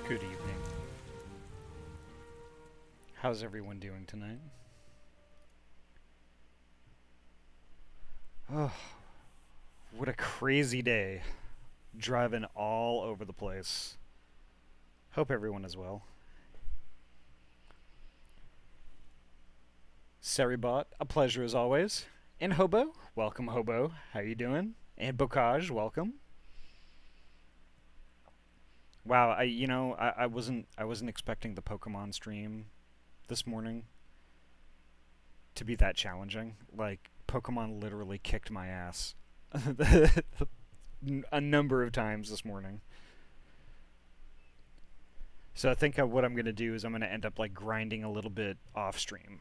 Good evening. How's everyone doing tonight? Oh, what a crazy day. Driving all over the place. Hope everyone is well. Seribot, a pleasure as always. And Hobo, welcome Hobo. How you doing? And Bocage, welcome. Wow, I wasn't expecting the Pokemon stream this morning to be that challenging. Like, Pokemon literally kicked my ass a number of times this morning. So I think what I'm going to do is I'm going to end up like grinding a little bit off stream.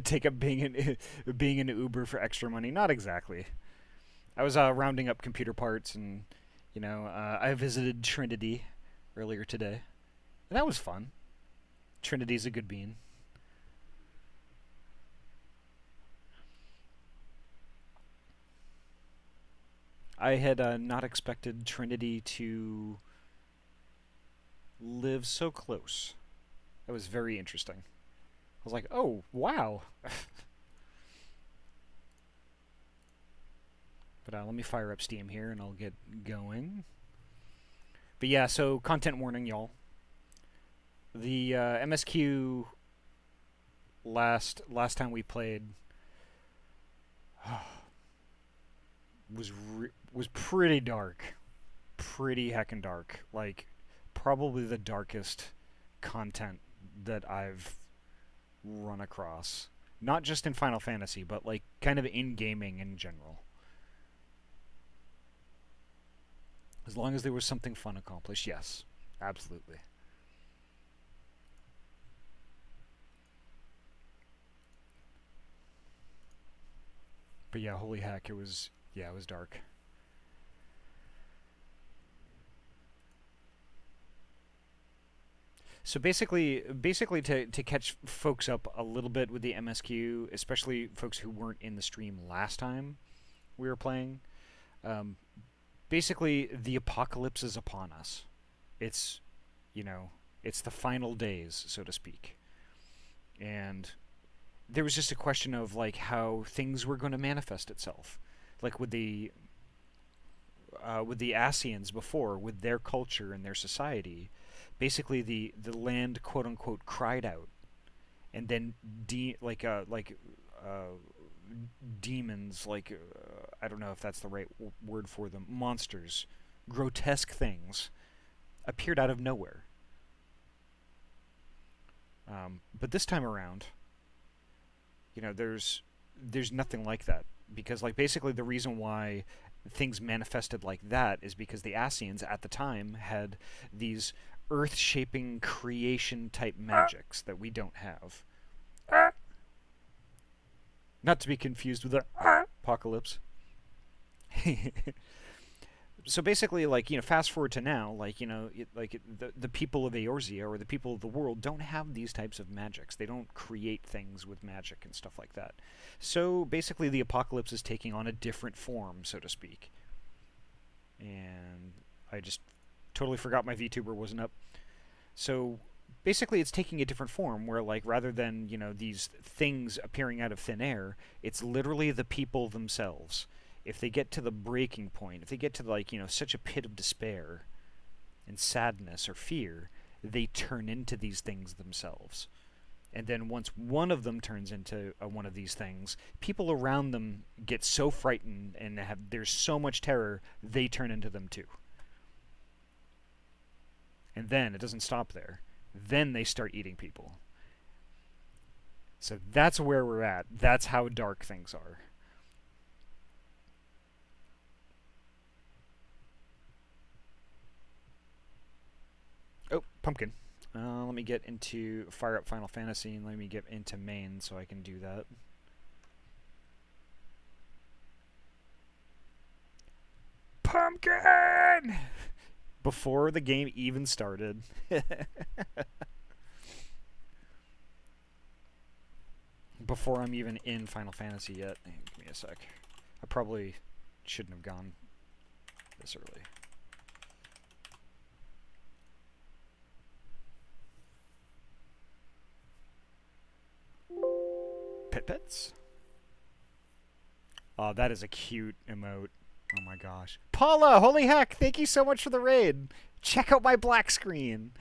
Take up being an Uber for extra money. Not exactly. I was rounding up computer parts, and I visited Trinity earlier today, and that was fun. Trinity's a good bean. I had not expected Trinity to live so close. That was very interesting. I was like, oh, wow. But let me fire up Steam here, and I'll get going. But yeah, so content warning, y'all. The MSQ last time we played was pretty dark, pretty heckin' dark. Like, probably the darkest content that I've run across. Not just in Final Fantasy, but like kind of in gaming in general. As long as there was something fun accomplished, yes, absolutely. But yeah, holy heck, it was dark. So basically to catch folks up a little bit with the MSQ, especially folks who weren't in the stream last time we were playing, basically the apocalypse is upon us. It's, It's the final days, so to speak. And there was just a question of like how things were going to manifest itself, like with the Assyrians before, with their culture and their society. Basically, the land quote unquote cried out, and then demons, I don't know if that's the right word for them, monsters, grotesque things, appeared out of nowhere. But this time around, there's nothing like that, because like basically the reason why things manifested like that is because the Assyrians at the time had these earth-shaping creation type magics that we don't have. Not to be confused with the apocalypse. So basically, fast forward to now, the people of Eorzea, or the people of the world, don't have these types of magics. They don't create things with magic and stuff like that. So basically, the apocalypse is taking on a different form, so to speak. And I just totally forgot my VTuber wasn't up. So basically, it's taking a different form, where rather than these things appearing out of thin air, it's literally the people themselves. If they get to the breaking point, if they get to such a pit of despair and sadness or fear, they turn into these things themselves. And then once one of them turns into one of these things, people around them get so frightened and there's so much terror, they turn into them too. And then it doesn't stop there. Then they start eating people. So that's where we're at. That's how dark things are. Oh, pumpkin. Let me fire up Final Fantasy, and let me get into main so I can do that. Pumpkin! Before the game even started. Before I'm even in Final Fantasy yet. Give me a sec. I probably shouldn't have gone this early. Pets? Oh, that is a cute emote. Oh my gosh. Paula, holy heck, thank you so much for the raid. Check out my black screen.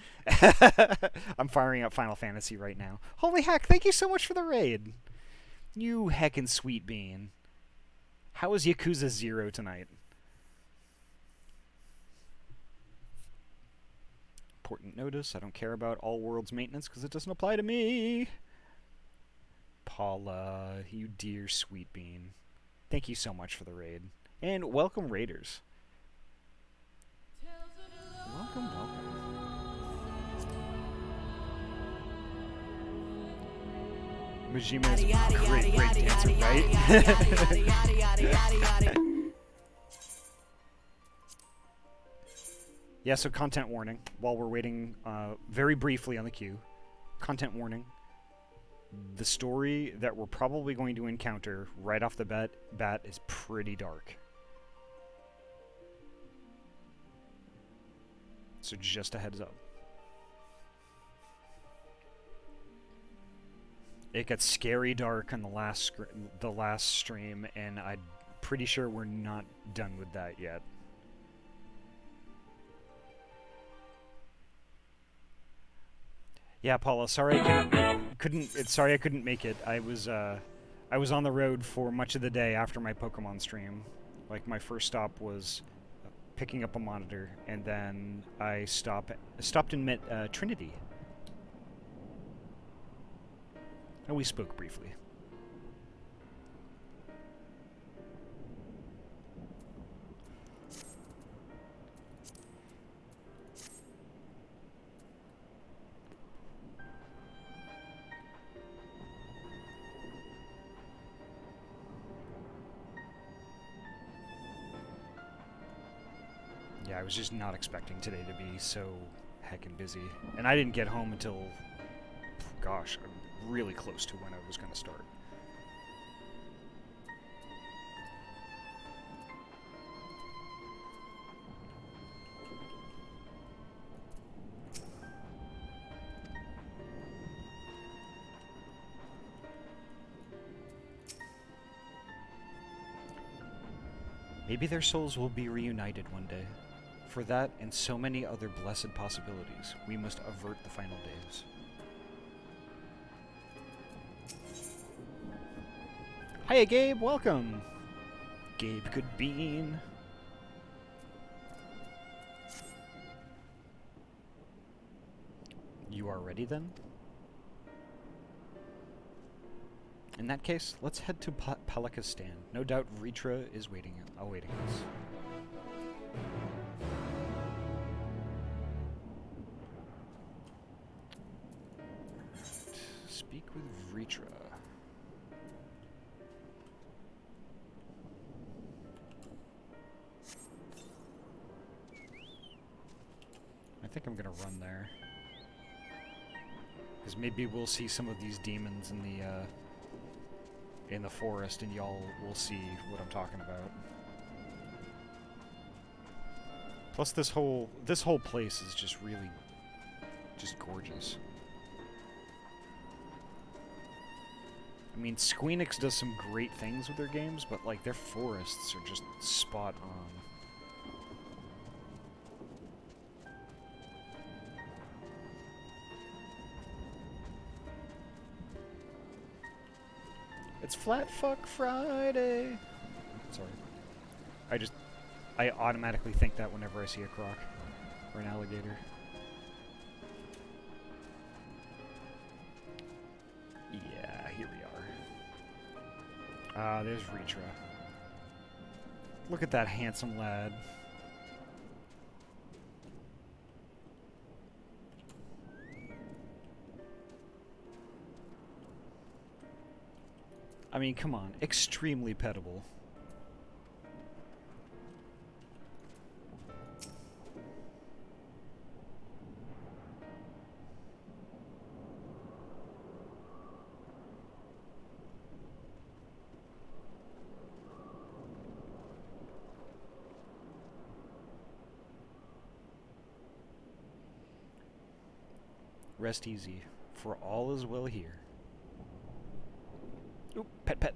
I'm firing up Final Fantasy right now. Holy heck, thank you so much for the raid. You heckin' sweet bean. How is Yakuza 0 tonight? Important notice, I don't care about all worlds maintenance because it doesn't apply to me. Paula, you dear sweet bean. Thank you so much for the raid. And welcome, raiders. Welcome, welcome. Majima is a great dancer, right? Yeah, so content warning. While we're waiting very briefly on the queue. Content warning. The story that we're probably going to encounter right off the bat is pretty dark. So just a heads up. It got scary dark on the last stream, and I'm pretty sure we're not done with that yet. Yeah, Paula, sorry I couldn't make it. I was on the road for much of the day after my Pokemon stream. Like, my first stop was picking up a monitor, and then I stopped and met Trinity. And we spoke briefly. Yeah, I was just not expecting today to be so heckin' busy. And I didn't get home until, gosh, really close to when I was going to start. Maybe their souls will be reunited one day. For that and so many other blessed possibilities, we must avert the final days. Hiya, Gabe, welcome! Gabe Goodbean. You are ready then? In that case, let's head to Palaka's stand. No doubt Ritra is awaiting us. Speak with Ritra. I think I'm gonna run there. Because maybe we'll see some of these demons in the forest, and y'all will see what I'm talking about. Plus, this whole place is just really just gorgeous. I mean, Squeenix does some great things with their games, but like their forests are just spot on. It's Flat Fuck Friday. Sorry. I automatically think that whenever I see a croc or an alligator. Yeah, here we are. There's Ritra. Look at that handsome lad. I mean, come on. Extremely pettable. Rest easy, for all is well here. Oop, pet pet.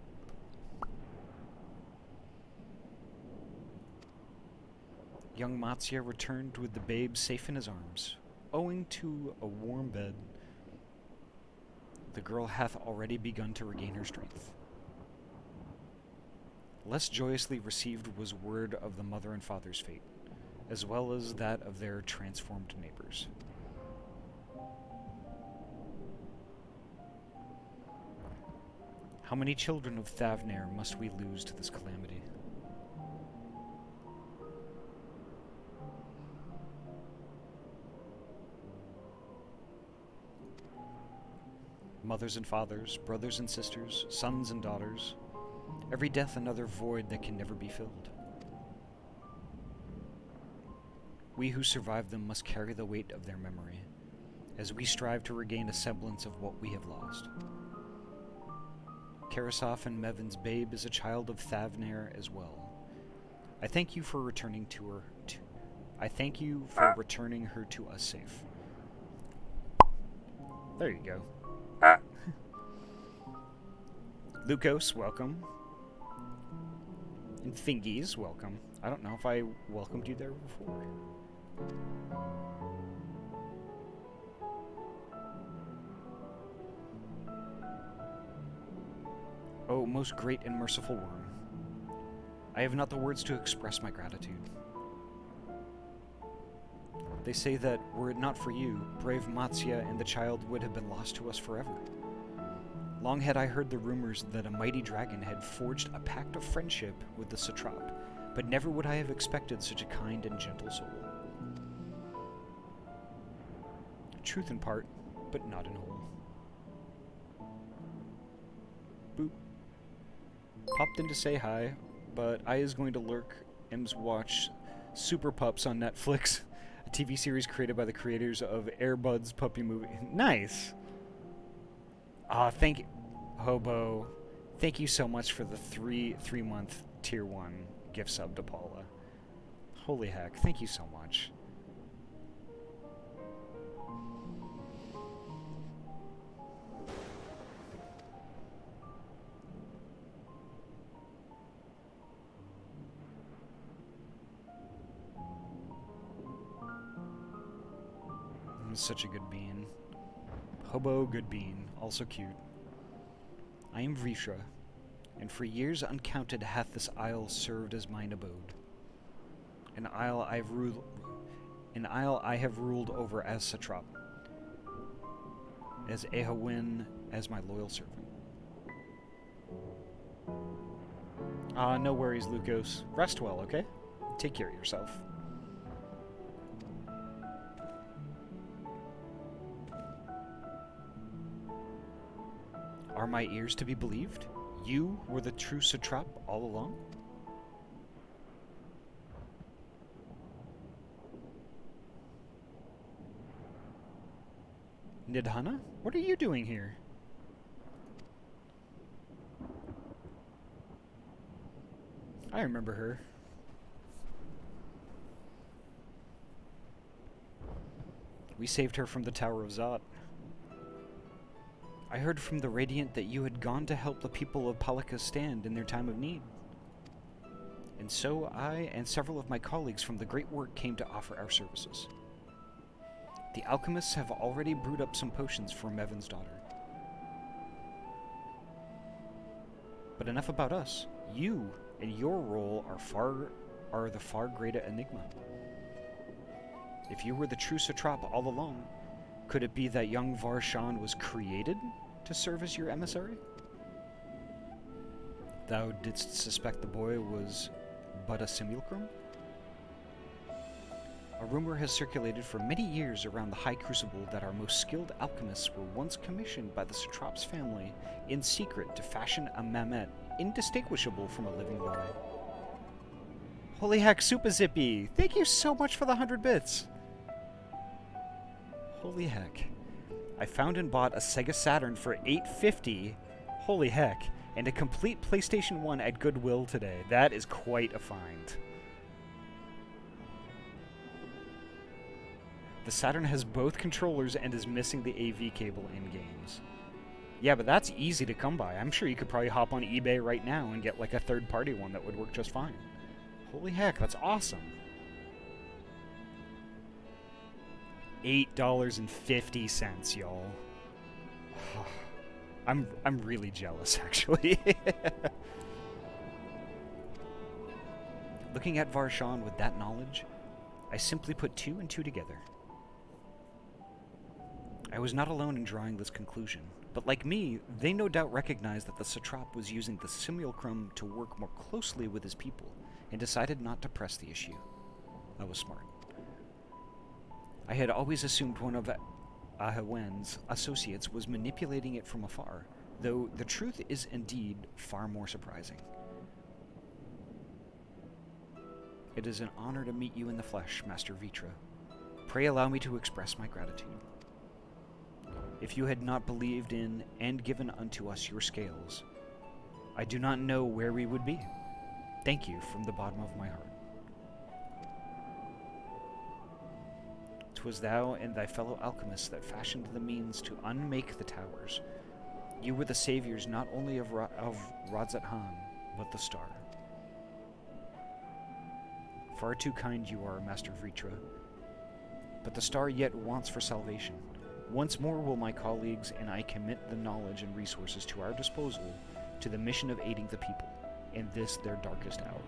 Young Matsya returned with the babe safe in his arms. Owing to a warm bed, the girl hath already begun to regain her strength. Less joyously received was word of the mother and father's fate, as well as that of their transformed neighbors. How many children of Thavnair must we lose to this calamity? Mothers and fathers, brothers and sisters, sons and daughters, every death another void that can never be filled. We who survive them must carry the weight of their memory, as we strive to regain a semblance of what we have lost. Qerasaf and Mehvan's babe is a child of Thavnair as well. I thank you for returning returning her to us safe. There you go. Lukos, welcome. And Thingies, welcome. I don't know if I welcomed you there before. Oh, most great and merciful worm. I have not the words to express my gratitude. They say that, were it not for you, brave Matsya and the child would have been lost to us forever. Long had I heard the rumors that a mighty dragon had forged a pact of friendship with the satrap, but never would I have expected such a kind and gentle soul. Truth in part, but not in whole. Boop. Popped in to say hi, but I is going to lurk M's watch Super Pups on Netflix, a TV series created by the creators of Air Bud's Puppy Movie. Nice! Thank you, Hobo. Thank you so much for the three-month Tier 1 gift sub to Paula. Holy heck, thank you so much. such a good bean. Hobo good bean, also cute. I am Vishra, and for years uncounted hath this isle served as mine abode. An isle I have ruled over as satrap, as Ahty as my loyal servant. No worries, Lukos. Rest well, okay? Take care of yourself. Are my ears to be believed? You were the true satrap all along? Nidhana? What are you doing here? I remember her. We saved her from the Tower of Zot. I heard from the Radiant that you had gone to help the people of Palika stand in their time of need. And so I and several of my colleagues from the Great Work came to offer our services. The alchemists have already brewed up some potions for Mehvan's daughter. But enough about us. You and your role are the far greater enigma. If you were the true satrap all along, could it be that young Varshan was created to serve as your emissary? Thou didst suspect the boy was but a simulacrum? A rumor has circulated for many years around the High Crucible that our most skilled alchemists were once commissioned by the satrap's family in secret to fashion a Mamet indistinguishable from a living boy. Holy heck, Super Zippy! Thank you so much for the 100 bits! Holy heck. I found and bought a Sega Saturn for $850. Holy heck. And a complete PlayStation 1 at Goodwill today. That is quite a find. The Saturn has both controllers and is missing the AV cable in games. Yeah, but that's easy to come by. I'm sure you could probably hop on eBay right now and get like a third-party one that would work just fine. Holy heck, that's awesome. $8.50, y'all. I'm really jealous, actually. Looking at Varshan with that knowledge, I simply put two and two together. I was not alone in drawing this conclusion, but like me, they no doubt recognized that the satrap was using the simulacrum to work more closely with his people, and decided not to press the issue. I was smart. I had always assumed one of Ahty's associates was manipulating it from afar, though the truth is indeed far more surprising. It is an honor to meet you in the flesh, Master Vitra. Pray allow me to express my gratitude. If you had not believed in and given unto us your scales, I do not know where we would be. Thank you from the bottom of my heart. 'Twas thou and thy fellow alchemists that fashioned the means to unmake the towers. You were the saviors not only of Radzat-Han, but the star. Far too kind you are, Master Vritra, but the star yet wants for salvation. Once more will my colleagues and I commit the knowledge and resources to our disposal to the mission of aiding the people in this their darkest hour.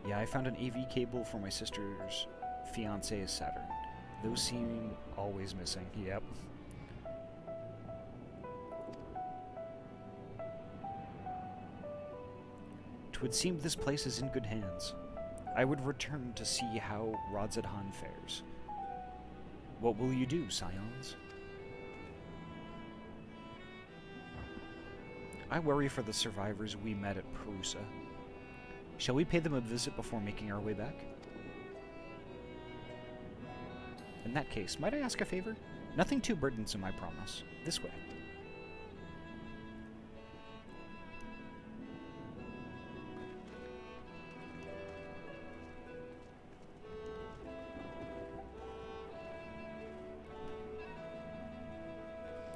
Yeah, I found an AV cable for my sister's fiance's Saturn. Those seem always missing. Yep. Twould seem this place is in good hands. I would return to see how Radzat-Han fares. What will you do, scions? I worry for the survivors we met at Perusa. Shall we pay them a visit before making our way back? In that case, might I ask a favor? Nothing too burdensome, I promise. This way.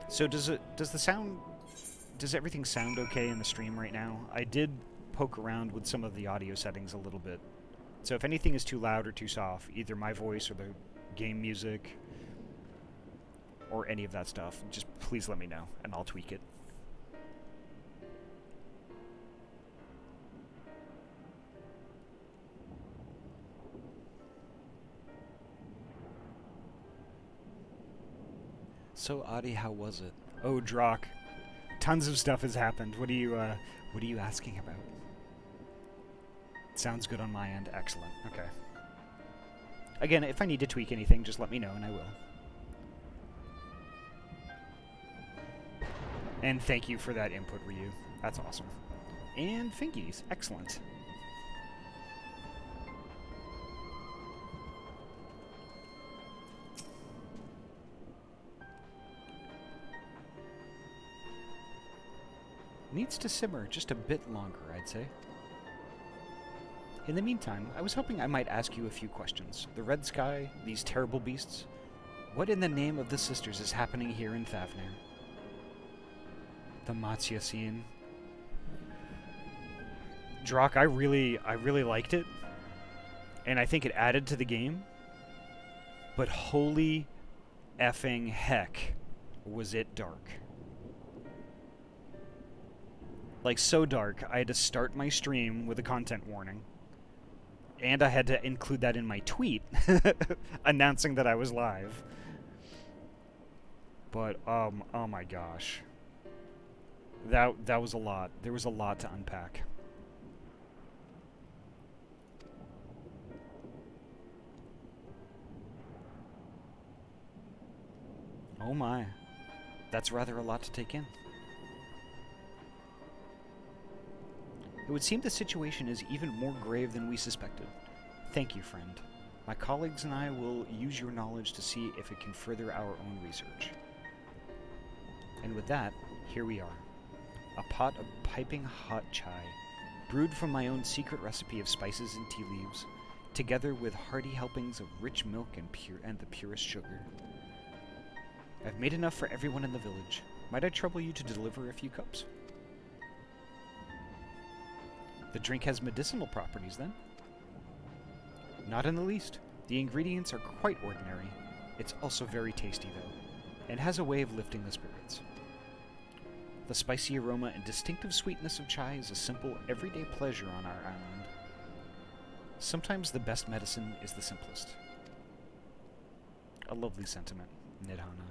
So does everything sound okay in the stream right now? I did poke around with some of the audio settings a little bit. So if anything is too loud or too soft, either my voice or the game music, or any of that stuff, just please let me know, and I'll tweak it. So, Ahty, how was it? Oh, Drock. Tons of stuff has happened. What are you asking about? Sounds good on my end. Excellent. Okay. Again, if I need to tweak anything, just let me know, and I will. And thank you for that input, Ryu. That's awesome. And Fingies. Excellent. Needs to simmer just a bit longer, I'd say. In the meantime, I was hoping I might ask you a few questions. The red sky, these terrible beasts. What in the name of the sisters is happening here in Thavnir? The Matsya scene. Drock, I really liked it. And I think it added to the game. But holy effing heck was it dark. Like, so dark, I had to start my stream with a content warning. And I had to include that in my tweet, announcing that I was live. But, oh my gosh. That was a lot. There was a lot to unpack. Oh my. That's rather a lot to take in. It would seem the situation is even more grave than we suspected. Thank you, friend. My colleagues and I will use your knowledge to see if it can further our own research. And with that, here we are. A pot of piping hot chai, brewed from my own secret recipe of spices and tea leaves, together with hearty helpings of rich milk and the purest sugar. I've made enough for everyone in the village. Might I trouble you to deliver a few cups? The drink has medicinal properties, then? Not in the least. The ingredients are quite ordinary. It's also very tasty, though, and has a way of lifting the spirits. The spicy aroma and distinctive sweetness of chai is a simple, everyday pleasure on our island. Sometimes the best medicine is the simplest. A lovely sentiment, Nidhana.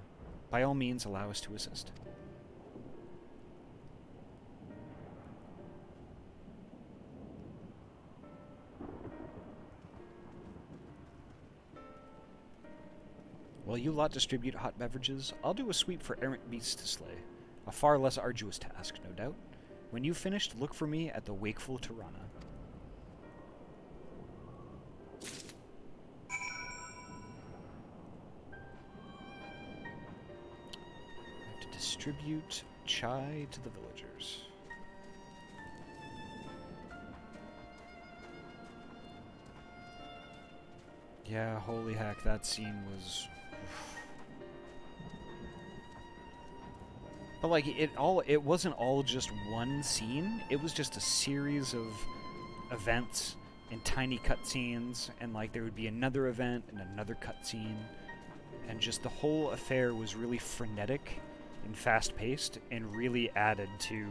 By all means, allow us to assist. While you lot distribute hot beverages, I'll do a sweep for errant beasts to slay. A far less arduous task, no doubt. When you've finished, look for me at the wakeful Tirana. I have to distribute chai to the villagers. Yeah, holy heck, that scene was... But like it wasn't all just one scene. It was just a series of events and tiny cutscenes, and like there would be another event and another cutscene, and just the whole affair was really frenetic and fast-paced, and really added to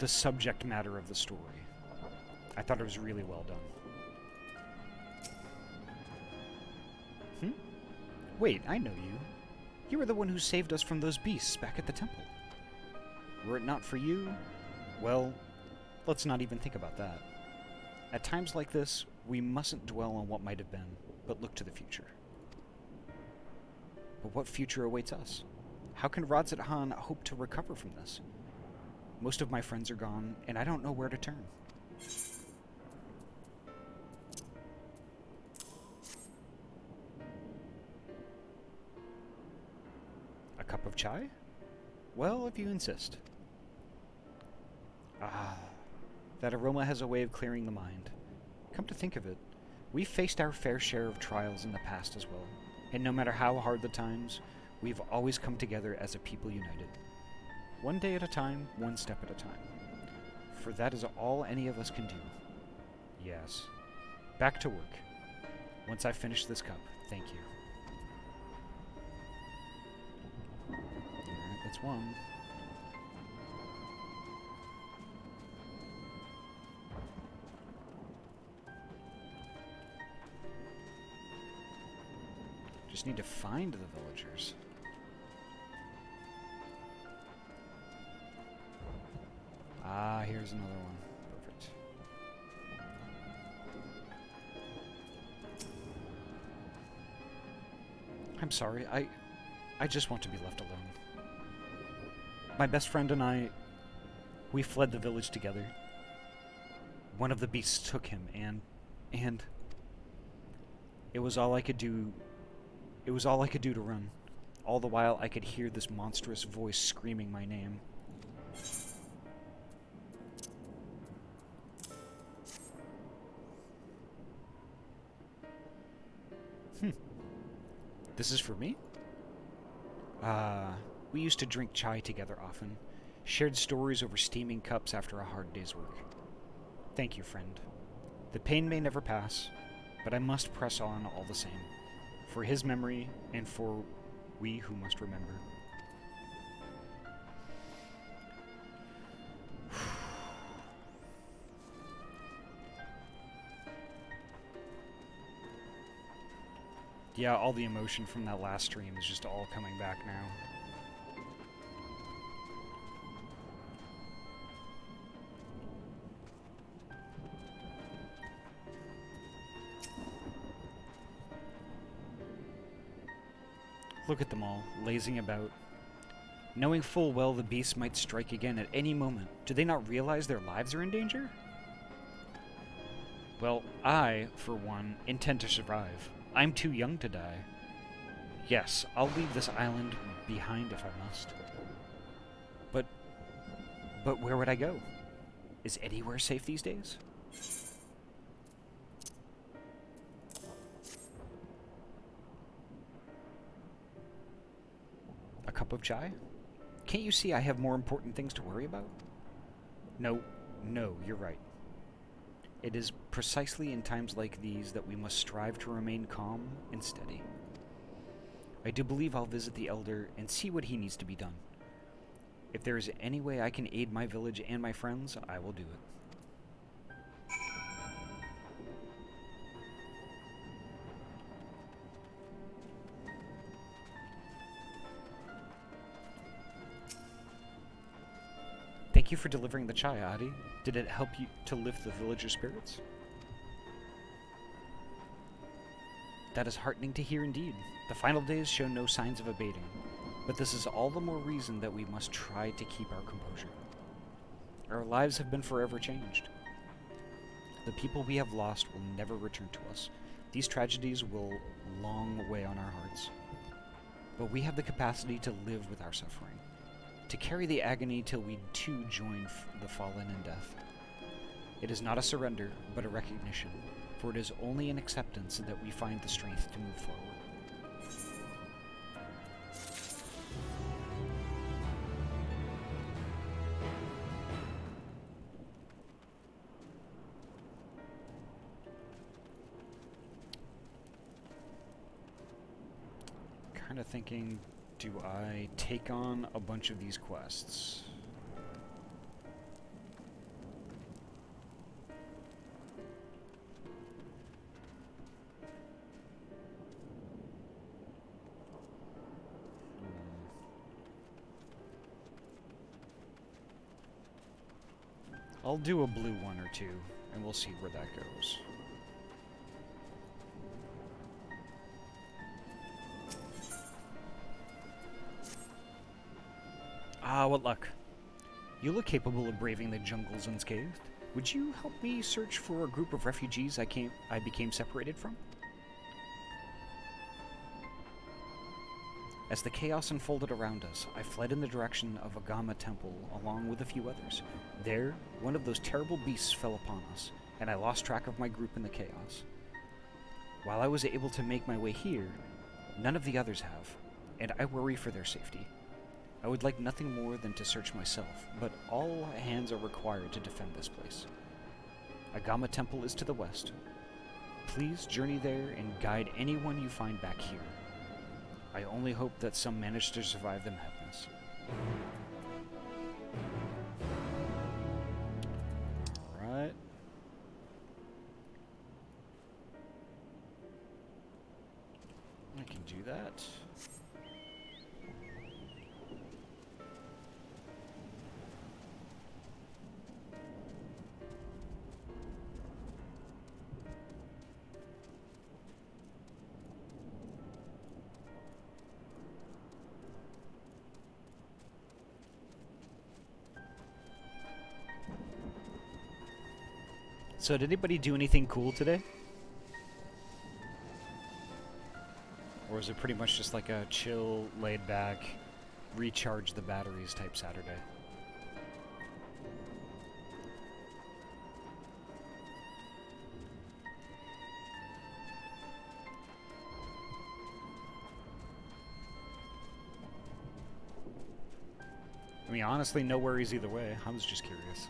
the subject matter of the story. I thought it was really well done. Wait, I know you. You were the one who saved us from those beasts back at the temple. Were it not for you, well, let's not even think about that. At times like this, we mustn't dwell on what might have been, but look to the future. But what future awaits us? How can Radzat Han hope to recover from this? Most of my friends are gone, and I don't know where to turn. Cup of chai? Well, if you insist. Ah, that aroma has a way of clearing the mind. Come to think of it, we've faced our fair share of trials in the past as well, and no matter how hard the times, we've always come together as a people united. One day at a time, one step at a time. For that is all any of us can do. Yes. Back to work. Once I finish this cup, thank you. Alright, that's one. Just need to find the villagers. Ah, here's another one. Perfect. I'm sorry, I just want to be left alone. My best friend and I, we fled the village together. One of the beasts took him, and it was all I could do. It was all I could do to run. All the while, I could hear this monstrous voice screaming my name. This is for me? We used to drink chai together often, shared stories over steaming cups after a hard day's work. Thank you, friend. The pain may never pass, but I must press on all the same, for his memory and for we who must remember. Yeah, all the emotion from that last stream is just all coming back now. Look at them all, lazing about. Knowing full well the beasts might strike again at any moment, do they not realize their lives are in danger? Well, I, for one, intend to survive. I'm too young to die. Yes, I'll leave this island behind if I must. But where would I go? Is anywhere safe these days? A cup of chai? Can't you see I have more important things to worry about? No, you're right. It is precisely in times like these that we must strive to remain calm and steady. I do believe I'll visit the Elder and see what he needs to be done. If there is any way I can aid my village and my friends, I will do it. Thank you for delivering the chai, Ahty. Did it help you to lift the villagers' spirits? That is heartening to hear indeed. The final days show no signs of abating, but this is all the more reason that we must try to keep our composure. Our lives have been forever changed. The people we have lost will never return to us. These tragedies will long weigh on our hearts. But we have the capacity to live with our suffering, to carry the agony till we too join the fallen in death. It is not a surrender, but a recognition, for it is only in acceptance that we find the strength to move forward. Kind of thinking, do I take on a bunch of these quests? I'll do a blue one or two, and we'll see where that goes. Ah, what luck. You look capable of braving the jungles unscathed. Would you help me search for a group of refugees I became separated from? As the chaos unfolded around us, I fled in the direction of Agama Temple along with a few others. There, one of those terrible beasts fell upon us, and I lost track of my group in the chaos. While I was able to make my way here, none of the others have, and I worry for their safety. I would like nothing more than to search myself, but all hands are required to defend this place. Agama Temple is to the west. Please journey there and guide anyone you find back here. I only hope that some manage to survive the madness. Alright. I can do that. So did anybody do anything cool today? Or is it pretty much just like a chill, laid back, recharge the batteries type Saturday? I mean, honestly, no worries either way. I was just curious.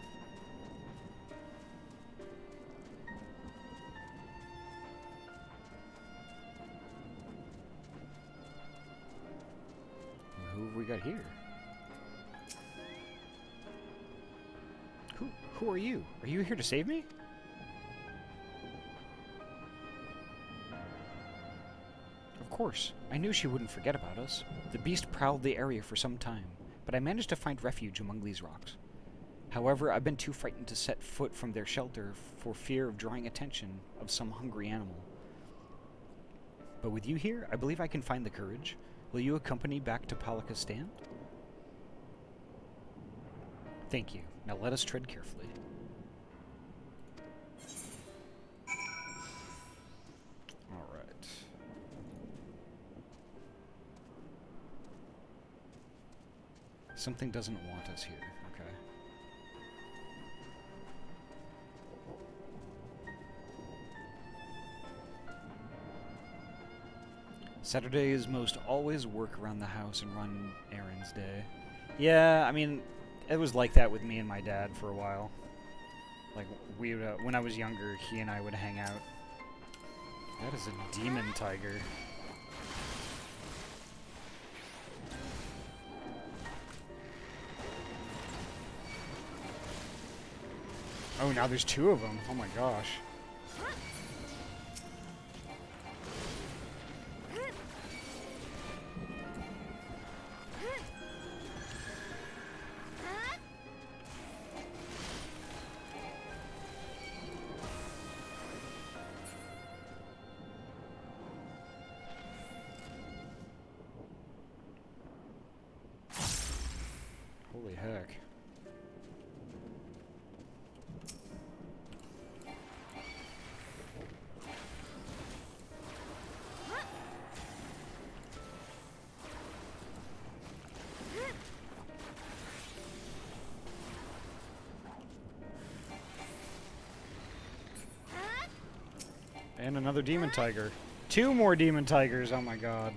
Who have we got here? Who are you? Are you here to save me? Of course. I knew she wouldn't forget about us. The beast prowled the area for some time, but I managed to find refuge among these rocks. However, I've been too frightened to set foot from their shelter for fear of drawing attention of some hungry animal. But with you here, I believe I can find the courage. Will you accompany back to Palaka's stand? Thank you. Now let us tread carefully. Alright. Something doesn't want us here. Okay. Saturday is most always work around the house and run errands day. Yeah, I mean, it was like that with me and my dad for a while. Like, we would, when I was younger, he and I would hang out. That is a demon tiger. Oh, now there's two of them. Oh my gosh. Holy heck. And another demon tiger. Two more demon tigers, oh my god.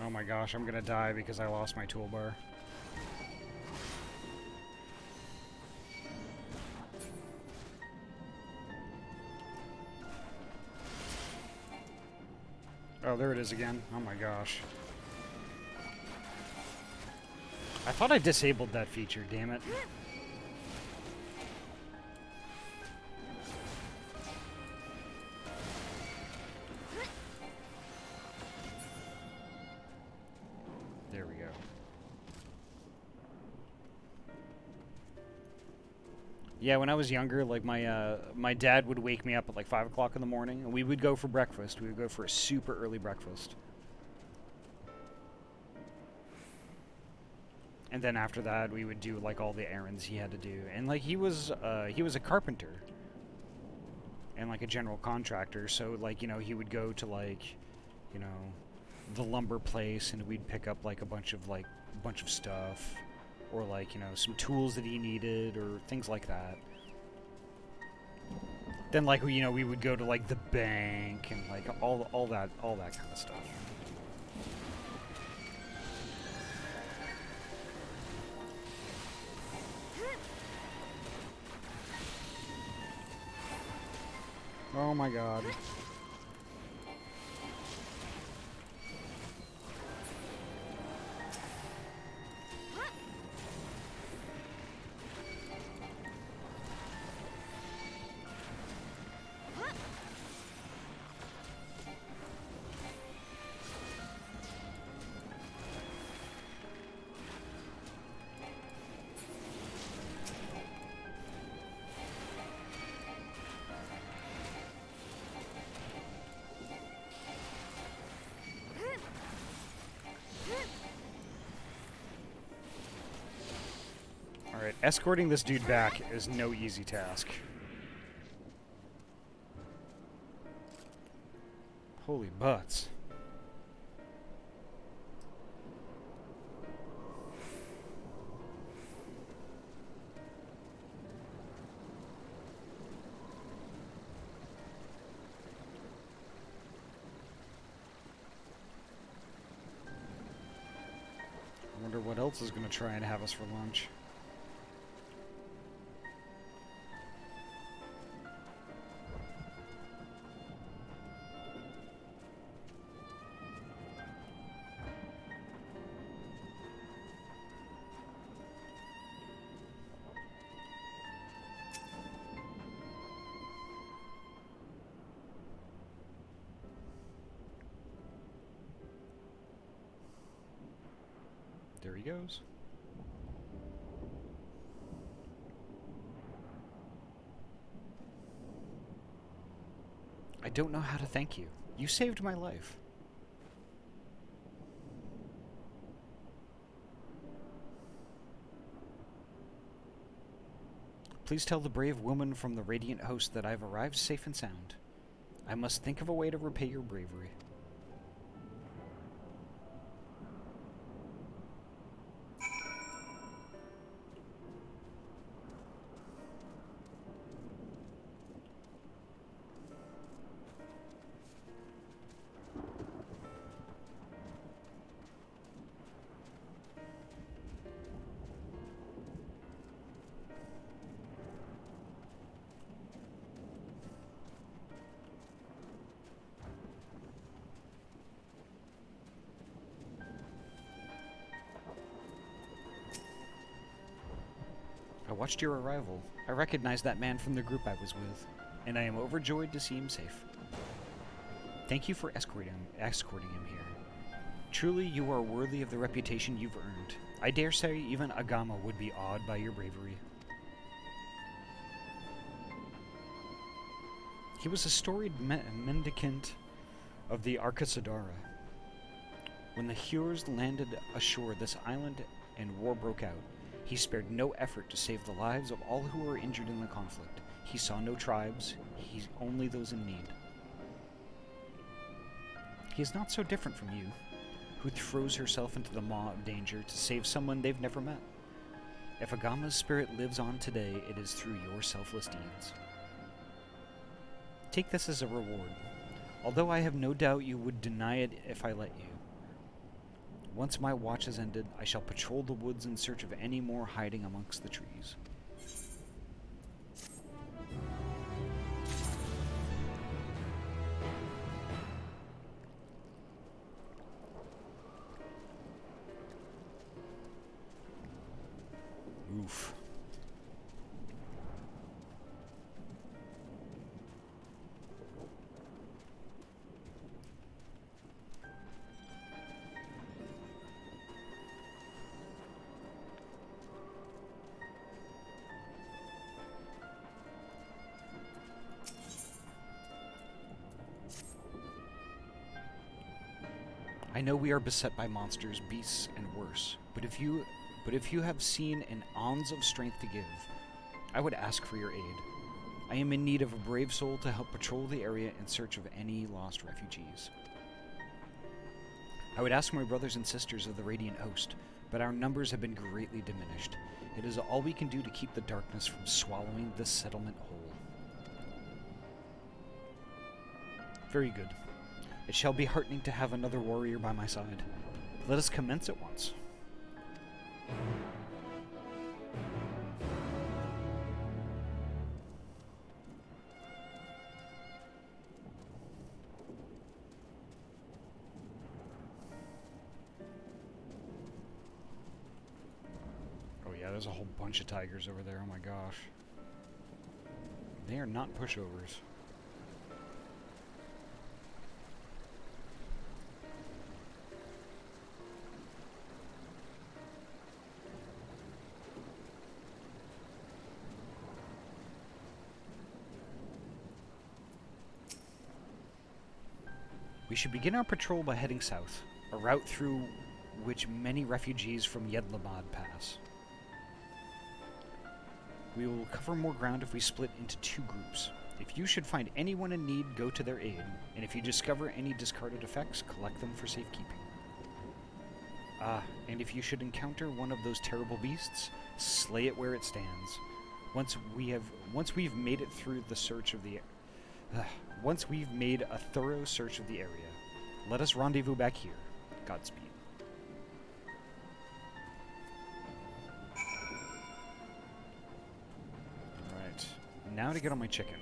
Oh my gosh, I'm gonna die because I lost my toolbar. Oh, there it is again. Oh my gosh. I thought I disabled that feature, damn it. There we go. Yeah, when I was younger, like my dad would wake me up at like 5 o'clock in the morning, and we would go for breakfast. We would go for a super early breakfast. And then after that, we would do like all the errands he had to do. And like he was a carpenter and like a general contractor, so like, you know, he would go to like, you know, the lumber place, and we'd pick up like a bunch of stuff, or like, you know, some tools that he needed or things like that. Then like, you know, we would go to like the bank and like all that kind of stuff. Oh my god. Alright, escorting this dude back is no easy task. Holy butts. I wonder what else is going to try and have us for lunch. There he goes. I don't know how to thank you. You saved my life. Please tell the brave woman from the Radiant Host that I've arrived safe and sound. I must think of a way to repay your bravery. I watched your arrival. I recognized that man from the group I was with, and I am overjoyed to see him safe. Thank you for escorting him here. Truly, you are worthy of the reputation you've earned. I dare say even Agama would be awed by your bravery. He was a storied mendicant of the Arcasadara. When the Hures landed ashore this island and war broke out, he spared no effort to save the lives of all who were injured in the conflict. He saw no tribes, only those in need. He is not so different from you, who throws herself into the maw of danger to save someone they've never met. If Agama's spirit lives on today, it is through your selfless deeds. Take this as a reward, although I have no doubt you would deny it if I let you. Once my watch has ended, I shall patrol the woods in search of any more hiding amongst the trees. Oof. I know we are beset by monsters, beasts, and worse, but if you have seen an ounce of strength to give, I would ask for your aid. I am in need of a brave soul to help patrol the area in search of any lost refugees. I would ask my brothers and sisters of the Radiant Host, but our numbers have been greatly diminished. It is all we can do to keep the darkness from swallowing this settlement whole. Very good. It shall be heartening to have another warrior by my side. Let us commence at once. Oh yeah, there's a whole bunch of tigers over there, oh my gosh. They are not pushovers. We should begin our patrol by heading south, a route through which many refugees from Yedlamad pass. We will cover more ground if we split into 2 groups. If you should find anyone in need, go to their aid, and if you discover any discarded effects, collect them for safekeeping. And if you should encounter one of those terrible beasts, slay it where it stands. Once we've made it through the search of the Once we've made a thorough search of the area, let us rendezvous back here. Godspeed. Alright, now to get on my chicken.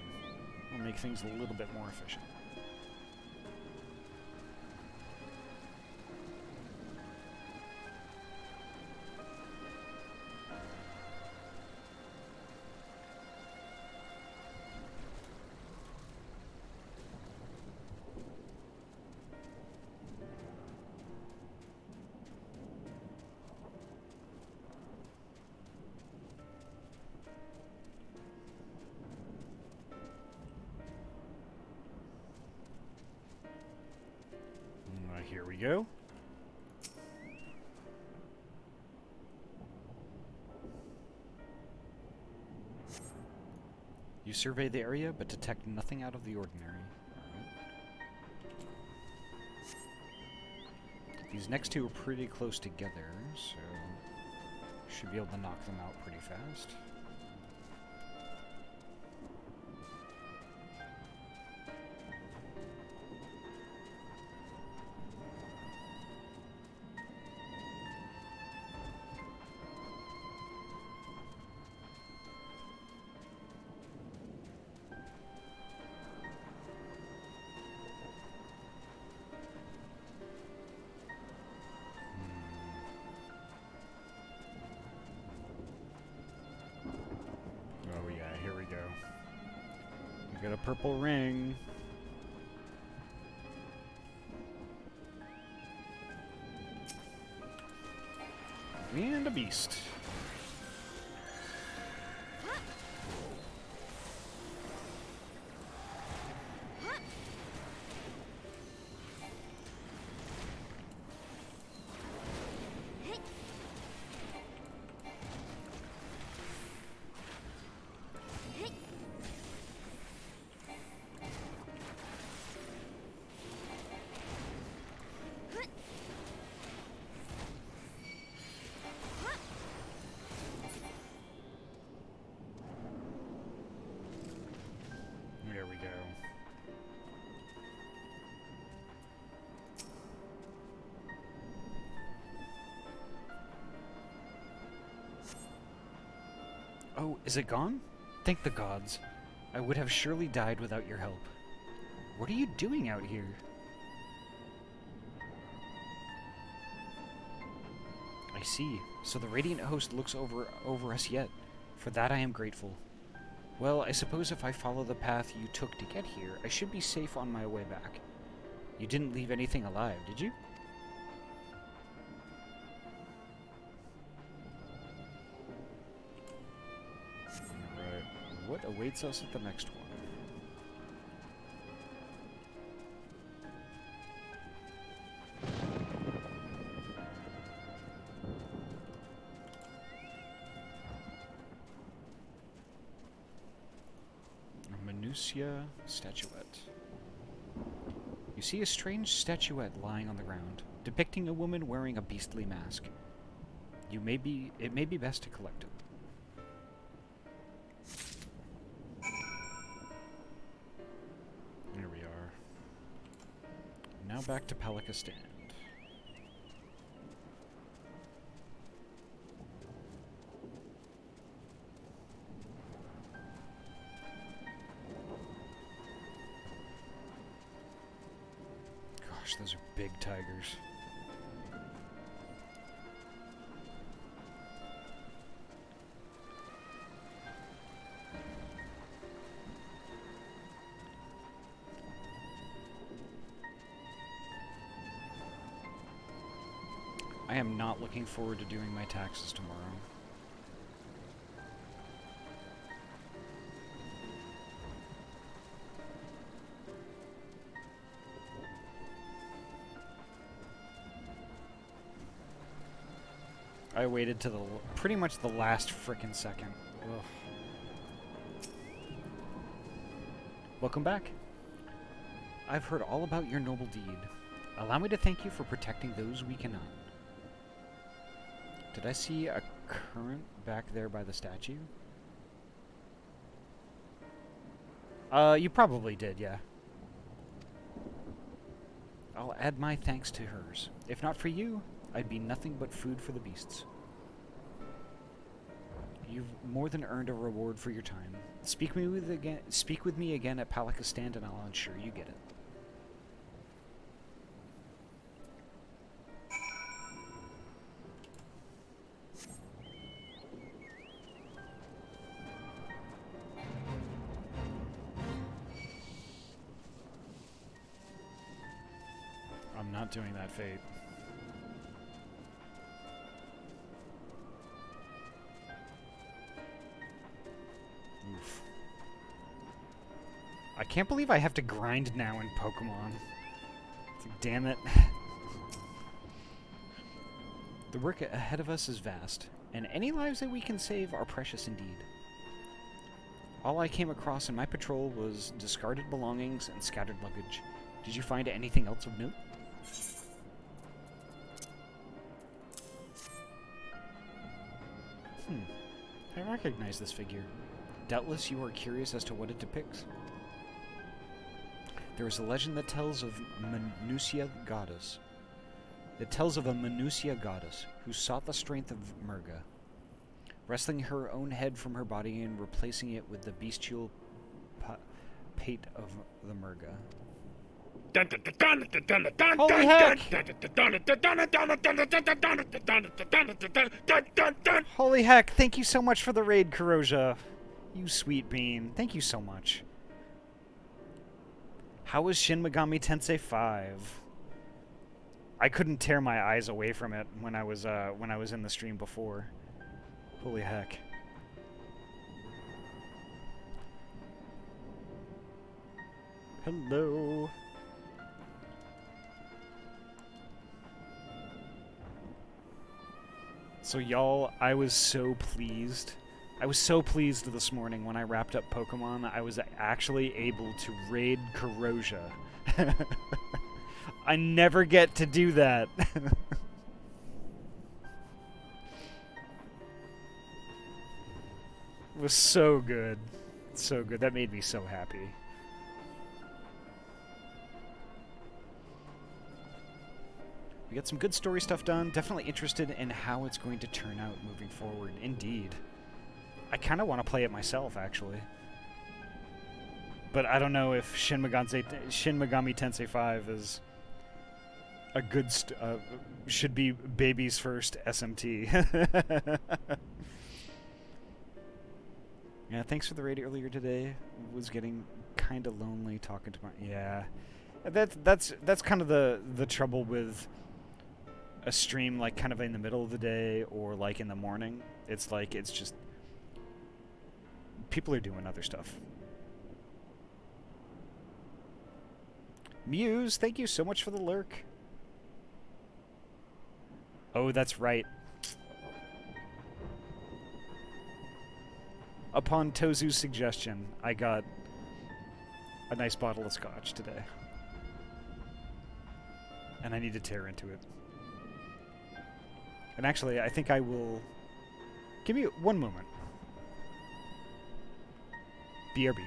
I'll make things a little bit more efficient. Here we go. You survey the area, but detect nothing out of the ordinary. Right. These next 2 are pretty close together, so should be able to knock them out pretty fast. Got a purple ring. And a beast. There we go. Oh, is it gone? Thank the gods. I would have surely died without your help. What are you doing out here? I see. So the Radiant Host looks over us yet. For that I am grateful. Well, I suppose if I follow the path you took to get here, I should be safe on my way back. You didn't leave anything alive, did you? Alright, what awaits us at the next one? Statuette. You see a strange statuette lying on the ground. depicting a woman wearing a beastly mask. It may be best to collect it. There we are. Now back to Palika Stand. Gosh, those are big tigers. I am not looking forward to doing my taxes tomorrow. I waited to the pretty much the last frickin' second. Ugh. Welcome back. I've heard all about your noble deed. Allow me to thank you for protecting those we cannot. Did I see a current back there by the statue? You probably did, yeah. I'll add my thanks to hers. If not for you, I'd be nothing but food for the beasts. You've more than earned a reward for your time. Speak with me again at Palika Stand and I'll ensure you get it. I'm not doing that fate. Oof. I can't believe I have to grind now in Pokemon. It's like, damn it. The work ahead of us is vast, and any lives that we can save are precious indeed. All I came across in my patrol was discarded belongings and scattered luggage. Did you find anything else of note? I recognize this figure. Doubtless you are curious as to what it depicts. There is a legend that tells of Manusia goddess. It tells of a Manusia goddess who sought the strength of Murga, wresting her own head from her body and replacing it with the bestial pate of the Murga. Holy heck! Holy heck, thank you so much for the raid, Kuroja. You sweet bean. Thank you so much. How was Shin Megami Tensei 5? I couldn't tear my eyes away from it when I was in the stream before. Holy heck. Hello. So y'all, I was so pleased. I was so pleased this morning when I wrapped up Pokemon. I was actually able to raid Kuroja. I never get to do that. It was so good. So good. That made me so happy. We got some good story stuff done. Definitely interested in how it's going to turn out moving forward. Indeed. I kind of want to play it myself, actually. But I don't know if Shin Megami Tensei 5 is a good... should be baby's first SMT. Yeah, thanks for the raid earlier today. Was getting kind of lonely talking to my... Yeah. That's kind of the trouble with a stream, like, kind of in the middle of the day or, like, in the morning. It's like, it's just... people are doing other stuff. Muse, thank you so much for the lurk. Oh, that's right. Upon Tozu's suggestion, I got a nice bottle of scotch today. and I need to tear into it. And actually, I think I will... Give me one moment. BRB.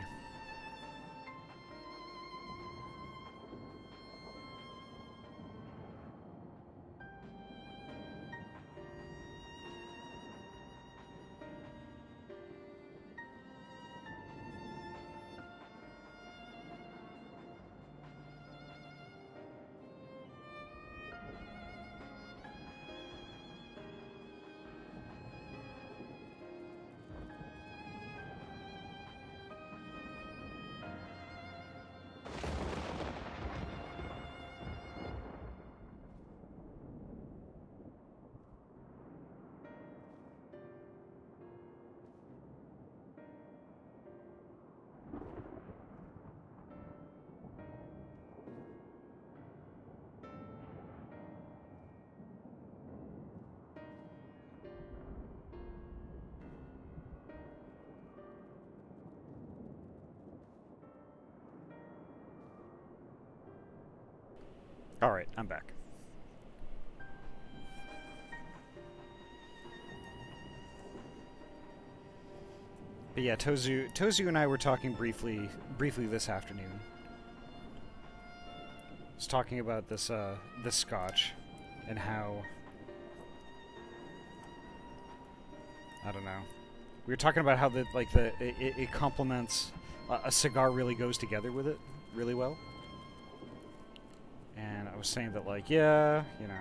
Alright, I'm back. But yeah, Tozu and I were talking briefly this afternoon. I was talking about this this scotch and how, I don't know. We were talking about how it complements a cigar, really goes together with it really well. And I was saying that, like, yeah, you know.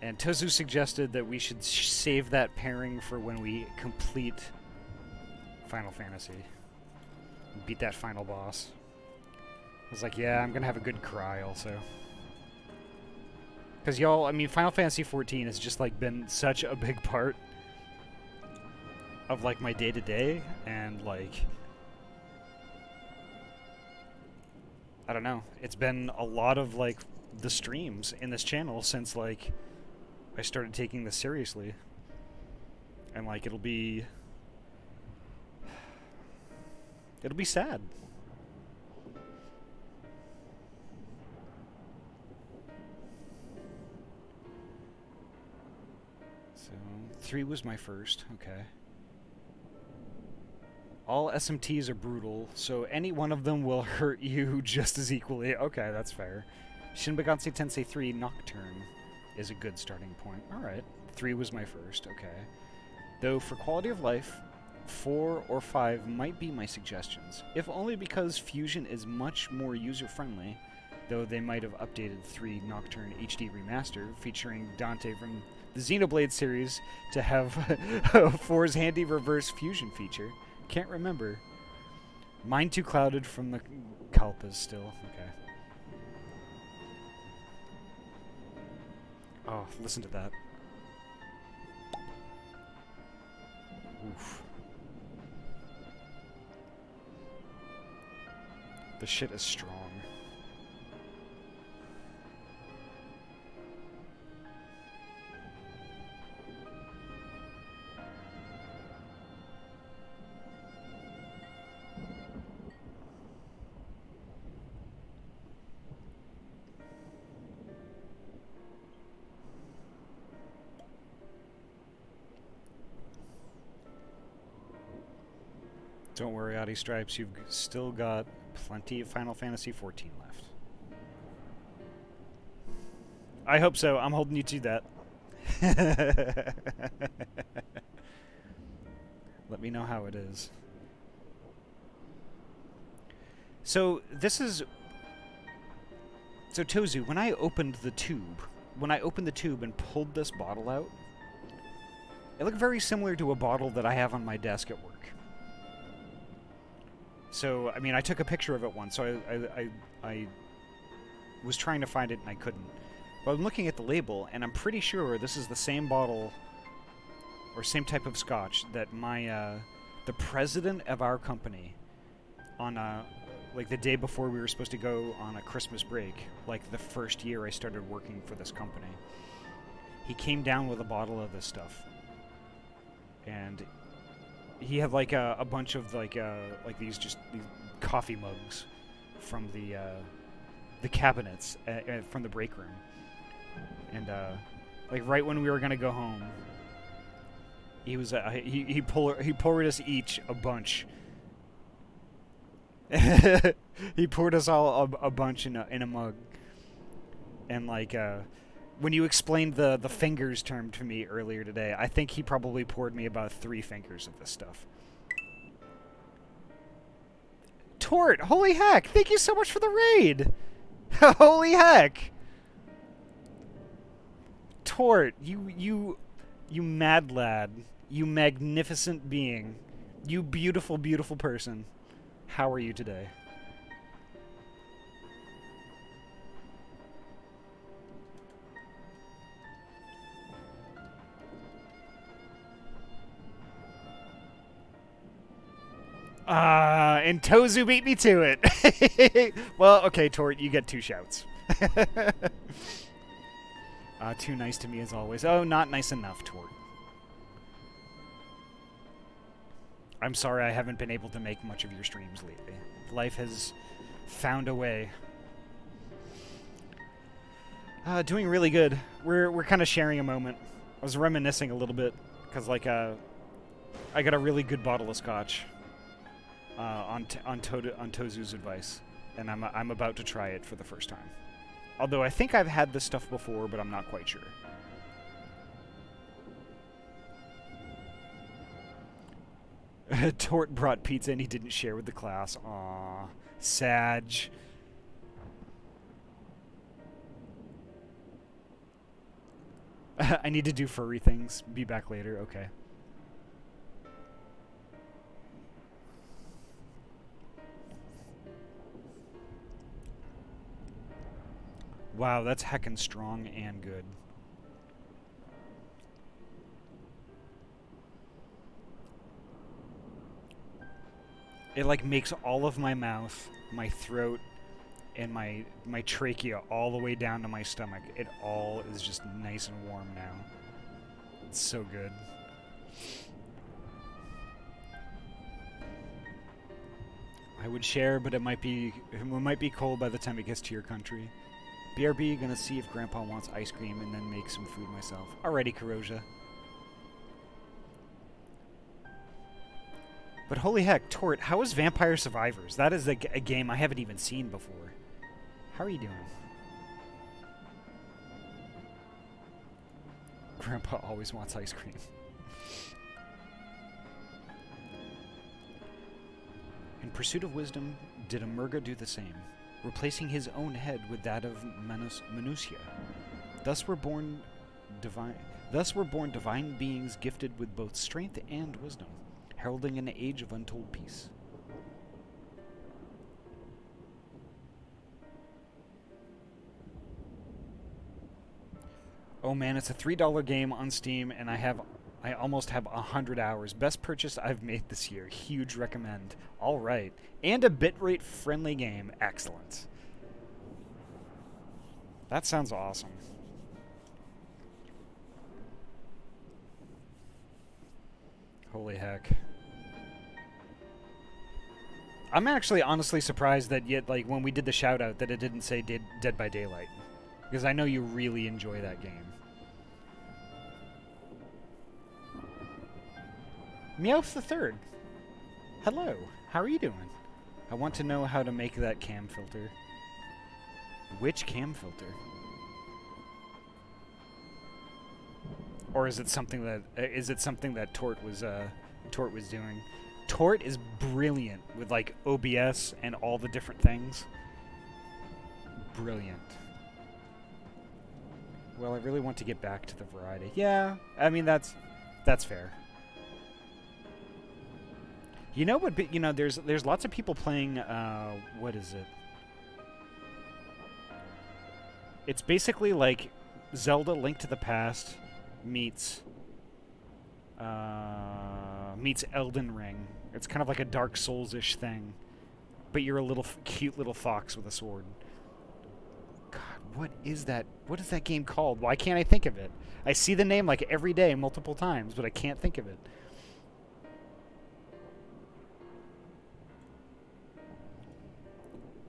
And Tozu suggested that we should save that pairing for when we complete Final Fantasy. Beat that final boss. I was like, yeah, I'm gonna have a good cry also. Because y'all, I mean, Final Fantasy XIV has just, like, been such a big part of, like, my day-to-day, and, like... I don't know. It's been a lot of, like, the streams in this channel since, like, I started taking this seriously. And, like, it'll be sad. So, 3 was my first. Okay. All SMTs are brutal, so any one of them will hurt you just as equally. Okay, that's fair. Shin Megami Tensei 3 Nocturne is a good starting point. Alright. 3 was my first, okay. Though for quality of life, 4 or 5 might be my suggestions, if only because Fusion is much more user-friendly, though they might have updated 3 Nocturne HD Remaster, featuring Dante from the Xenoblade series, to have 4's handy reverse fusion feature. Can't remember. Mind too clouded from the Kalpas still. Okay. Oh, listen to that. Oof. The shit is strong. Don't worry, Ahty Stripes, you've still got plenty of Final Fantasy XIV left. I hope so. I'm holding you to that. Let me know how it is. So, this is... So, Tozu, when I opened the tube and pulled this bottle out, it looked very similar to a bottle that I have on my desk at work. So, I mean, I took a picture of it once, so I was trying to find it and I couldn't. But I'm looking at the label, and I'm pretty sure this is the same bottle, or same type of scotch, that my, the president of our company, on, like, the day before we were supposed to go on a Christmas break, like, the first year I started working for this company, he came down with a bottle of this stuff. And... he had, like, a bunch of, like these coffee mugs from the the cabinets from the break room, and like right when we were gonna go home, he was he poured us each a bunch. He poured us all a bunch in a mug, and like when you explained the fingers term to me earlier today, I think he probably poured me about 3 fingers of this stuff. Tort, holy heck! Thank you so much for the raid. Holy heck! Tort, you mad lad, you magnificent being, you beautiful, beautiful person. How are you today? And Tozu beat me to it. Well, okay, Tort, you get 2 shouts. Too nice to me as always. Oh, not nice enough, Tort. I'm sorry I haven't been able to make much of your streams lately. Life has found a way. Doing really good. We're kind of sharing a moment. I was reminiscing a little bit because like I got a really good bottle of scotch on Tozu's advice, and I'm about to try it for the first time. Although I think I've had this stuff before, but I'm not quite sure. Tort brought pizza and he didn't share with the class. Aww. Sag. I need to do furry things. Be back later. Okay. Wow, that's heckin' strong and good. It like makes all of my mouth, my throat, and my trachea all the way down to my stomach. It all is just nice and warm now. It's so good. I would share, but it might be cold by the time it gets to your country. BRB, gonna see if Grandpa wants ice cream and then make some food myself. Alrighty, Karoja. But holy heck, Tort, how is Vampire Survivors? That is a game I haven't even seen before. How are you doing? Grandpa always wants ice cream. In pursuit of wisdom, did Amerga do the same, replacing his own head with that of Manusia. Thus were born divine beings gifted with both strength and wisdom, heralding an age of untold peace. Oh man, it's a $3 game on Steam, and I almost have 100 hours. Best purchase I've made this year. Huge recommend. All right, and a bitrate friendly game. Excellent. That sounds awesome. Holy heck. I'm actually honestly surprised that yet, like, when we did the shout out that it didn't say Dead by Daylight. Because I know you really enjoy that game. Meowth the Third. Hello. How are you doing? I want to know how to make that cam filter. Which cam filter? Or is it something that Tort was doing? Tort is brilliant with like OBS and all the different things. Brilliant. Well, I really want to get back to the variety. Yeah, I mean that's fair. You know what? You know, there's lots of people playing. What is it? It's basically like Zelda: Link to the Past meets Elden Ring. It's kind of like a Dark Souls-ish thing, but you're a little cute little fox with a sword. God, what is that? What is that game called? Why can't I think of it? I see the name like every day, multiple times, but I can't think of it.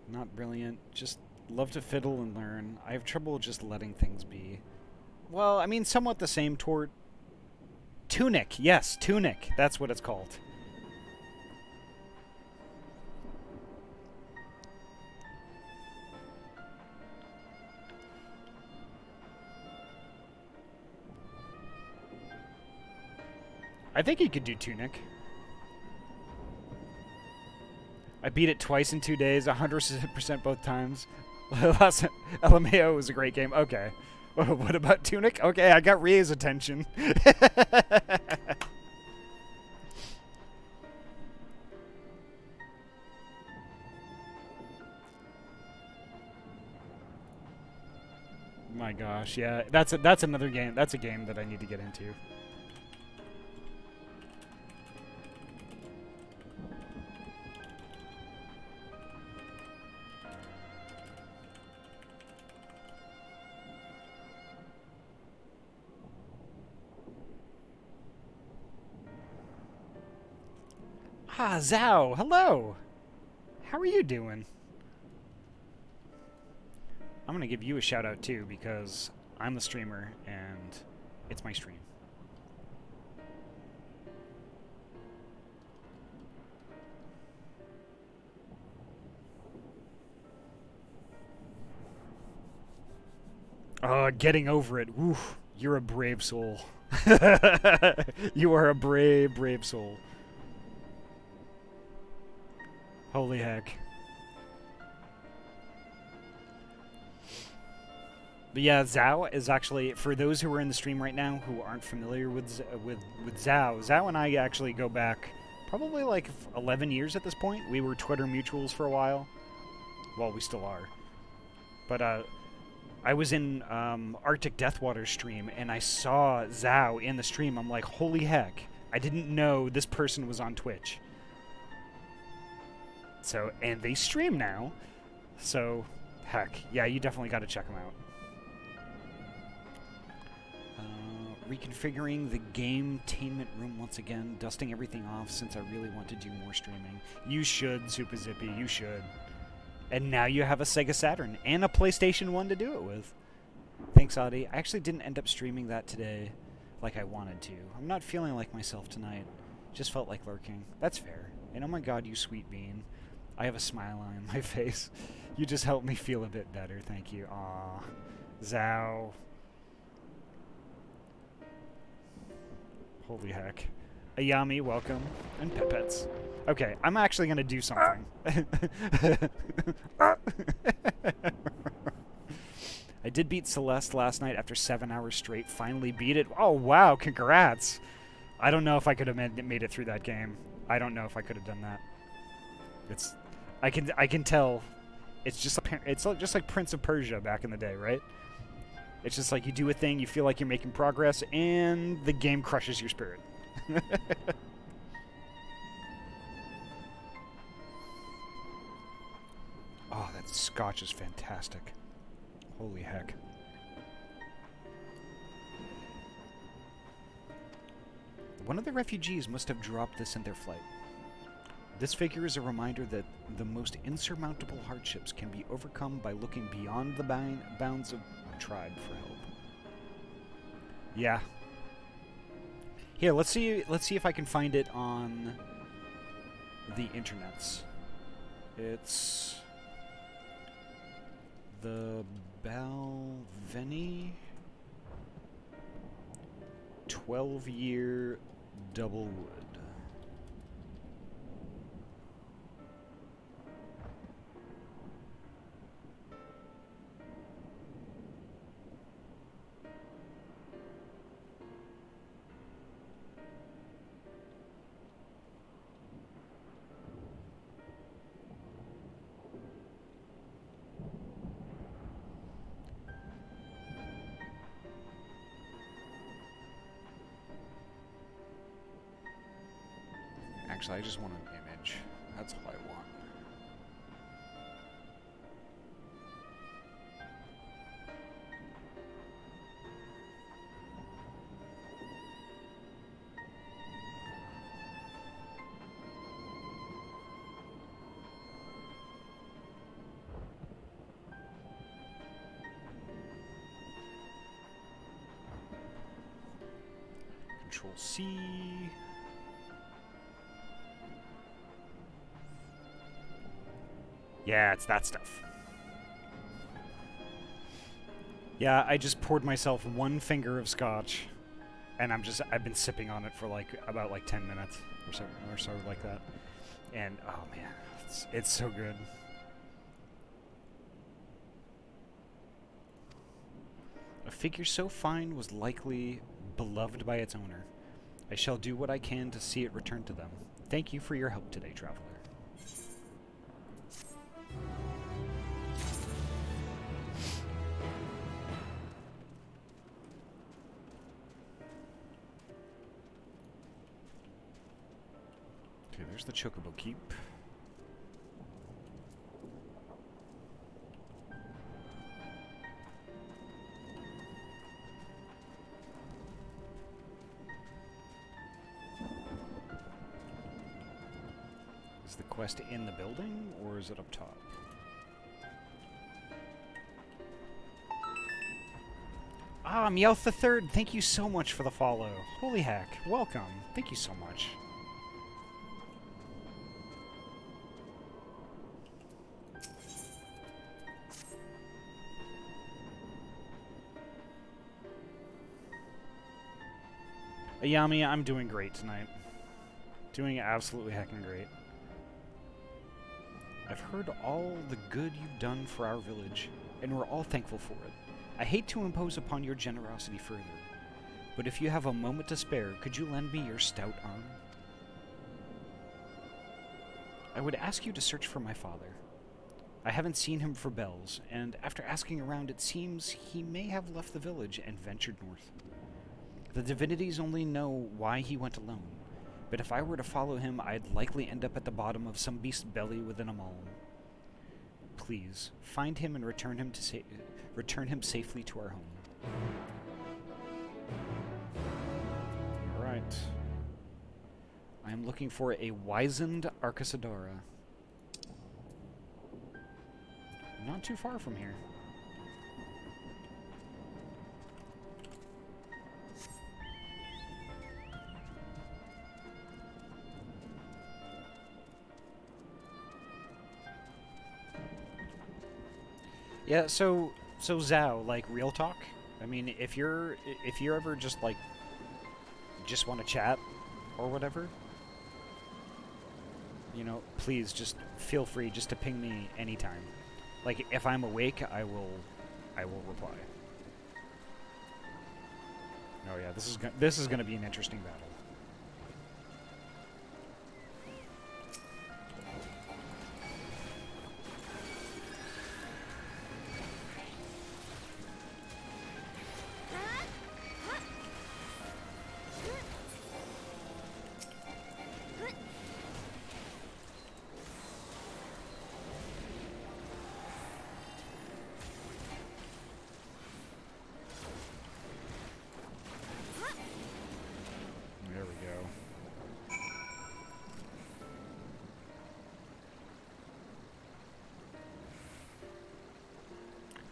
Not brilliant. Just Love to fiddle and learn. I have trouble just letting things be. Well, I mean, somewhat the same toward... Tunic, yes, Tunic. That's what it's called. I think he could do Tunic. I beat it twice in 2 days, 100% both times. Last LMAO was a great game. Okay. What about Tunic? Okay, I got Rhea's attention. My gosh, yeah. That's another game. That's a game that I need to get into. Ah, Zhao, hello. How are you doing? I'm going to give you a shout out too because I'm the streamer and it's my stream. Getting over it. Woof. You're a brave soul. You are a brave, brave soul. Holy heck. But yeah, Zhao is actually, for those who are in the stream right now who aren't familiar with Zhao, Zhao and I actually go back probably like 11 years at this point. We were Twitter mutuals for a while. Well, we still are. But I was in Arctic Deathwater's stream, and I saw Zhao in the stream. I'm like, holy heck. I didn't know this person was on Twitch. So, and they stream now. So, heck, yeah, you definitely got to check them out. Reconfiguring the game-tainment room once again, dusting everything off since I really want to do more streaming. You should, Super Zippy, you should. And now you have a Sega Saturn and a PlayStation 1 to do it with. Thanks, Ahty. I actually didn't end up streaming that today like I wanted to. I'm not feeling like myself tonight. Just felt like lurking. That's fair. And oh my god, you sweet bean. I have a smile on my face. You just helped me feel a bit better. Thank you. Aw. Zhao. Holy heck. Ayami, welcome. And Pipettes. Okay, I'm actually going to do something. I did beat Celeste last night after 7 hours straight. Finally beat it. Oh, wow. Congrats. I don't know if I could have made it through that game. I don't know if I could have done that. I can tell. It's just like Prince of Persia back in the day, right? It's just like you do a thing, you feel like you're making progress, and the game crushes your spirit. Oh, that scotch is fantastic. Holy heck. One of the refugees must have dropped this in their flight. This figure is a reminder that the most insurmountable hardships can be overcome by looking beyond the bounds of tribe for help. Yeah. Here, let's see if I can find it on the internets. It's the Balvenie 12-year double wood. Actually, I just want an image. That's all I want. Control C. Yeah, it's that stuff. Yeah, I just poured myself 1 finger of scotch, and I've been sipping on it for about 10 minutes or so like that. And oh man, it's so good. A figure so fine was likely beloved by its owner. I shall do what I can to see it return to them. Thank you for your help today, traveler. Okay, there's the Chocobo Keep. Is the quest in the building, or is it up top? Ah, Meowth the Third, thank you so much for the follow. Holy heck, welcome. Thank you so much. Ayami, I'm doing great tonight. Doing absolutely heckin' great. I've heard all the good you've done for our village, and we're all thankful for it. I hate to impose upon your generosity further, but if you have a moment to spare, could you lend me your stout arm? I would ask you to search for my father. I haven't seen him for bells, and after asking around, it seems he may have left the village and ventured north. The divinities only know why he went alone, but if I were to follow him, I'd likely end up at the bottom of some beast's belly within a mall. Please, find him and return him safely to our home. Alright. I am looking for a wizened Arcasadora. Not too far from here. Yeah, so Zhao, like, real talk. I mean, if you're ever just want to chat or whatever, you know, please just feel free just to ping me anytime. Like, if I'm awake, I will reply. Oh yeah, this is gonna be an interesting battle.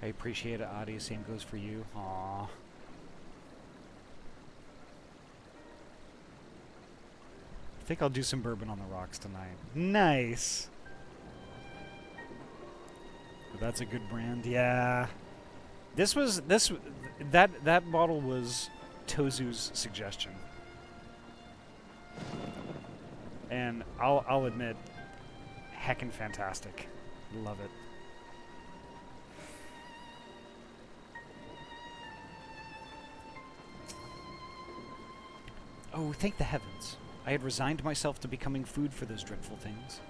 I appreciate it, Ahty. Same goes for you. Aww. I think I'll do some bourbon on the rocks tonight. Nice! That's a good brand. Yeah. That bottle was Tozu's suggestion. And I'll admit, heckin' fantastic. Love it. Oh, thank the heavens. I had resigned myself to becoming food for those dreadful things.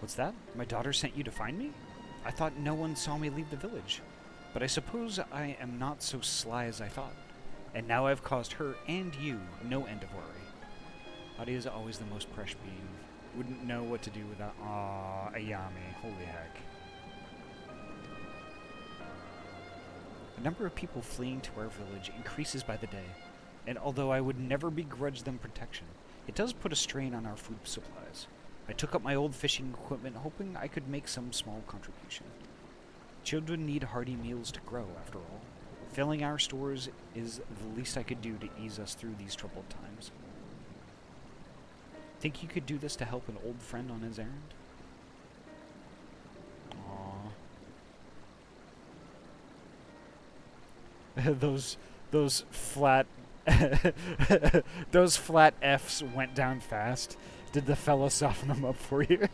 What's that? My daughter sent you to find me? I thought no one saw me leave the village. But I suppose I am not so sly as I thought. And now I've caused her and you no end of worry. Ahty is always the most fresh being. Wouldn't know what to do without... Aw, Ayami. Holy heck. The number of people fleeing to our village increases by the day, and although I would never begrudge them protection, it does put a strain on our food supplies. I took up my old fishing equipment, hoping I could make some small contribution. Children need hearty meals to grow, after all. Filling our stores is the least I could do to ease us through these troubled times. Think you could do this to help an old friend on his errand? Aww. those flat those flat F's went down fast. Did the fella soften them up for you?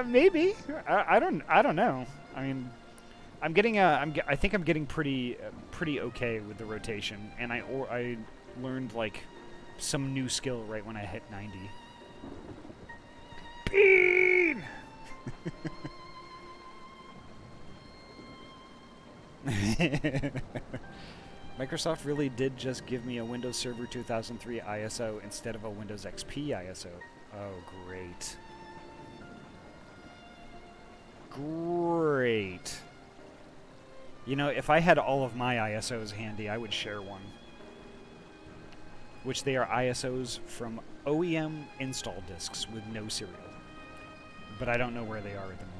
Maybe. I don't know. I mean, I think I'm getting pretty okay with the rotation, and I learned like some new skill right when I hit 90. Bean. Microsoft really did just give me a Windows Server 2003 ISO instead of a Windows XP ISO. Oh, great. Great. You know, if I had all of my ISOs handy, I would share one. Which they are ISOs from OEM install disks with no serial. But I don't know where they are at the moment.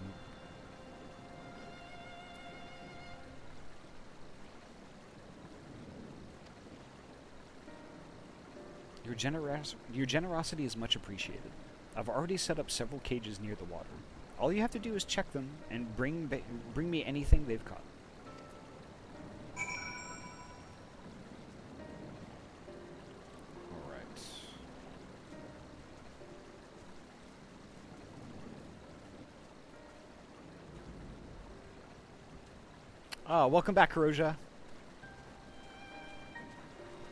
Your generosity is much appreciated. I've already set up several cages near the water. All you have to do is check them and bring me anything they've caught. Alright. Welcome back, Karoja.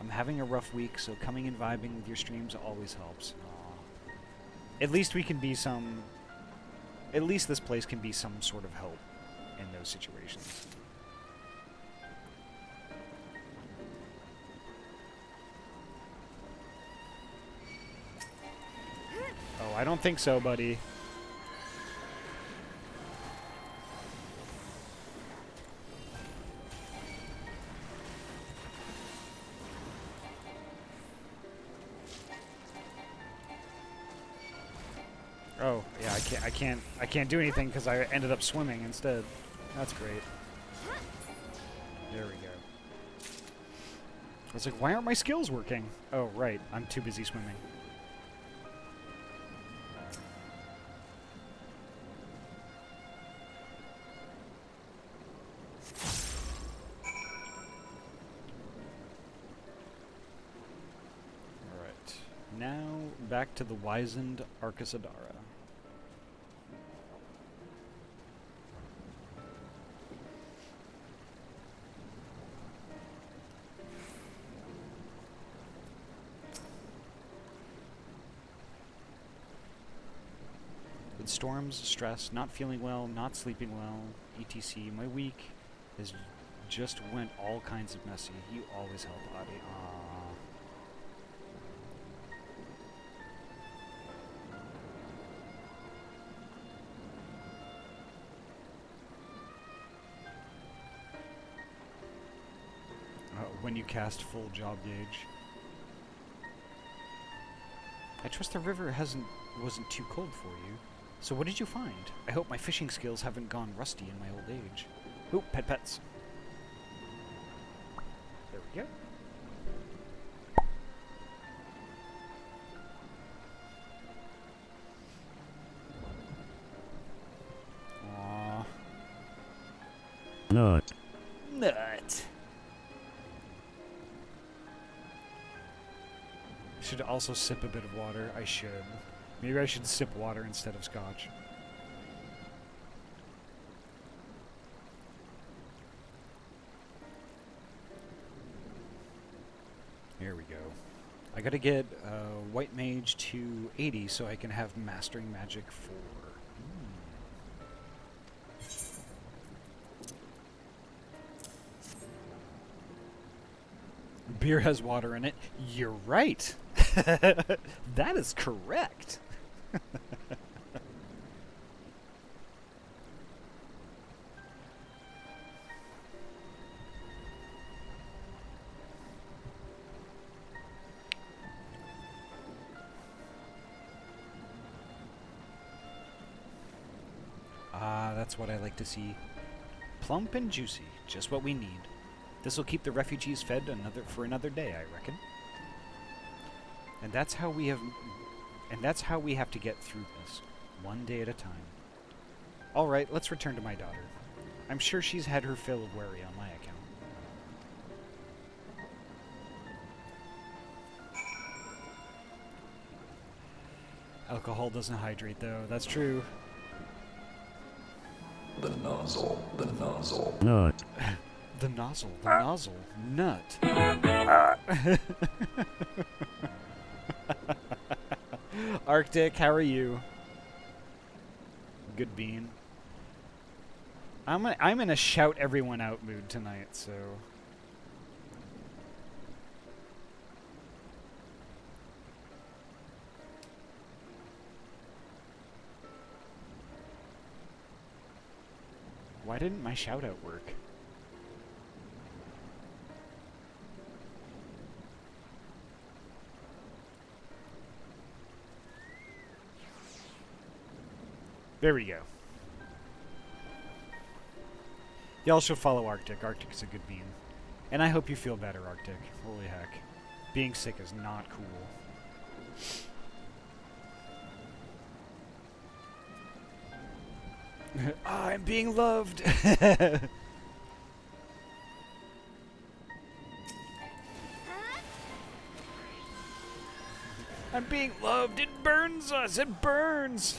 I'm having a rough week, so coming and vibing with your streams always helps. Aww. At least we can be some... At least this place can be some sort of help in those situations. Oh, I don't think so, buddy. Oh, yeah, I can't do anything because I ended up swimming instead. That's great. There we go. I was like, why aren't my skills working? Oh, right, I'm too busy swimming. Alright, now back to the wizened Arcasadara. With storms, stress, not feeling well, not sleeping well, etc. My week has just went all kinds of messy. You always help, Ahty. When you cast full job gauge. I trust the river wasn't too cold for you. So what did you find? I hope my fishing skills haven't gone rusty in my old age. Ooh, pets. There we go. Aww. Nut. Nut. Should also sip a bit of water. I should. Maybe I should sip water instead of scotch. Here we go. I gotta get White Mage to 80 so I can have Mastering Magic 4. Beer has water in it. You're right. That is correct. That's what I like to see. Plump and juicy, just what we need. This'll keep the refugees fed for another day, I reckon. And that's how we have to get through this, one day at a time. All right, let's return to my daughter. I'm sure she's had her fill of worry on my account. Alcohol doesn't hydrate, though. That's true. The nozzle. Nut. The nozzle. Nut. Arctic, how are you? Good bean. I'm in a shout everyone out mood tonight, so... Why didn't my shout out work? There we go. Y'all should follow Arctic. Arctic is a good bean. And I hope you feel better, Arctic. Holy heck. Being sick is not cool. I'm being loved! I'm being loved! It burns us! It burns!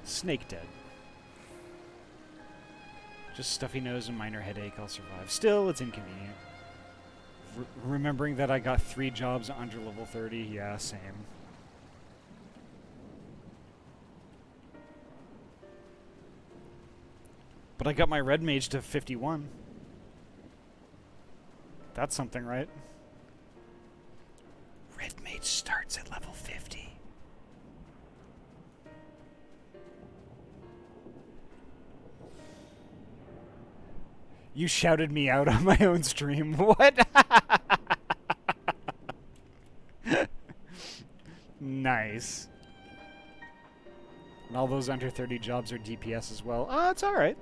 Snake dead. Just stuffy nose and minor headache, I'll survive. Still, it's inconvenient. Remembering that I got 3 jobs under level 30, yeah, same. But I got my red mage to 51. That's something, right? Red mage starts at level 50. You shouted me out on my own stream. What? Nice. And all those under 30 jobs are DPS as well. Oh, it's alright.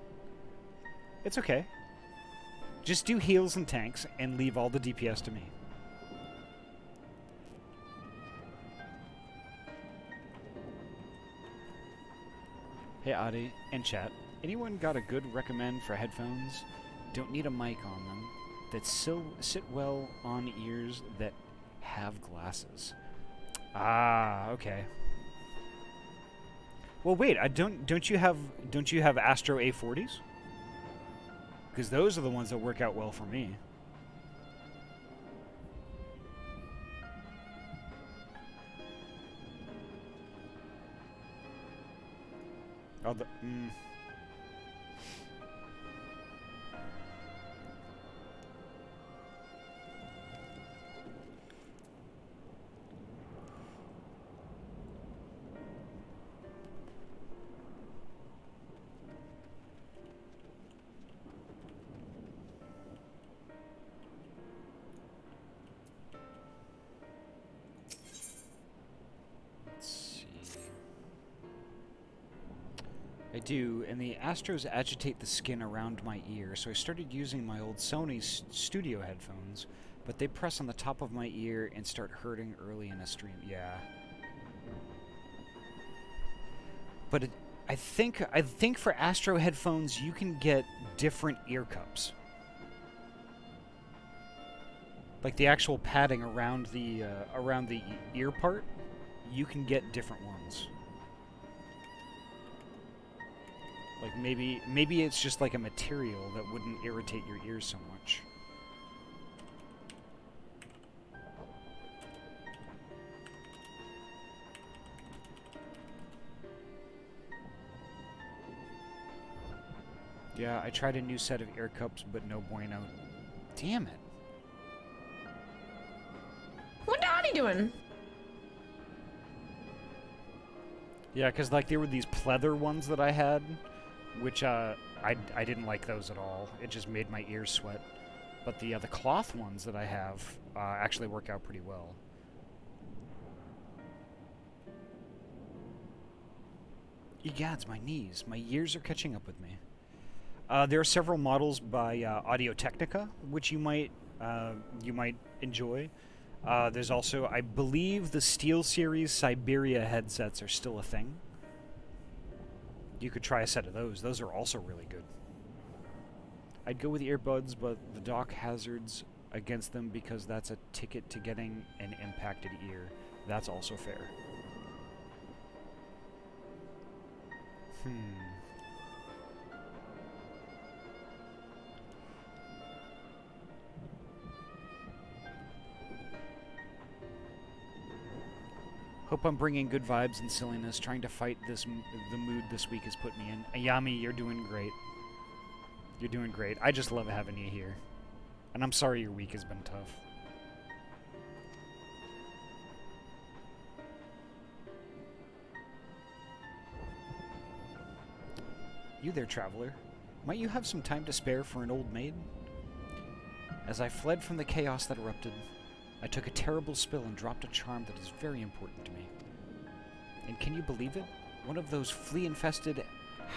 It's okay. Just do heals and tanks and leave all the DPS to me. Hey, Ahty and chat. Anyone got a good recommend for headphones? Don't need a mic on them. That sit well on ears that have glasses. Ah, okay. Well, wait. Don't you have Astro A40s? Because those are the ones that work out well for me. Oh, I do, and the Astros agitate the skin around my ear, so I started using my old Sony studio headphones, but they press on the top of my ear and start hurting early in a stream. Yeah. But I think for Astro headphones you can get different ear cups. Like the actual padding around the ear part, you can get different ones. Like maybe it's just like a material that wouldn't irritate your ears so much. Yeah, I tried a new set of ear cups, but no bueno. Damn it. What are you doing? Yeah, because like there were these pleather ones that I had, which I didn't like those at all. It just made my ears sweat. But the cloth ones that I have actually work out pretty well. Egads, my knees. My ears are catching up with me. There are several models by Audio-Technica, which you might enjoy. There's also, I believe, the SteelSeries Siberia headsets are still a thing. You could try a set of those. Those are also really good. I'd go with earbuds, but the dock hazards against them because that's a ticket to getting an impacted ear. That's also fair. Hope I'm bringing good vibes and silliness. Trying to fight the mood this week has put me in. Ayami, you're doing great. You're doing great. I just love having you here. And I'm sorry your week has been tough. You there, traveler. Might you have some time to spare for an old maid? As I fled from the chaos that erupted, I took a terrible spill and dropped a charm that is very important to me. And can you believe it? One of those flea-infested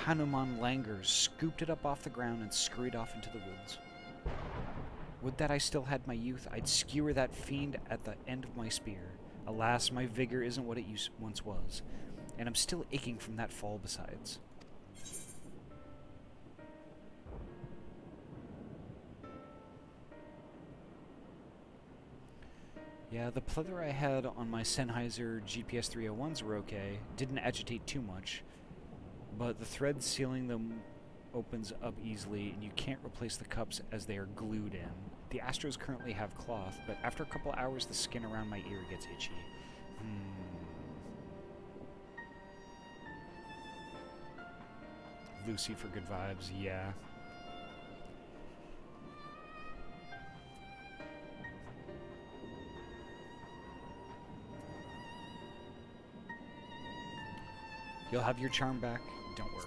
Hanuman langurs scooped it up off the ground and scurried off into the woods. Would that I still had my youth, I'd skewer that fiend at the end of my spear. Alas, my vigor isn't what it once was, and I'm still aching from that fall besides. Yeah, the pleather I had on my Sennheiser GPS 301s were okay, didn't agitate too much, but the thread sealing them opens up easily, and you can't replace the cups as they are glued in. The Astros currently have cloth, but after a couple hours the skin around my ear gets itchy. Lucy for good vibes, yeah. You'll have your charm back, don't worry.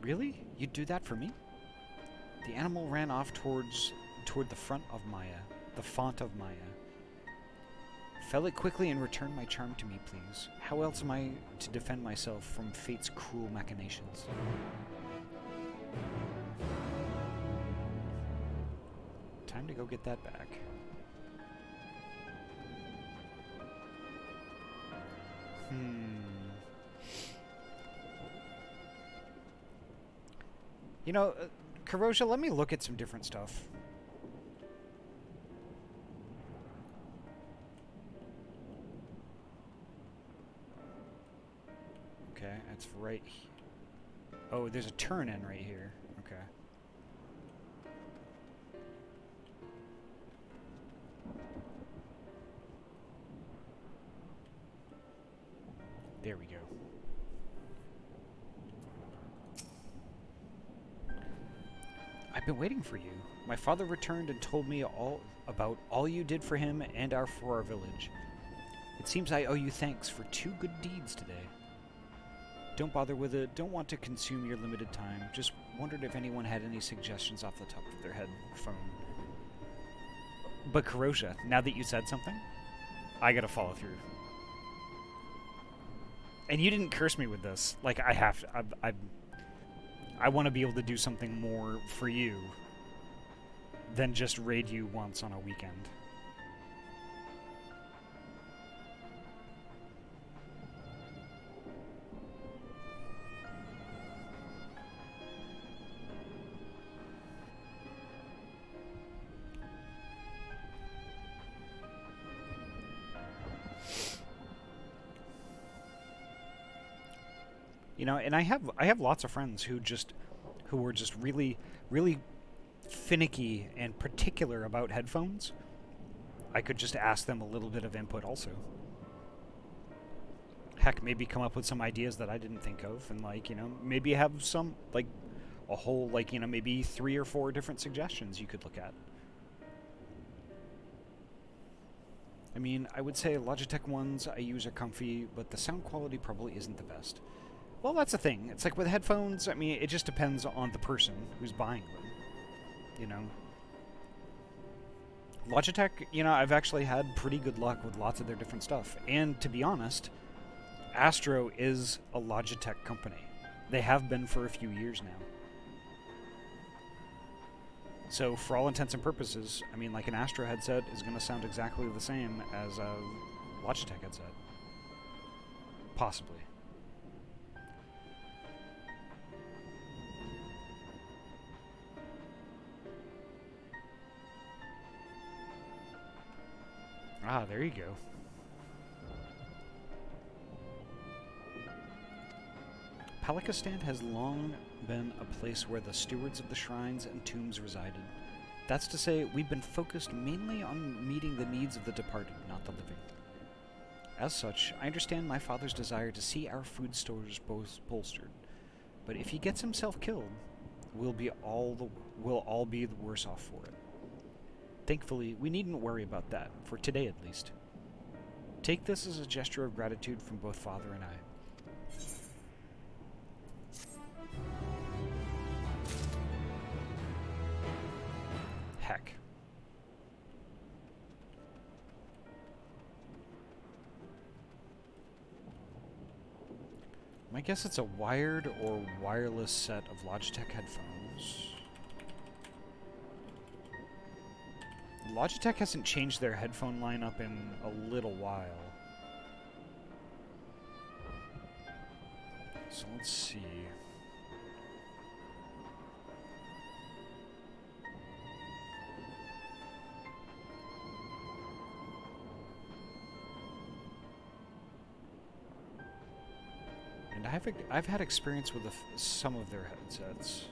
Really? You'd do that for me? The animal ran off toward the front of Maya, the font of Maya. Fell it quickly and return my charm to me, please. How else am I to defend myself from fate's cruel machinations? Time to go get that back. You know, Karoja, let me look at some different stuff. Okay, that's right here. Oh, there's a turn-in right here. Okay. There we go. I've been waiting for you. My father returned and told me all about all you did for him and for our village. It seems I owe you thanks for 2 good deeds today. Don't bother with it. Don't want to consume your limited time. Just wondered if anyone had any suggestions off the top of their head phone. But Karoja, now that you said something, I gotta follow through. And you didn't curse me with this. Like, I have to. I want to be able to do something more for you than just raid you once on a weekend. You know, and I have lots of friends who were just really finicky and particular about headphones. I could just ask them a little bit of input also. Heck, maybe come up with some ideas that I didn't think of, and like, you know, maybe have some, like, a whole, like, you know, maybe 3 or 4 different suggestions you could look at. I mean, I would say Logitech ones I use are comfy, but the sound quality probably isn't the best. Well, that's the thing. It's like with headphones, I mean, it just depends on the person who's buying them. You know? Logitech, you know, I've actually had pretty good luck with lots of their different stuff. And to be honest, Astro is a Logitech company. They have been for a few years now. So for all intents and purposes, I mean, like an Astro headset is going to sound exactly the same as a Logitech headset. Possibly. Ah, there you go. Palikistan has long been a place where the stewards of the shrines and tombs resided. That's to say, we've been focused mainly on meeting the needs of the departed, not the living. As such, I understand my father's desire to see our food stores bolstered, but if he gets himself killed, we'll all be the worse off for it. Thankfully, we needn't worry about that, for today at least. Take this as a gesture of gratitude from both Father and I. Heck. I guess it's a wired or wireless set of Logitech headphones. Logitech hasn't changed their headphone lineup in a little while. So let's see. And I've had experience with some of their headsets.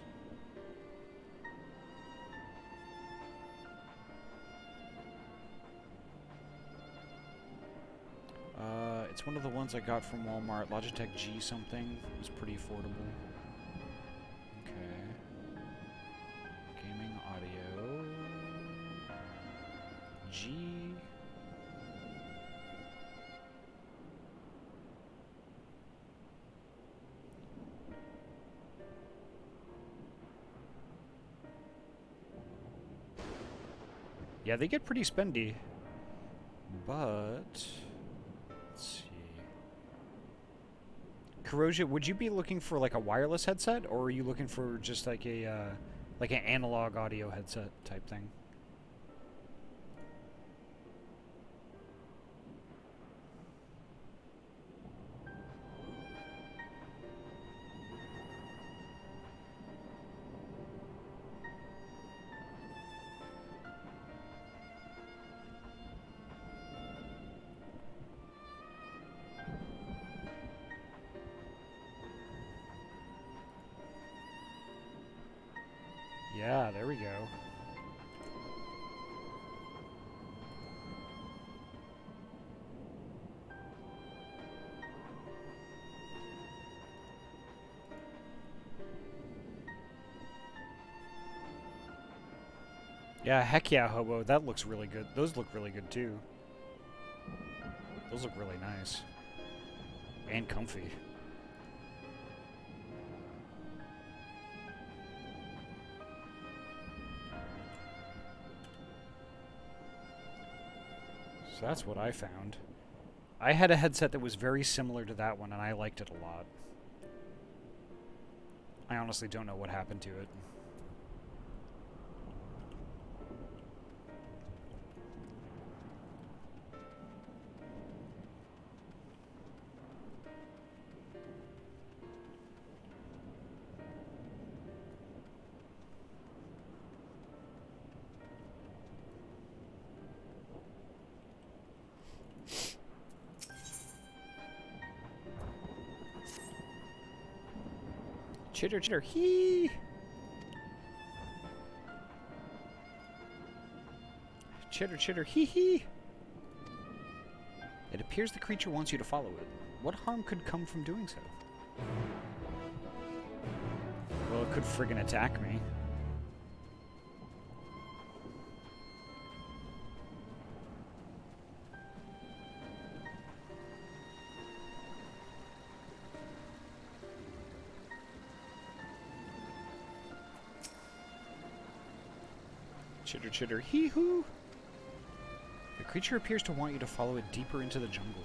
It's one of the ones I got from Walmart, Logitech G something. It was pretty affordable. Okay. Gaming audio. G. Yeah, they get pretty spendy. But let's see. Corrosion, would you be looking for like a wireless headset, or are you looking for just like a like an analog audio headset type thing? Yeah, there we go. Yeah, heck yeah, Hobo. That looks really good. Those look really good too. Those look really nice. And comfy. So that's what I found. I had a headset that was very similar to that one, and I liked it a lot. I honestly don't know what happened to it. Chitter, chitter, hee! Chitter, chitter, hee hee! It appears the creature wants you to follow it. What harm could come from doing so? Well, it could friggin' attack me. Chitter chitter hee-hoo! The creature appears to want you to follow it deeper into the jungle.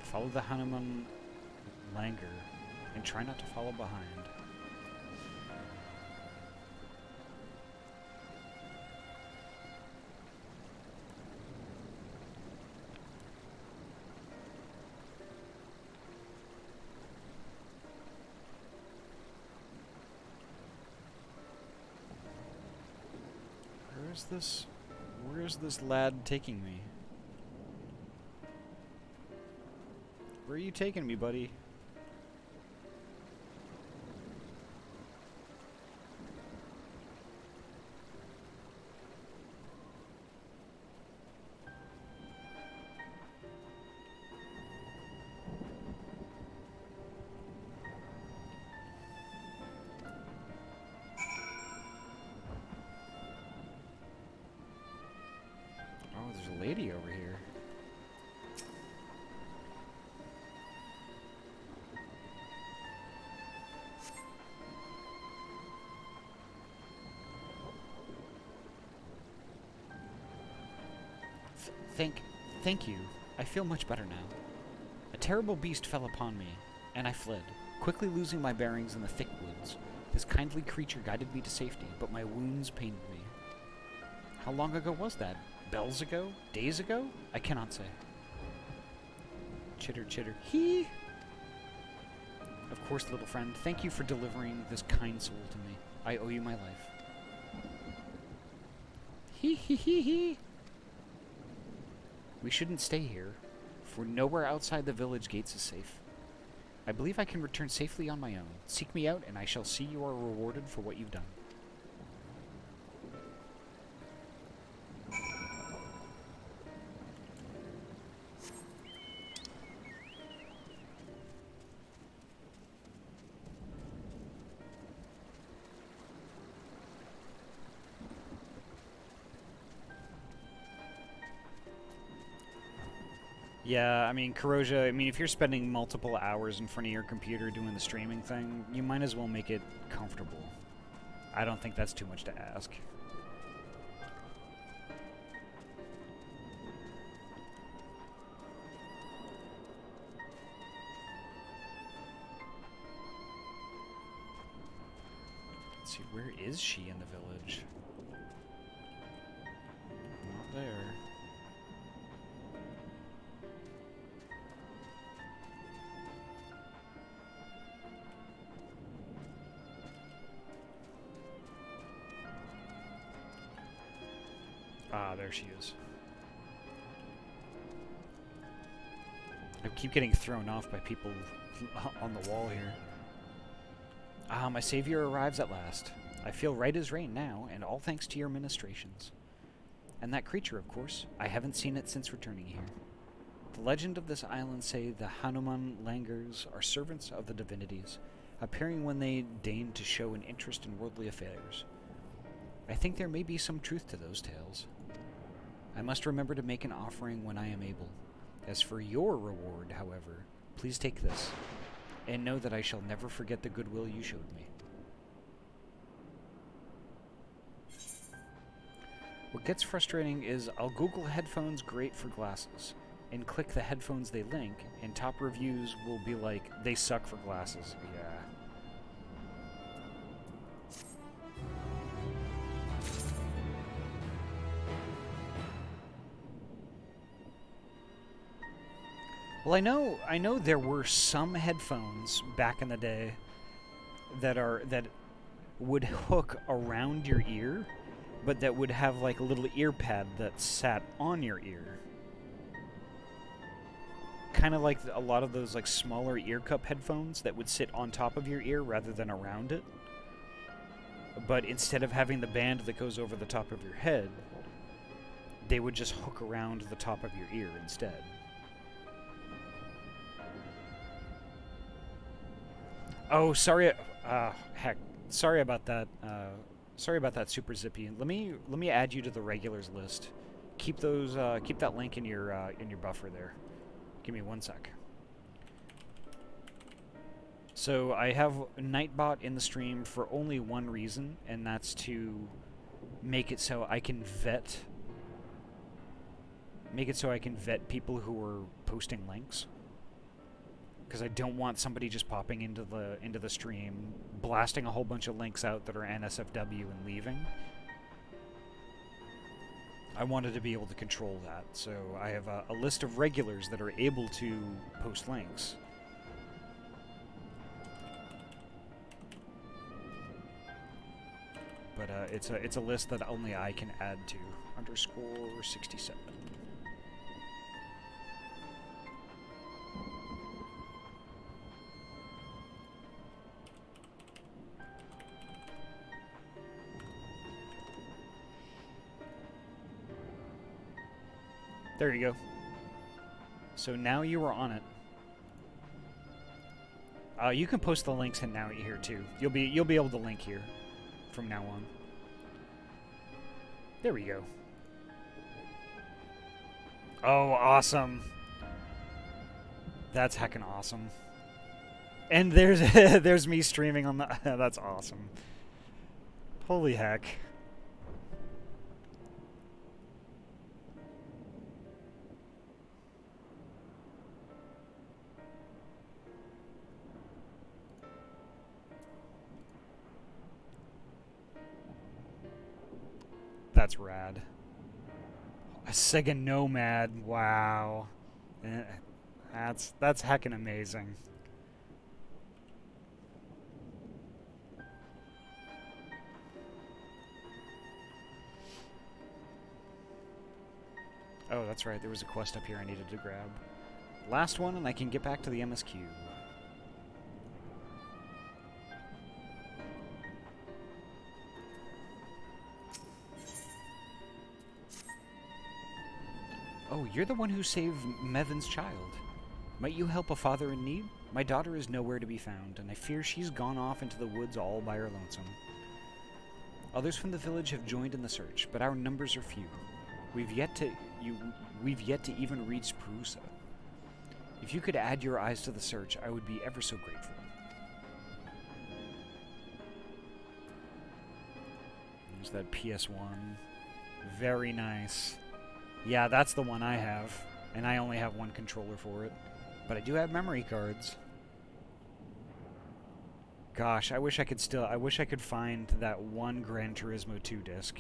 Follow the Hanuman langur and try not to follow behind. Where's this lad taking me? Where are you taking me, buddy? Oh, there's a lady over here. Thank you. I feel much better now. A terrible beast fell upon me, and I fled, quickly losing my bearings in the thick woods. This kindly creature guided me to safety, but my wounds pained me. How long ago was that? Bells ago? Days ago? I cannot say. Chitter, chitter, hee! Of course, little friend, thank you for delivering this kind soul to me. I owe you my life. Hee hee hee hee! We shouldn't stay here, for nowhere outside the village gates is safe. I believe I can return safely on my own. Seek me out, and I shall see you are rewarded for what you've done. Yeah, I mean, Karoja, if you're spending multiple hours in front of your computer doing the streaming thing, you might as well make it comfortable. I don't think that's too much to ask. Let's see, where is she in the village? Not there. Ah, there she is. I keep getting thrown off by people on the wall here. Ah, my savior arrives at last. I feel right as rain now, and all thanks to your ministrations. And that creature, of course. I haven't seen it since returning here. The legend of this island say the Hanuman langurs are servants of the divinities, appearing when they deign to show an interest in worldly affairs. I think there may be some truth to those tales. I must remember to make an offering when I am able. As for your reward, however, please take this, and know that I shall never forget the goodwill you showed me. What gets frustrating is I'll Google headphones great for glasses, and click the headphones they link, and top reviews will be like, they suck for glasses. Yeah. Well, I know there were some headphones back in the day that would hook around your ear, but that would have like a little ear pad that sat on your ear. Kind of like a lot of those like smaller ear cup headphones that would sit on top of your ear rather than around it. But instead of having the band that goes over the top of your head, they would just hook around the top of your ear instead. Oh, sorry. Heck. Sorry about that. Sorry about that, Super Zippy. Let me add you to the regulars list. Keep those. Keep that link in your buffer there. Give me 1 sec. So I have Nightbot in the stream for only one reason, and that's to make it so I can vet. Make it so I can vet people who are posting links. Because I don't want somebody just popping into the stream, blasting a whole bunch of links out that are NSFW and leaving. I wanted to be able to control that, so I have a list of regulars that are able to post links. But it's a list that only I can add to. _67. There you go. So now you are on it. You can post the links in now here too. You'll be able to link here from now on. There we go. Oh, awesome. That's heckin' awesome. And there's there's me streaming on the that's awesome. Holy heck. That's rad. A Sega Nomad, wow. That's heckin' amazing. Oh, that's right, there was a quest up here I needed to grab. Last one, and I can get back to the MSQ. Oh, you're the one who saved Mehvan's child. Might you help a father in need? My daughter is nowhere to be found, and I fear she's gone off into the woods all by her lonesome. Others from the village have joined in the search, but our numbers are few. We've yet to even reach Perusa. If you could add your eyes to the search, I would be ever so grateful. There's that PS1. Very nice. Yeah, that's the one I have, and I only have one controller for it. But I do have memory cards. Gosh, I wish I could find that one Gran Turismo 2 disc.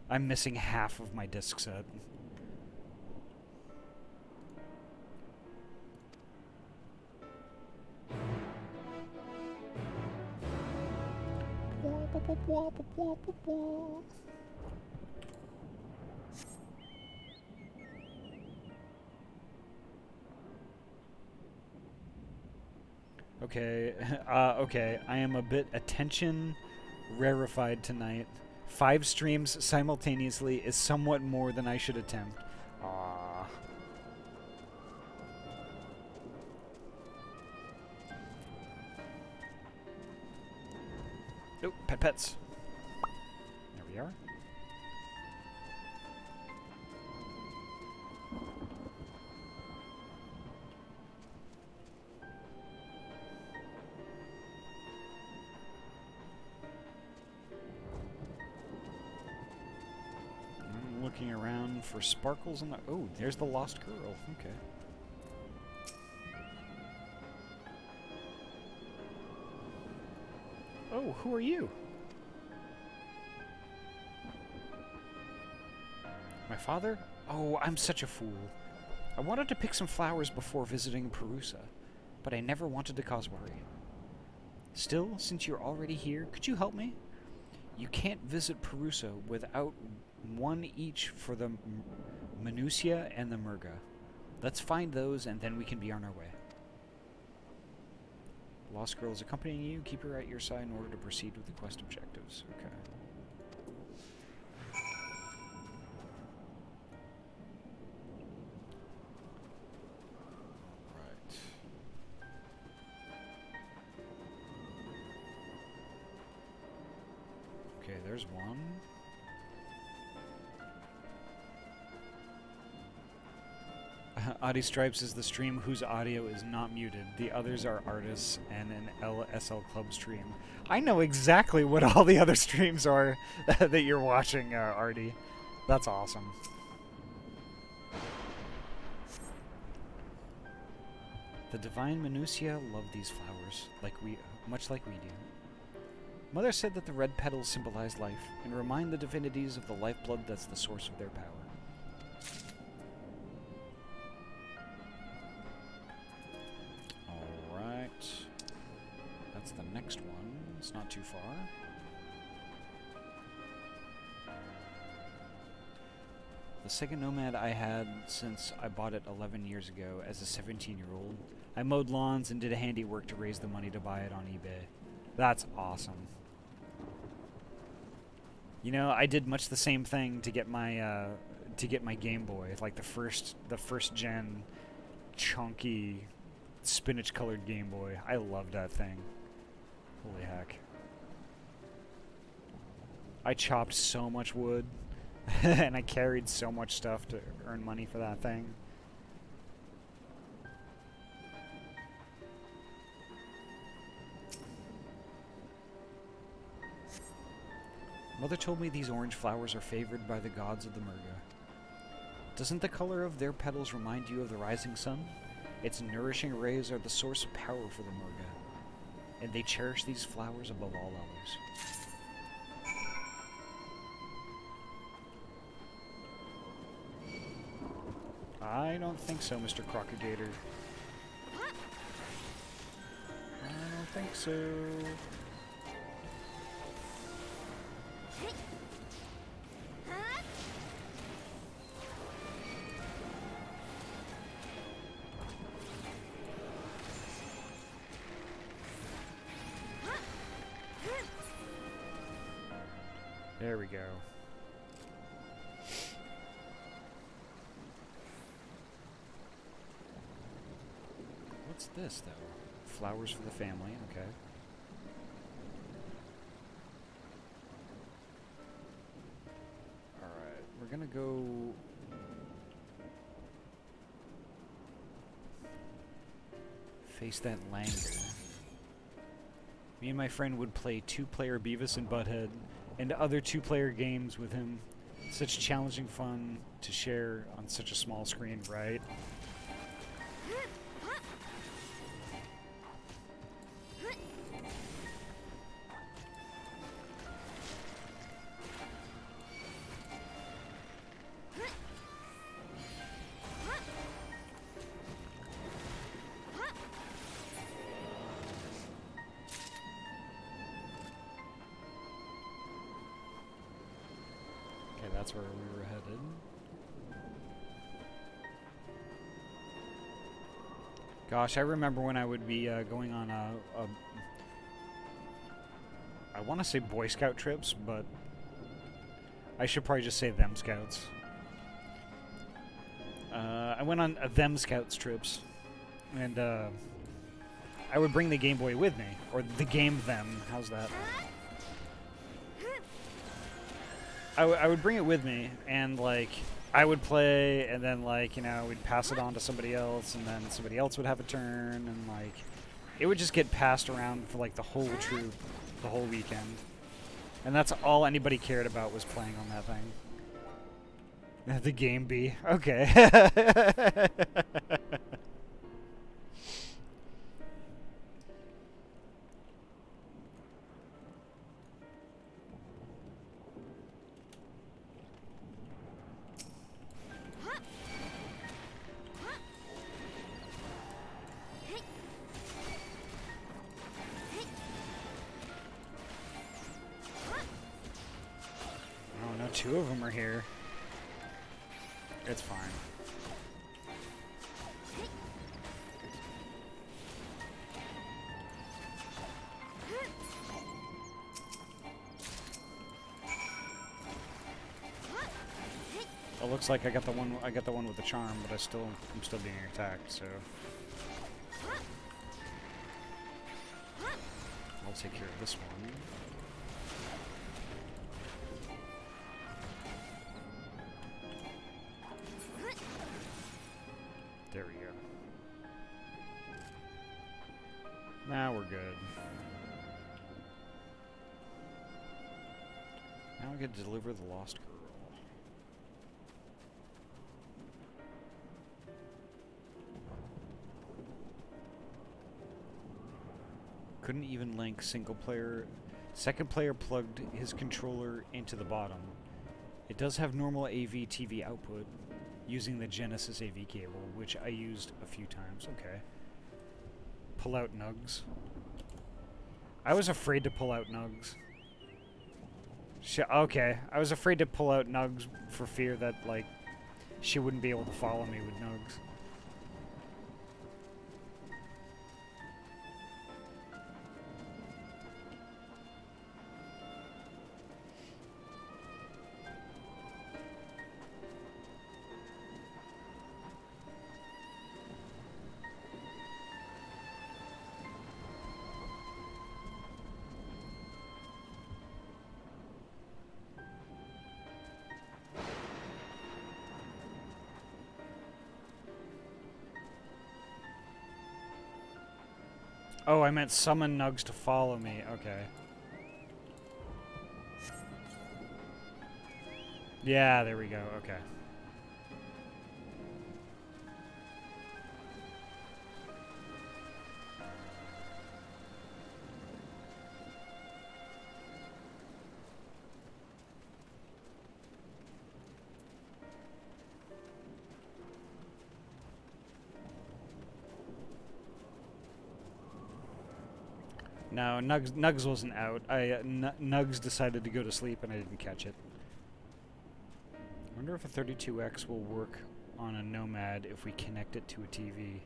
I'm missing half of my disc set. Okay, okay, I am a bit attention rarefied tonight. 5 streams simultaneously is somewhat more than I should attempt. Aww. Oh, pets. There we are. Looking around for sparkles on the... Oh, there's the lost girl. Okay. Oh, who are you? My father? Oh, I'm such a fool. I wanted to pick some flowers before visiting Perusa, but I never wanted to cause worry. Still, since you're already here, could you help me? You can't visit Perusa without one each for the Minucia and the Murga. Let's find those, and then we can be on our way. Lost girl is accompanying you. Keep her at your side in order to proceed with the quest objectives. Okay. Right. Okay, there's one. Ahty Stripes is the stream whose audio is not muted. The others are artists and an LSL Club stream. I know exactly what all the other streams are that you're watching, Artie. That's awesome. The divine Minutia love these flowers, much like we do. Mother said that the red petals symbolize life and remind the divinities of the lifeblood that's the source of their power. Alright. That's the next one. It's not too far. The Sega Nomad I had since I bought it 11 years ago as a 17-year-old. I mowed lawns and did handiwork to raise the money to buy it on eBay. That's awesome. You know, I did much the same thing to get my Game Boy, like the first gen chunky spinach colored Game Boy. I loved that thing. Holy heck. I chopped so much wood and I carried so much stuff to earn money for that thing. Mother told me these orange flowers are favored by the gods of the Murga. Doesn't the color of their petals remind you of the rising sun? Its nourishing rays are the source of power for the Murga, and they cherish these flowers above all others. I don't think so, Mr. Crocagator. I don't think so. There we go. What's this, though? Flowers for the family, okay. Alright, we're gonna go... face that Langer. Me and my friend would play two-player Beavis and Butthead and other two-player games with him. Such challenging fun to share on such a small screen, right? That's where we were headed. Gosh, I remember when I would be going on I want to say Boy Scout trips, but I should probably just say them Scouts. I went on them Scouts trips, and I would bring the Game Boy with me, or the game them. How's that? I would bring it with me, and, like, I would play, and then, like, you know, we'd pass it on to somebody else, and then somebody else would have a turn, and, like, it would just get passed around for, like, the whole troop, the whole weekend. And that's all anybody cared about was playing on that thing. The Game B. Okay. Two of them are here. It's fine. It looks like I got the one. I got the one with the charm, but I'm still being attacked. So I'll take care of this one. There good. Now I get to deliver the lost girl. Couldn't even link single player. Second player plugged his controller into the bottom. It does have normal AV TV output using the Genesis AV cable, which I used a few times. Okay. Pull out nugs. I was afraid to pull out nugs. Okay, I was afraid to pull out nugs for fear that, like, she wouldn't be able to follow me with nugs. Oh, I meant summon nugs to follow me. Okay. Yeah, there we go. Okay. No, Nugs wasn't out. Nugs decided to go to sleep and I didn't catch it. I wonder if a 32X will work on a Nomad if we connect it to a TV.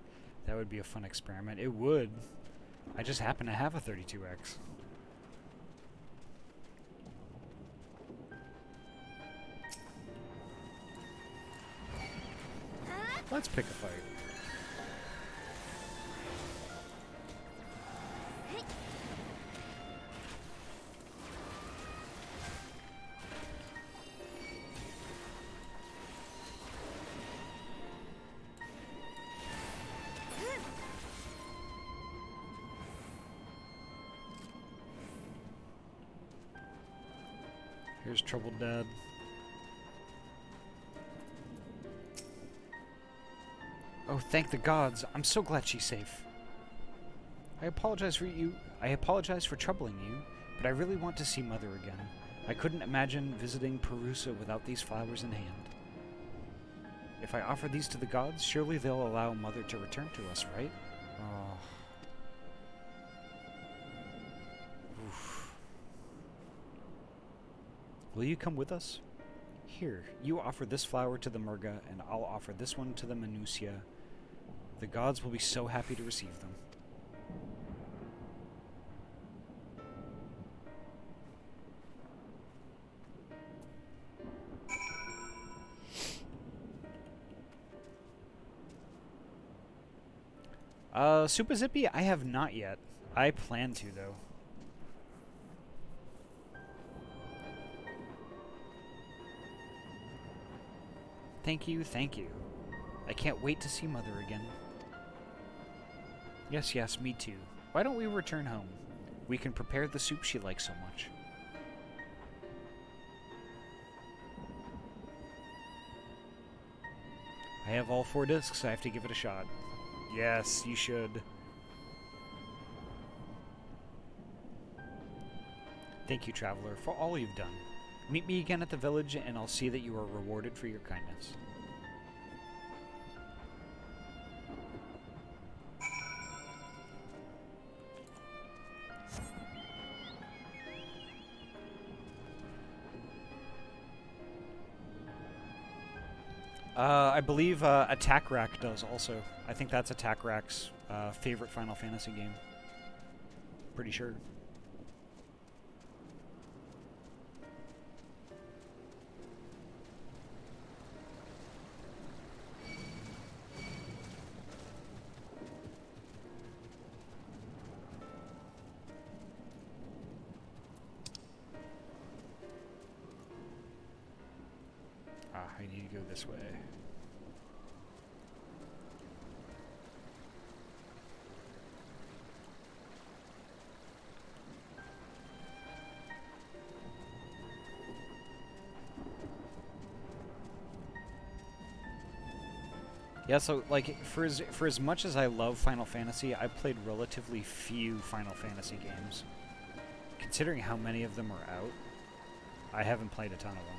That would be a fun experiment. It would. I just happen to have a 32X. Let's pick a fight. Here's Troubled Dad. Oh, thank the gods. I'm so glad she's safe. I apologize for troubling you, but I really want to see Mother again. I couldn't imagine visiting Perusa without these flowers in hand. If I offer these to the gods, surely they'll allow Mother to return to us, right? Oh. Oof. Will you come with us? Here, you offer this flower to the Murga, and I'll offer this one to the Manusia. The gods will be so happy to receive them. Super Zippy, I have not yet. I plan to, though. Thank you, thank you. I can't wait to see Mother again. Yes, yes, me too. Why don't we return home? We can prepare the soup she likes so much. I have all 4 discs, I have to give it a shot. Yes, you should. Thank you, Traveler, for all you've done. Meet me again at the village, and I'll see that you are rewarded for your kindness. I believe Attack Rack does also. I think that's Attack Rack's favorite Final Fantasy game. Pretty sure. I need to go this way. Yeah, so like for as much as I love Final Fantasy, I played relatively few Final Fantasy games. Considering how many of them are out, I haven't played a ton of them.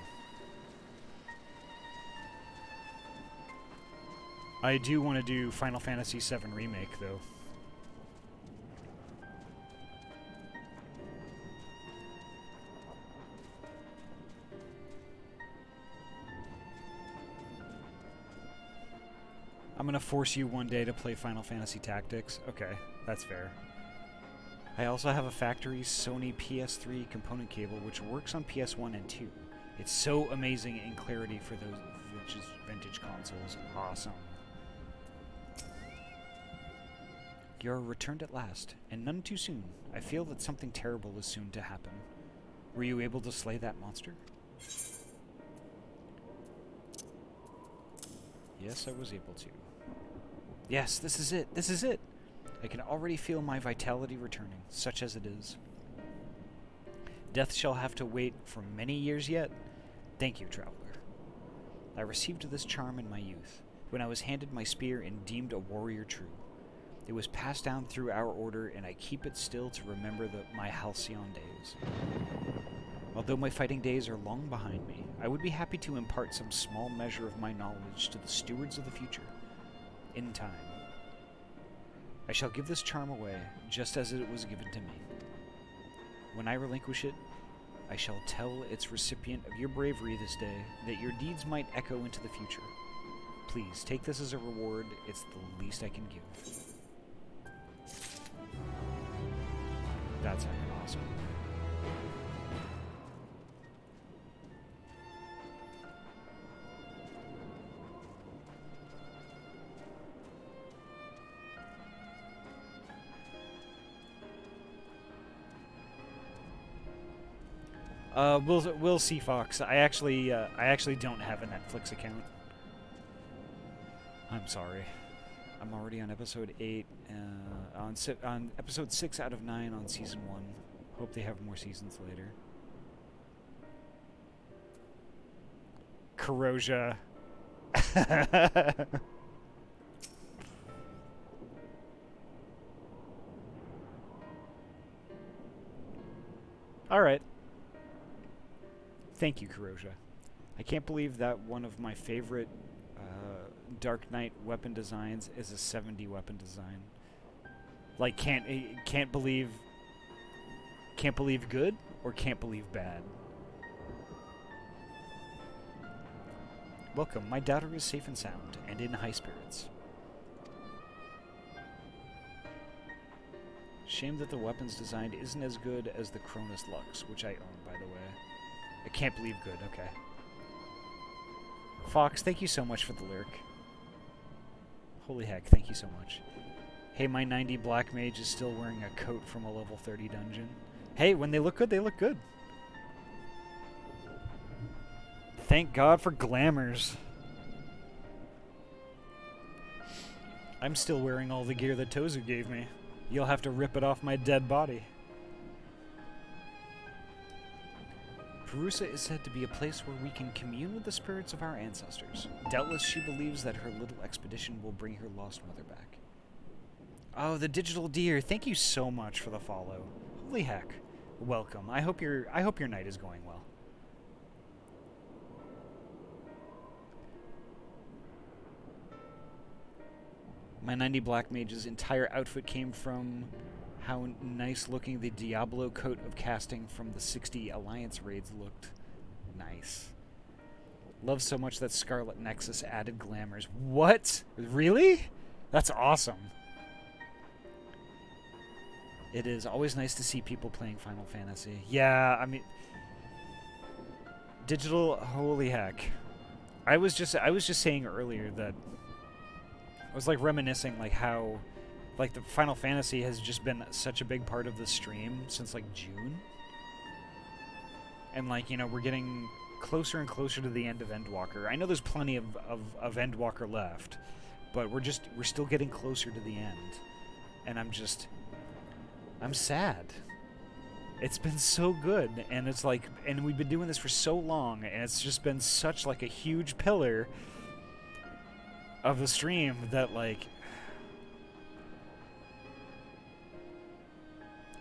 I do want to do Final Fantasy VII Remake, though. I'm gonna force you one day to play Final Fantasy Tactics. Okay, that's fair. I also have a factory Sony PS3 component cable which works on PS1 and 2. It's so amazing in clarity for those vintage consoles. Awesome. You're returned at last, and none too soon. I feel that something terrible is soon to happen. Were you able to slay that monster? Yes, I was able to. Yes, this is it. This is it. I can already feel my vitality returning, such as it is. Death shall have to wait for many years yet. Thank you, traveler. I received this charm in my youth, when I was handed my spear and deemed a warrior true. It was passed down through our order, and I keep it still to remember my halcyon days. Although my fighting days are long behind me, I would be happy to impart some small measure of my knowledge to the stewards of the future, in time. I shall give this charm away, just as it was given to me. When I relinquish it, I shall tell its recipient of your bravery this day, that your deeds might echo into the future. Please, take this as a reward. It's the least I can give. That's heckin' awesome. We'll see, Fox. I actually don't have a Netflix account. I'm sorry. I'm already on episode 8, on episode 6 out of 9 on season 1. Hope they have more seasons later. Corrosia. Alright. Thank you, Corrosia. I can't believe that one of my favorite Dark Knight weapon designs is a 70 weapon design. Like, can't believe good or can't believe bad. Welcome, my daughter is safe and sound and in high spirits. Shame that the weapons designed isn't as good as the Cronus Lux, which I own, by the way. I can't believe good, okay. Fox, thank you so much for the lyric. Holy heck, thank you so much. Hey, my 90 black mage is still wearing a coat from a level 30 dungeon. Hey, when they look good, they look good. Thank God for glamours. I'm still wearing all the gear that Tozu gave me. You'll have to rip it off my dead body. Perusa is said to be a place where we can commune with the spirits of our ancestors. Doubtless she believes that her little expedition will bring her lost mother back. Oh, the digital deer! Thank you so much for the follow. Holy heck! Welcome. I hope your night is going well. My 90 Black Mage's entire outfit came from how nice looking the Diablo coat of casting from the 60 Alliance raids looked. Nice. Love so much that Scarlet Nexus added glamours. What? Really? That's awesome. It is always nice to see people playing Final Fantasy. Yeah, I mean, digital, holy heck. I was just saying earlier that I was like reminiscing like how like the Final Fantasy has just been such a big part of the stream since like June. And like, you know, we're getting closer and closer to the end of Endwalker. I know there's plenty of Endwalker left, but we're still getting closer to the end. And I'm sad. It's been so good, and it's like, and we've been doing this for so long, and it's just been such like a huge pillar. of the stream that, like,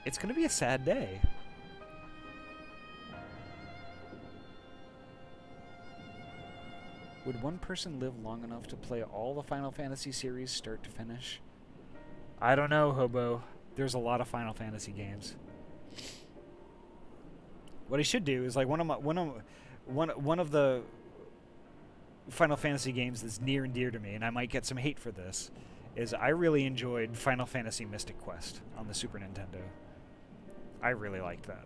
it's gonna be a sad day. Would one person live long enough to play all the Final Fantasy series start to finish? I don't know, Hobo. There's a lot of Final Fantasy games. What I should do is, like, one of the Final Fantasy games that's near and dear to me, and I might get some hate for this, is I really enjoyed Final Fantasy Mystic Quest on the Super Nintendo. I really liked that.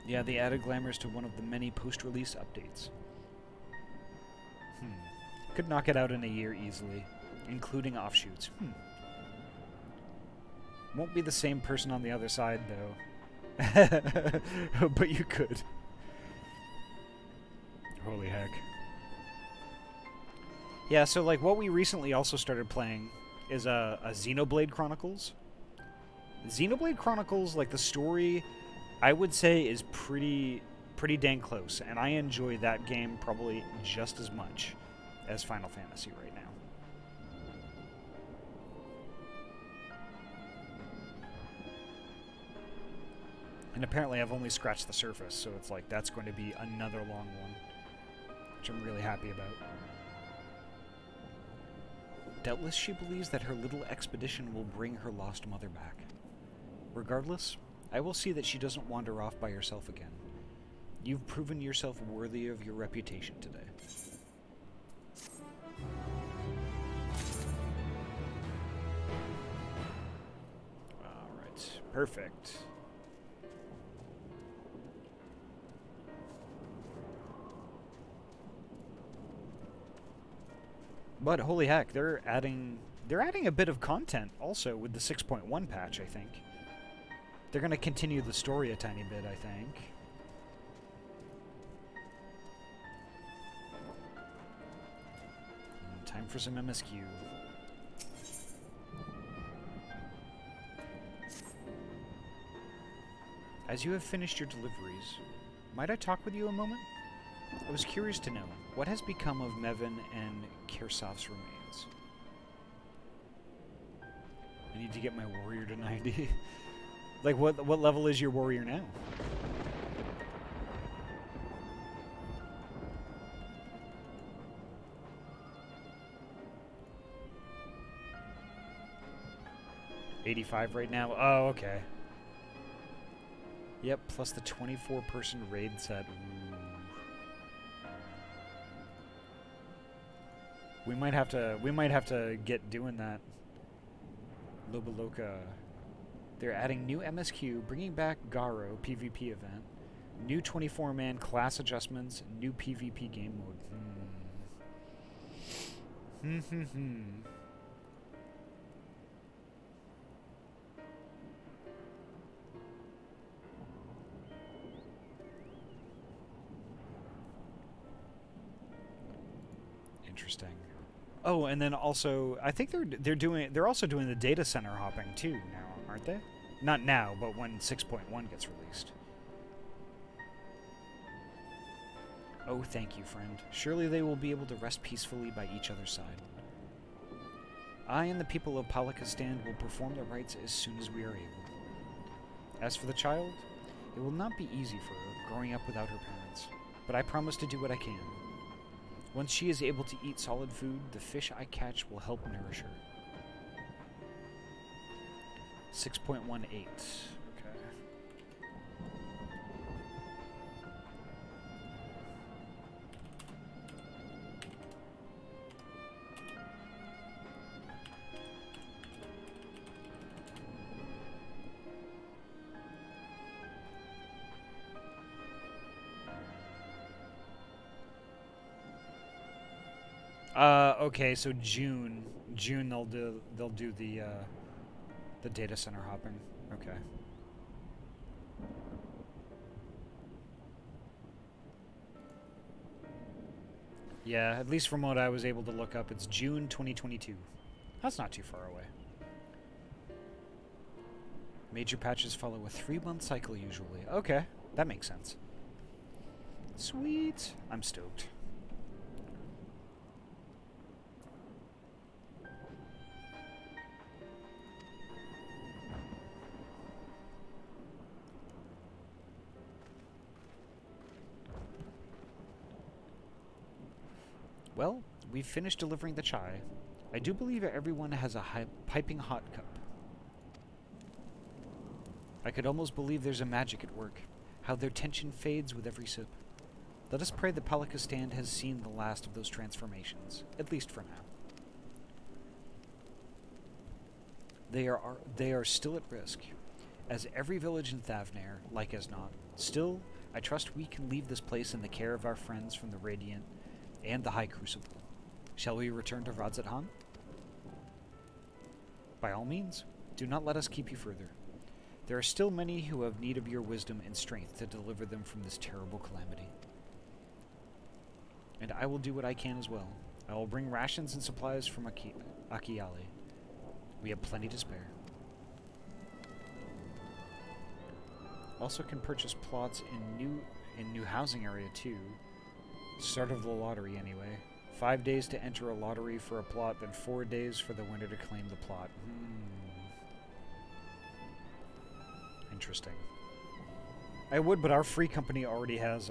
Yeah, they added glamours to one of the many post-release updates. Could knock it out in a year easily, including offshoots. Won't be the same person on the other side, though. But you could. Holy heck. Yeah, so, like, what we recently also started playing is a Xenoblade Chronicles. Xenoblade Chronicles, like, the story, I would say, is pretty dang close, and I enjoy that game probably just as much as Final Fantasy right now. And apparently I've only scratched the surface, so it's like that's going to be another long one, which I'm really happy about. Doubtless she believes that her little expedition will bring her lost mother back. Regardless, I will see that she doesn't wander off by herself again. You've proven yourself worthy of your reputation today. Alright, perfect. But holy heck, they're adding a bit of content also with the 6.1 patch, I think. They're going to continue the story a tiny bit, I think. Time for some MSQ. As you have finished your deliveries, might I talk with you a moment? I was curious to know, what has become of Mehvan and Qerasaf's remains? I need to get my warrior to 90. Like, what level is your warrior now? $85 right now? Oh, okay. Yep, plus the 24-person raid set. Ooh. We might have to get doing that. Loboloka. They're adding new MSQ, bringing back Garo PvP event, new 24-man class adjustments, new PvP game mode. Interesting. Oh, and then also, I think they're also doing the data center hopping too now, aren't they? Not now, but when 6.1 gets released. Oh, thank you, friend. Surely they will be able to rest peacefully by each other's side. I and the people of Palakistan will perform the rites as soon as we are able. As for the child, it will not be easy for her growing up without her parents, but I promise to do what I can. Once she is able to eat solid food, the fish I catch will help nourish her. 6.18. Okay. Okay, so June they'll do the data center hopping. Okay. Yeah, at least from what I was able to look up, it's June 2022. That's not too far away. Major patches follow a 3-month cycle usually. Okay, that makes sense. Sweet. I'm stoked. Well, we've finished delivering the chai. I do believe everyone has a piping hot cup. I could almost believe there's a magic at work, how their tension fades with every sip. Let us pray the Palika stand has seen the last of those transformations, at least for now. They are still at risk, as every village in Thavnair, like as not. Still, I trust we can leave this place in the care of our friends from the Radiant and the High Crucible. Shall we return to Radzat-Han? By all means, do not let us keep you further. There are still many who have need of your wisdom and strength to deliver them from this terrible calamity. And I will do what I can as well. I will bring rations and supplies from Akiale. We have plenty to spare. Also can purchase plots in new housing area too. Start of the lottery anyway. 5 days to enter a lottery for a plot, then 4 days for the winner to claim the plot. Interesting. I would, but our free company already has,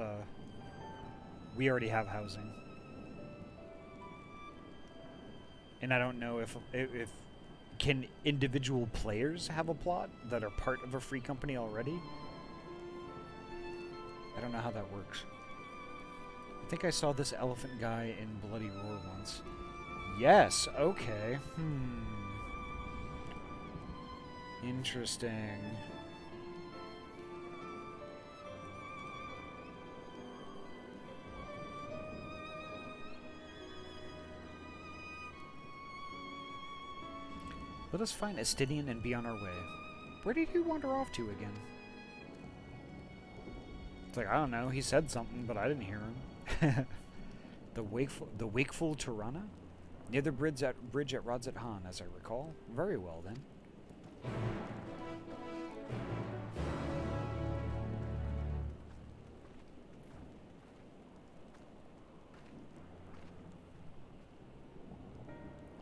we already have housing. And I don't know if can individual players have a plot that are part of a free company already? I don't know how that works. I think I saw this elephant guy in Bloody Roar once. Yes, okay. Interesting. Let us find Estinian and be on our way. Where did he wander off to again? It's like, I don't know, he said something, but I didn't hear him. The wakeful Tirana? Near the bridge at Radzat-Han, as I recall. Very well, then.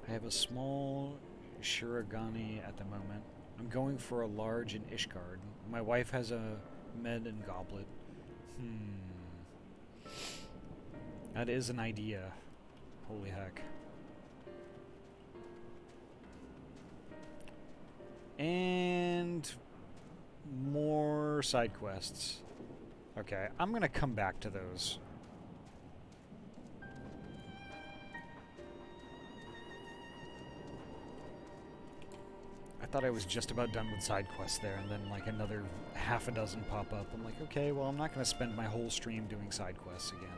I have a small Shiragani at the moment. I'm going for a large in Ishgard. My wife has a med and goblet. That is an idea. Holy heck. And more side quests. Okay, I'm gonna come back to those. I thought I was just about done with side quests there, and then like another half a dozen pop up. I'm like, okay, well I'm not gonna spend my whole stream doing side quests again.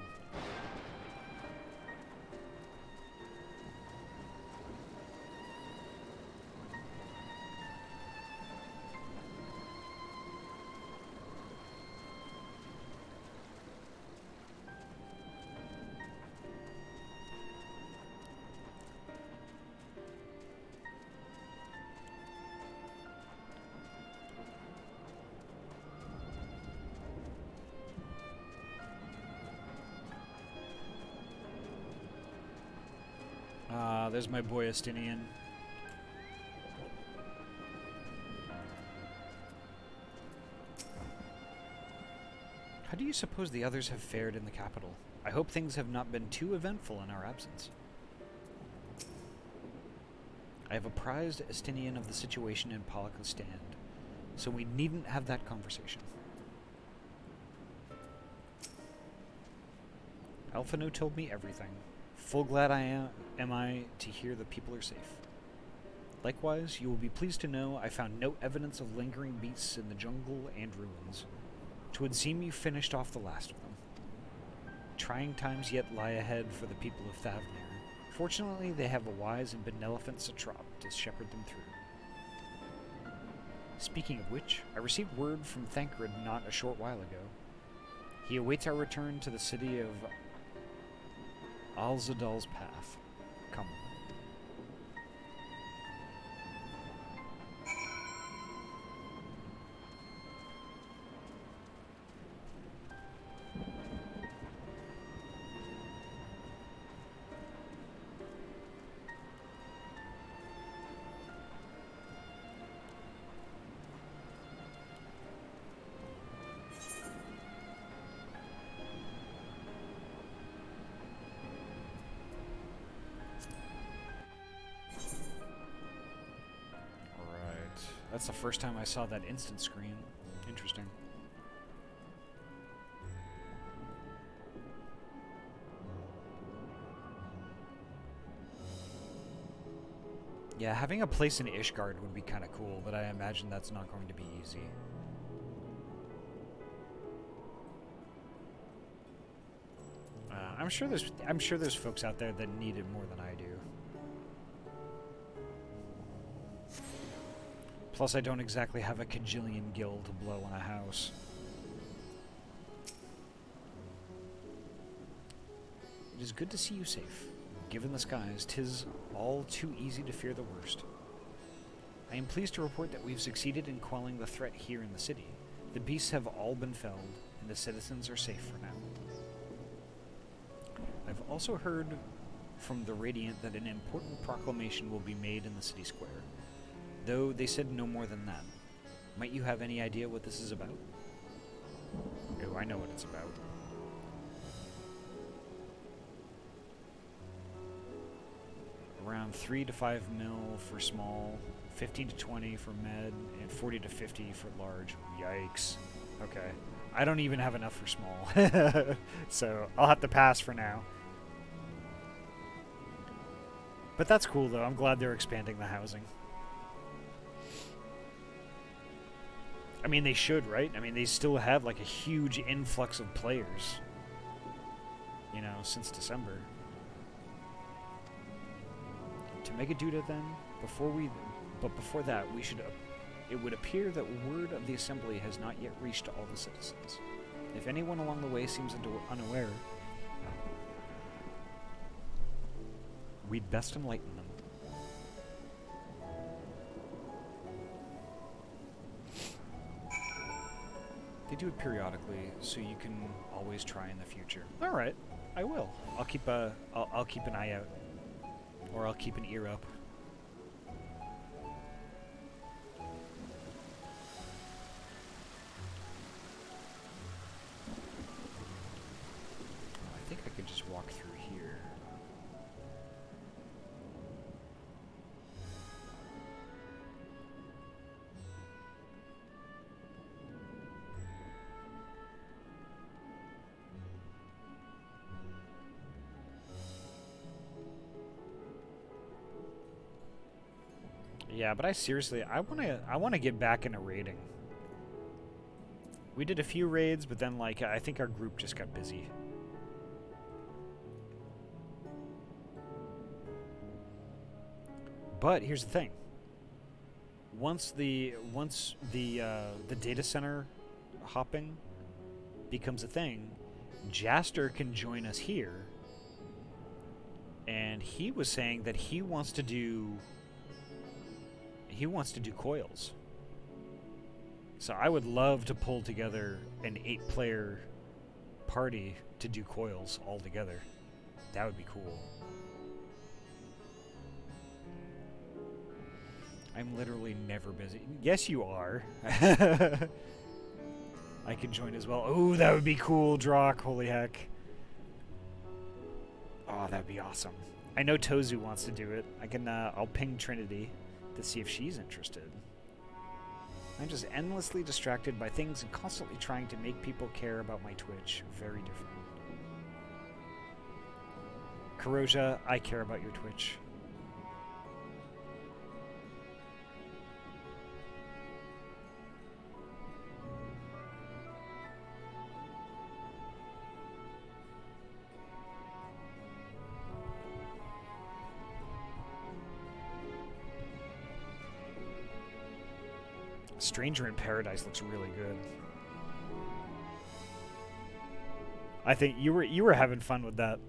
There's my boy Estinian. How do you suppose the others have fared in the capital? I hope things have not been too eventful in our absence. I have apprised Estinian of the situation in Palika's stand, so we needn't have that conversation. Alphino told me everything. Full glad am I to hear the people are safe. Likewise, you will be pleased to know I found no evidence of lingering beasts in the jungle and ruins. 'Twould seem you finished off the last of them. Trying times yet lie ahead for the people of Thavnair. Fortunately, they have a wise and benevolent satrap to shepherd them through. Speaking of which, I received word from Thancred not a short while ago. He awaits our return to the city of Alzadal's path. Come. That's the first time I saw that instant screen. Interesting. Yeah, having a place in Ishgard would be kind of cool, but I imagine that's not going to be easy. I'm sure there's folks out there that need it more than I do. Plus, I don't exactly have a cajillion gil to blow on a house. It is good to see you safe. Given the skies, 'tis all too easy to fear the worst. I am pleased to report that we've succeeded in quelling the threat here in the city. The beasts have all been felled, and the citizens are safe for now. I've also heard from the Radiant that an important proclamation will be made in the city square, though they said no more than that. Might you have any idea what this is about? Oh, I know what it's about. Around 3 to 5 mil for small, 15 to 20 for med, and 40 to 50 for large. Yikes. Okay. I don't even have enough for small. So I'll have to pass for now. But that's cool though. I'm glad they're expanding the housing. I mean, they should, right? I mean, they still have like a huge influx of players. You know, since December. To make a duda then, before that, we should. It would appear that word of the assembly has not yet reached all the citizens. If anyone along the way seems unaware, we'd best enlighten them. They do it periodically, so you can always try in the future. All right, I will. I'll keep an eye out. Or I'll keep an ear up. I think I could just walk through here. Yeah, but I want to get back into raiding. We did a few raids, but then like I think our group just got busy. But here's the thing. Once the data center hopping becomes a thing, Jaster can join us here. And he was saying that he wants to do coils. So I would love to pull together an 8-player party to do coils all together. That would be cool. I'm literally never busy. Yes, you are. I could join as well. Oh, that would be cool, Drock. Holy heck. Oh, that'd be awesome. I know Tozu wants to do it. I'll ping Trinity to see if she's interested. I'm just endlessly distracted by things and constantly trying to make people care about my Twitch. Very different. Karoja, I care about your Twitch. Stranger in Paradise looks really good. I think you were having fun with that.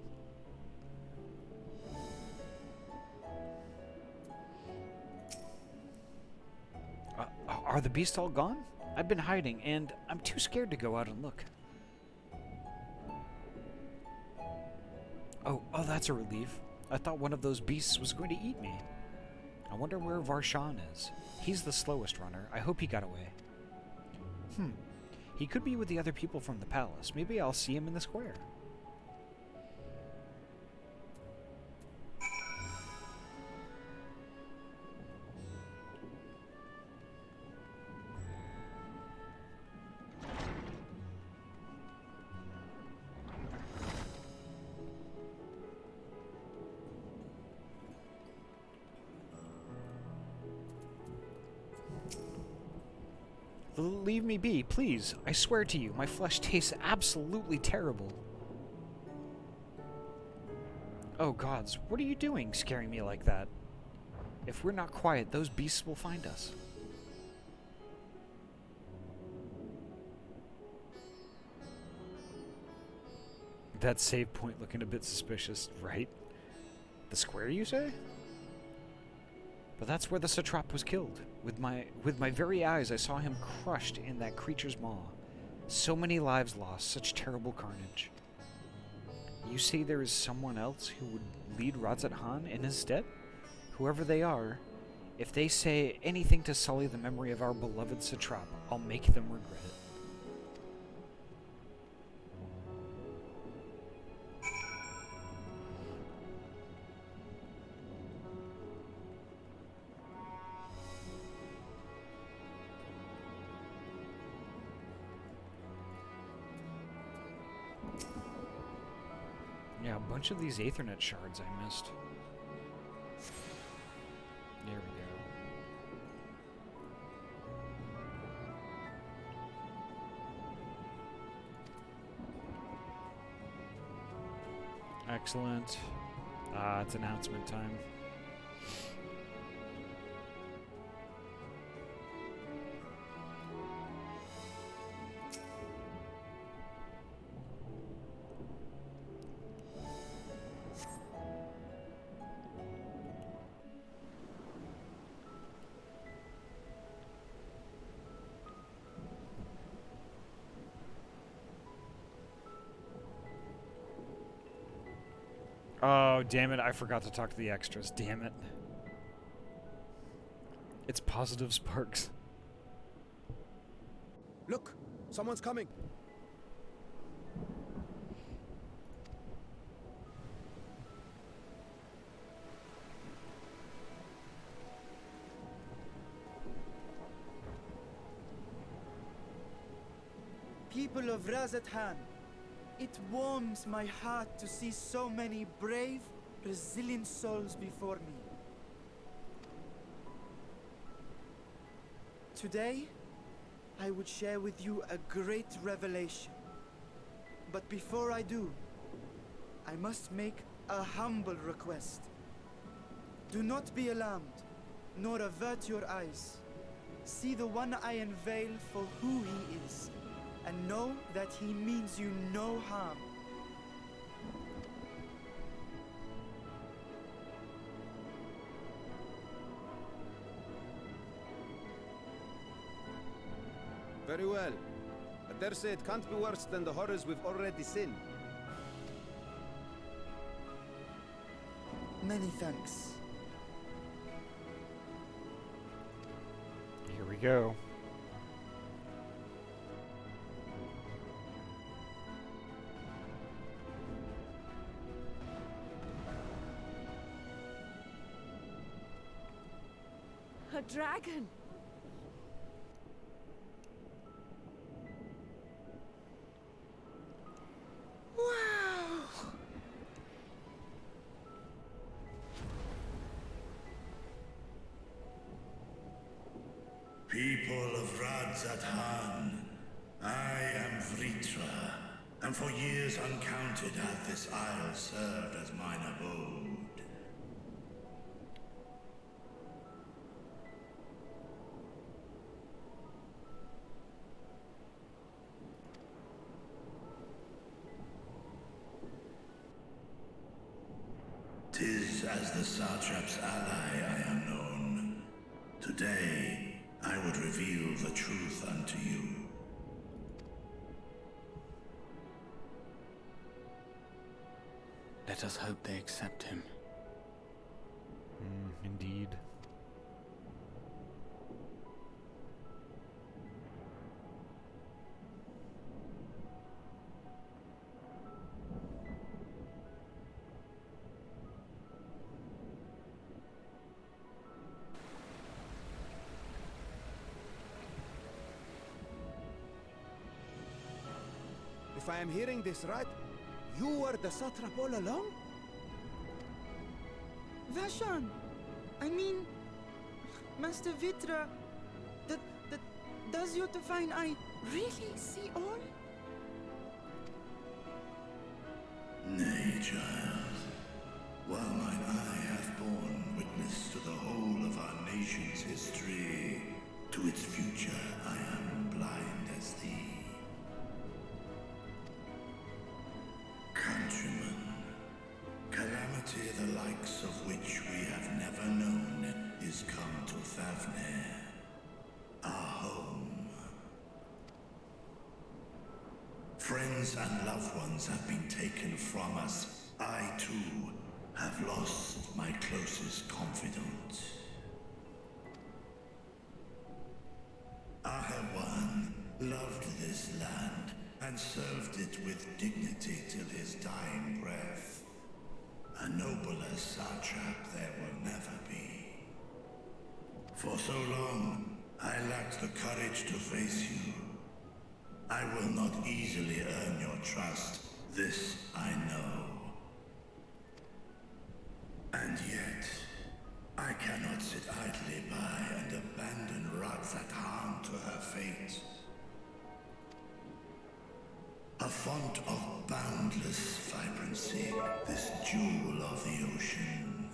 Are the beasts all gone? I've been hiding, and I'm too scared to go out and look. Oh, that's a relief. I thought one of those beasts was going to eat me. I wonder where Varshan is. He's the slowest runner. I hope he got away. He could be with the other people from the palace. Maybe I'll see him in the square. Leave me be, please. I swear to you, my flesh tastes absolutely terrible. Oh gods, what are you doing scaring me like that? If we're not quiet, those beasts will find us. That save point looking a bit suspicious, right? The square, you say? But that's where the satrap was killed. With my very eyes, I saw him crushed in that creature's maw. So many lives lost, such terrible carnage. You say there is someone else who would lead Radzat Han in his stead? Whoever they are, if they say anything to sully the memory of our beloved satrap, I'll make them regret it. Yeah, a bunch of these Aethernet shards I missed. There we go. Excellent. It's announcement time. Oh, damn it, I forgot to talk to the extras. Damn it. It's positive sparks. Look! Someone's coming! People of Radzat Han, it warms my heart to see so many brave, resilient souls before me. Today, I would share with you a great revelation. But before I do, I must make a humble request. Do not be alarmed, nor avert your eyes. See the one I unveil for who he is, and know that he means you no harm. Very well. I dare say it can't be worse than the horrors we've already seen. Many thanks. Here we go. A dragon! Wow! People of Radzat Han, I am Vritra, and for years uncounted hath this isle served as mine abode. Tis as the Satrap's ally I am known. Today, I would reveal the truth unto you. Let us hope they accept him. Indeed. If I am hearing this right, you were the satrap all along? Vashan! I mean, Master Vitra, Does your divine eye really see all? Nay, child. While mine eye hath borne witness to the whole of our nation's history, to its future I am blind as thee. Countrymen, calamity the likes of which we have never known is come to Thavne, our home. Friends and loved ones have been taken from us. I, too, have lost my closest confidant. Ahty loved this land and served it with dignity till his dying breath. A nobler satrap there will never be. For so long, I lacked the courage to face you. I will not easily earn your trust, this I know. And yet, I cannot sit idly by and abandon Radzat to her fate. A font of boundless vibrancy, this jewel of the ocean.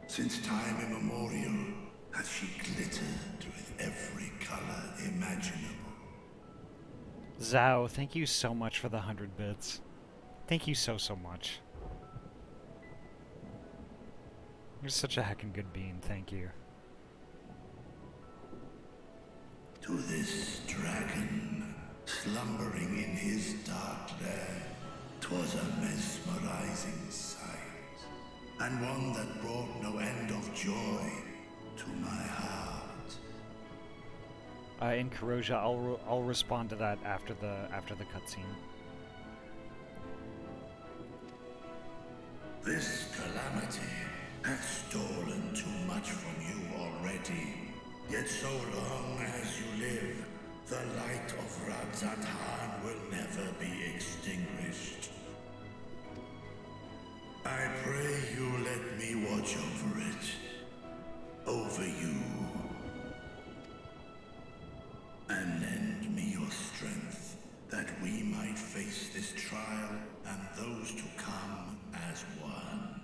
Since time immemorial, hath she glittered with every color imaginable. Zhao, thank you so much for the 100 bits. Thank you so much. You're such a heckin' good bean, thank you. To this dragon, slumbering in his dark lair, 'twas a mesmerizing sight, and one that brought no end of joy to my heart. In Corrosia, I'll respond to that after the cutscene. This calamity hath stolen too much from you already. Yet so long as you live, the light of Radzat will never be extinguished. I pray you let me watch over it. Over you. And lend me your strength, that we might face this trial and those to come as one.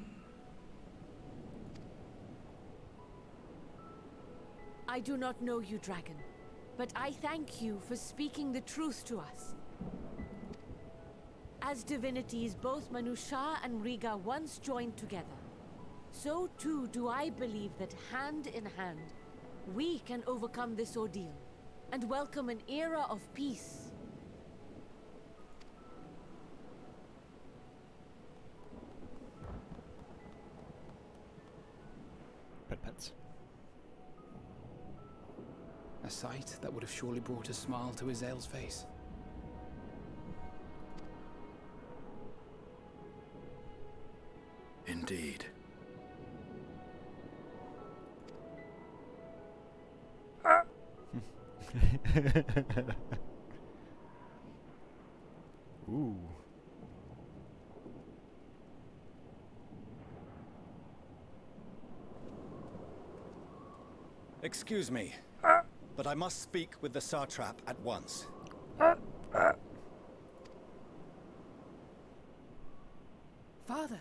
I do not know you, dragon, but I thank you for speaking the truth to us. As divinities, both Manusha and Riga once joined together, so too do I believe that hand in hand, we can overcome this ordeal and welcome an era of peace. Pets. A sight that would have surely brought a smile to Azael's face. Indeed. Ooh. Excuse me, but I must speak with the satrap at once. Father.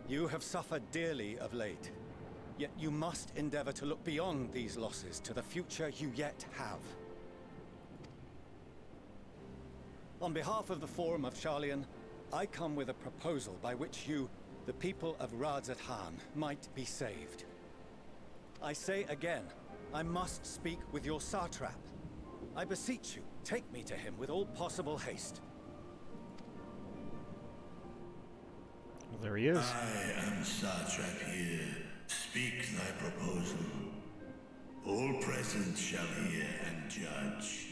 You have suffered dearly of late, yet you must endeavor to look beyond these losses to the future you yet have. On behalf of the Forum of Sharlayan, I come with a proposal by which you, the people of Radzat, might be saved. I say again, I must speak with your satrap. I beseech you, take me to him with all possible haste. Well, there he is. I am satrap here. Speak thy proposal. All present shall hear and judge.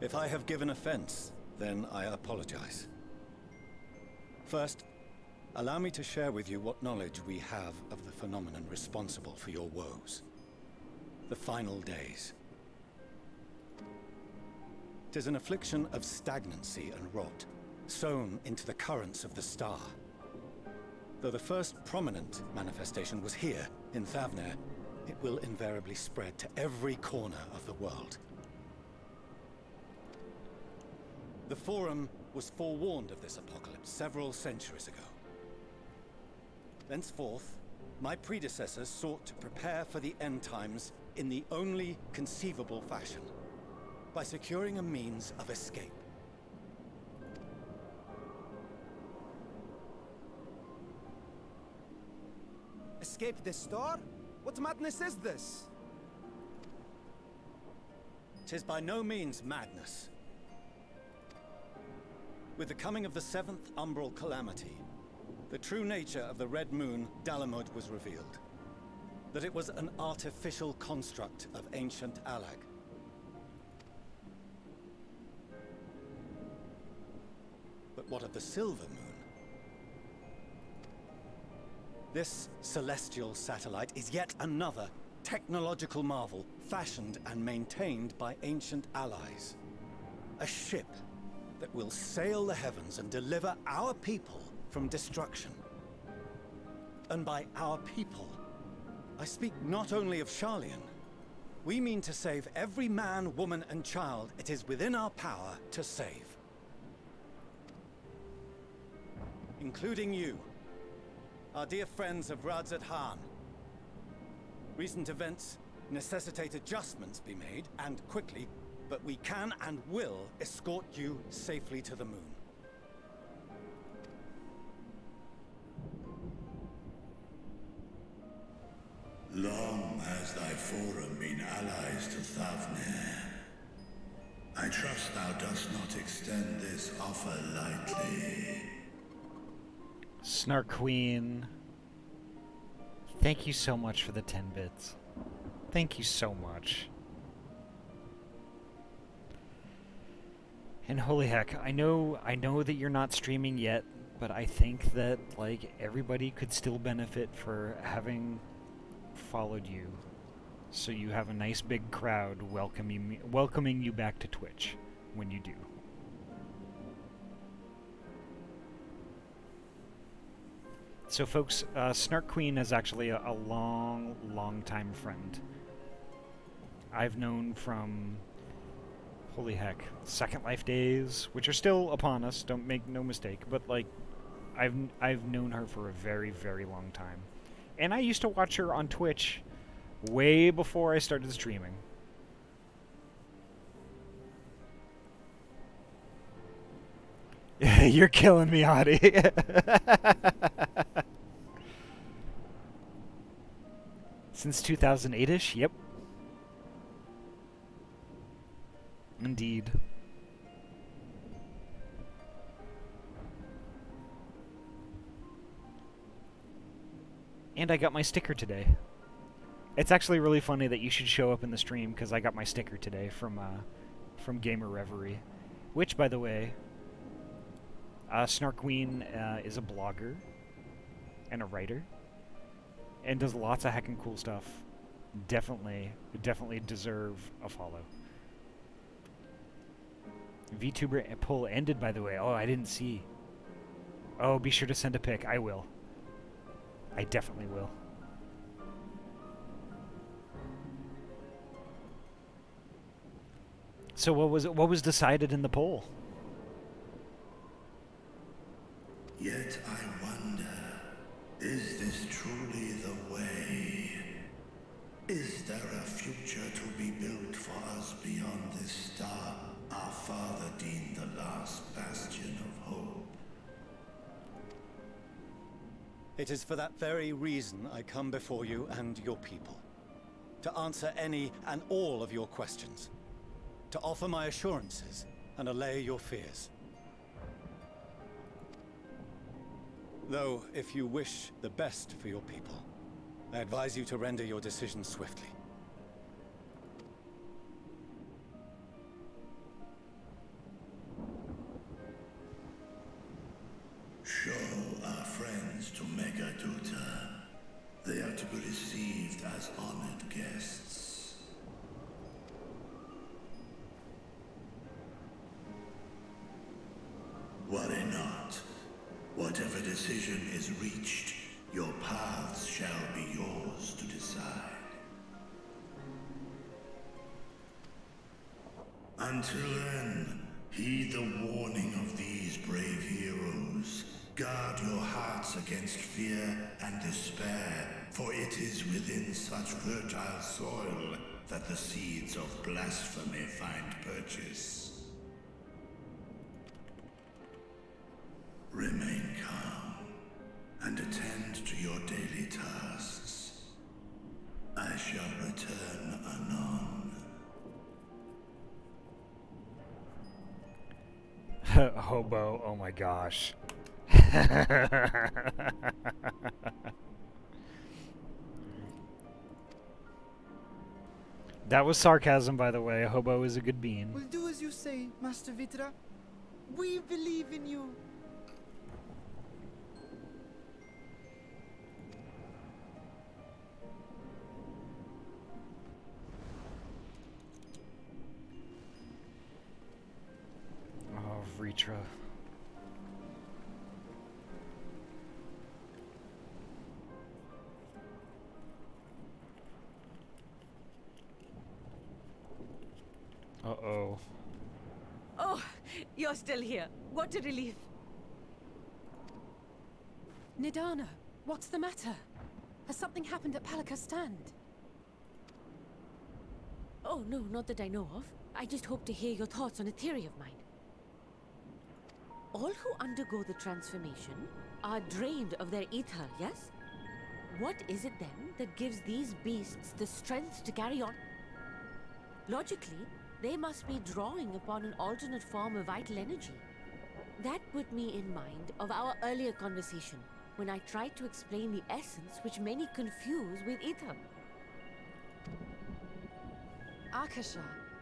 If I have given offense, then I apologize. First, allow me to share with you what knowledge we have of the phenomenon responsible for your woes. The final days. 'Tis an affliction of stagnancy and rot, sown into the currents of the star. Though the first prominent manifestation was here, in Thavner, it will invariably spread to every corner of the world. The Forum was forewarned of this apocalypse several centuries ago. Thenceforth, my predecessors sought to prepare for the end times in the only conceivable fashion, by securing a means of escape. Escape the star? What madness is this? 'Tis by no means madness. With the coming of the 7th umbral calamity, the true nature of the Red Moon, Dalamud, was revealed. That it was an artificial construct of ancient Alag. But what of the Silver Moon? This celestial satellite is yet another technological marvel fashioned and maintained by ancient allies. A ship that will sail the heavens and deliver our people from destruction. And by our people, I speak not only of Sharlayan. We mean to save every man, woman, and child it is within our power to save. Including you, our dear friends of Radzat Han. Recent events necessitate adjustments be made, and quickly, but we can and will escort you safely to the moon. Long has thy Forum been allies to Thavner. I trust thou dost not extend this offer lightly. Snark Queen, thank you so much for the 10 bits. Thank you so much. And holy heck, I know that you're not streaming yet, but I think that like everybody could still benefit for having followed you, so you have a nice big crowd welcoming you back to Twitch when you do. So folks, Snark Queen is actually a long time friend. I've known from, holy heck, Second Life days, which are still upon us, don't make no mistake, but like, I've known her for a very long time. And I used to watch her on Twitch way before I started streaming. You're killing me, Ahty. Since 2008-ish? Yep. Indeed. And I got my sticker today. It's actually really funny that you should show up in the stream, because I got my sticker today from Gamer Reverie. Which, by the way, Snark Queen is a blogger and a writer, and does lots of heckin' cool stuff. Definitely deserve a follow. VTuber poll ended, by the way. Oh, I didn't see. Oh, be sure to send a pic. I will. I definitely will. So what was decided in the poll? Yet I wonder, is this truly the way? Is there a future to be built for us beyond this star our father deemed the last bastion of hope? It is for that very reason I come before you and your people. To answer any and all of your questions. To offer my assurances and allay your fears. Though, if you wish the best for your people, I advise you to render your decision swiftly. Show our friends to Megaduta. They are to be received as honored guests. decision is reached, your paths shall be yours to decide. Until then, heed the warning of these brave heroes. Guard your hearts against fear and despair, for it is within such fertile soil that the seeds of blasphemy find purchase. Remain calm and attend to your daily tasks. I shall return anon. Hobo, oh my gosh. That was sarcasm, by the way. A hobo is a good bean. We'll do as you say, Master Vitra. We believe in you. Oh, Vritra. Uh-oh. Oh, you're still here. What a relief. Nidana, what's the matter? Has something happened at Palaka's stand? Oh, no, not that I know of. I just hope to hear your thoughts on a theory of mine. All who undergo the transformation are drained of their ether, yes? What is it then that gives these beasts the strength to carry on? Logically, they must be drawing upon an alternate form of vital energy. That put me in mind of our earlier conversation, when I tried to explain the essence which many confuse with ether. Akasha.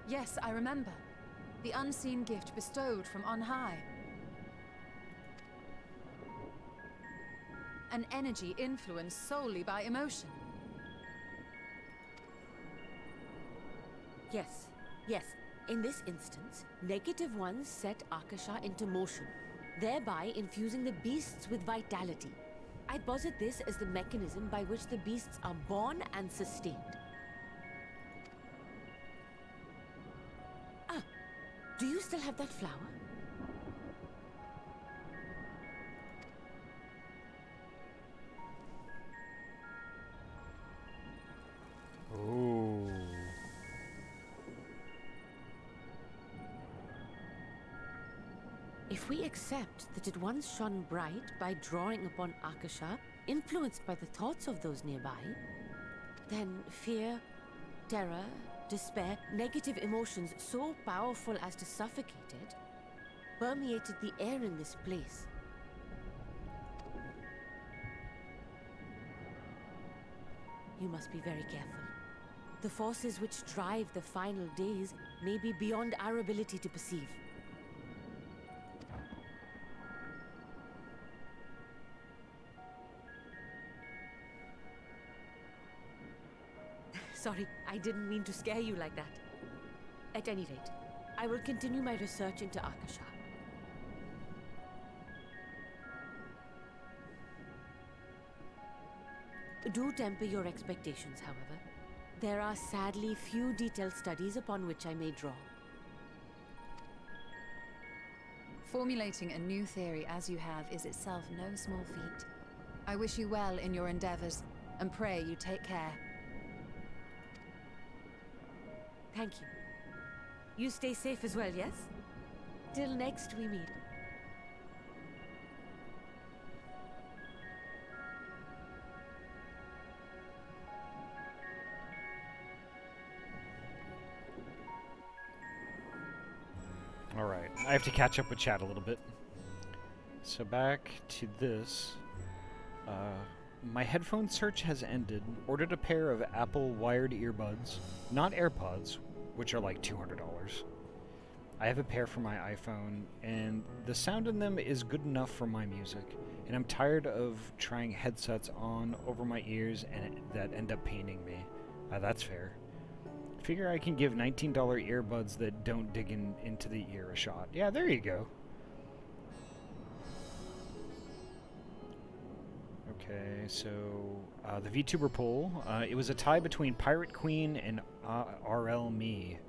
Yes, I remember. The unseen gift bestowed from on high. An energy influenced solely by emotion. Yes, yes. In this instance, negative ones set Akasha into motion, thereby infusing the beasts with vitality. I posit this as the mechanism by which the beasts are born and sustained. Ah, do you still have that flower? Ooh. If we accept that it once shone bright by drawing upon Akasha, influenced by the thoughts of those nearby, then fear, terror, despair, negative emotions so powerful as to suffocate it, permeated the air in this place. You must be very careful. The forces which drive the final days may be beyond our ability to perceive. Sorry, I didn't mean to scare you like that. At any rate, I will continue my research into Akasha. Do temper your expectations, however. There are sadly few detailed studies upon which I may draw. Formulating a new theory as you have is itself no small feat. I wish you well in your endeavors, and pray you take care. Thank you. You stay safe as well, yes? Till next we meet. Alright, I have to catch up with chat a little bit. So back to this. My headphone search has ended. Ordered a pair of Apple wired earbuds, not AirPods, which are like $200. I have a pair for my iPhone, and the sound in them is good enough for my music. And I'm tired of trying headsets on over my ears and that end up paining me. That's fair. Figure I can give $19 earbuds that don't dig into the ear a shot. Yeah, there you go. Okay, so the VTuber poll, it was a tie between Pirate Queen and RL Me.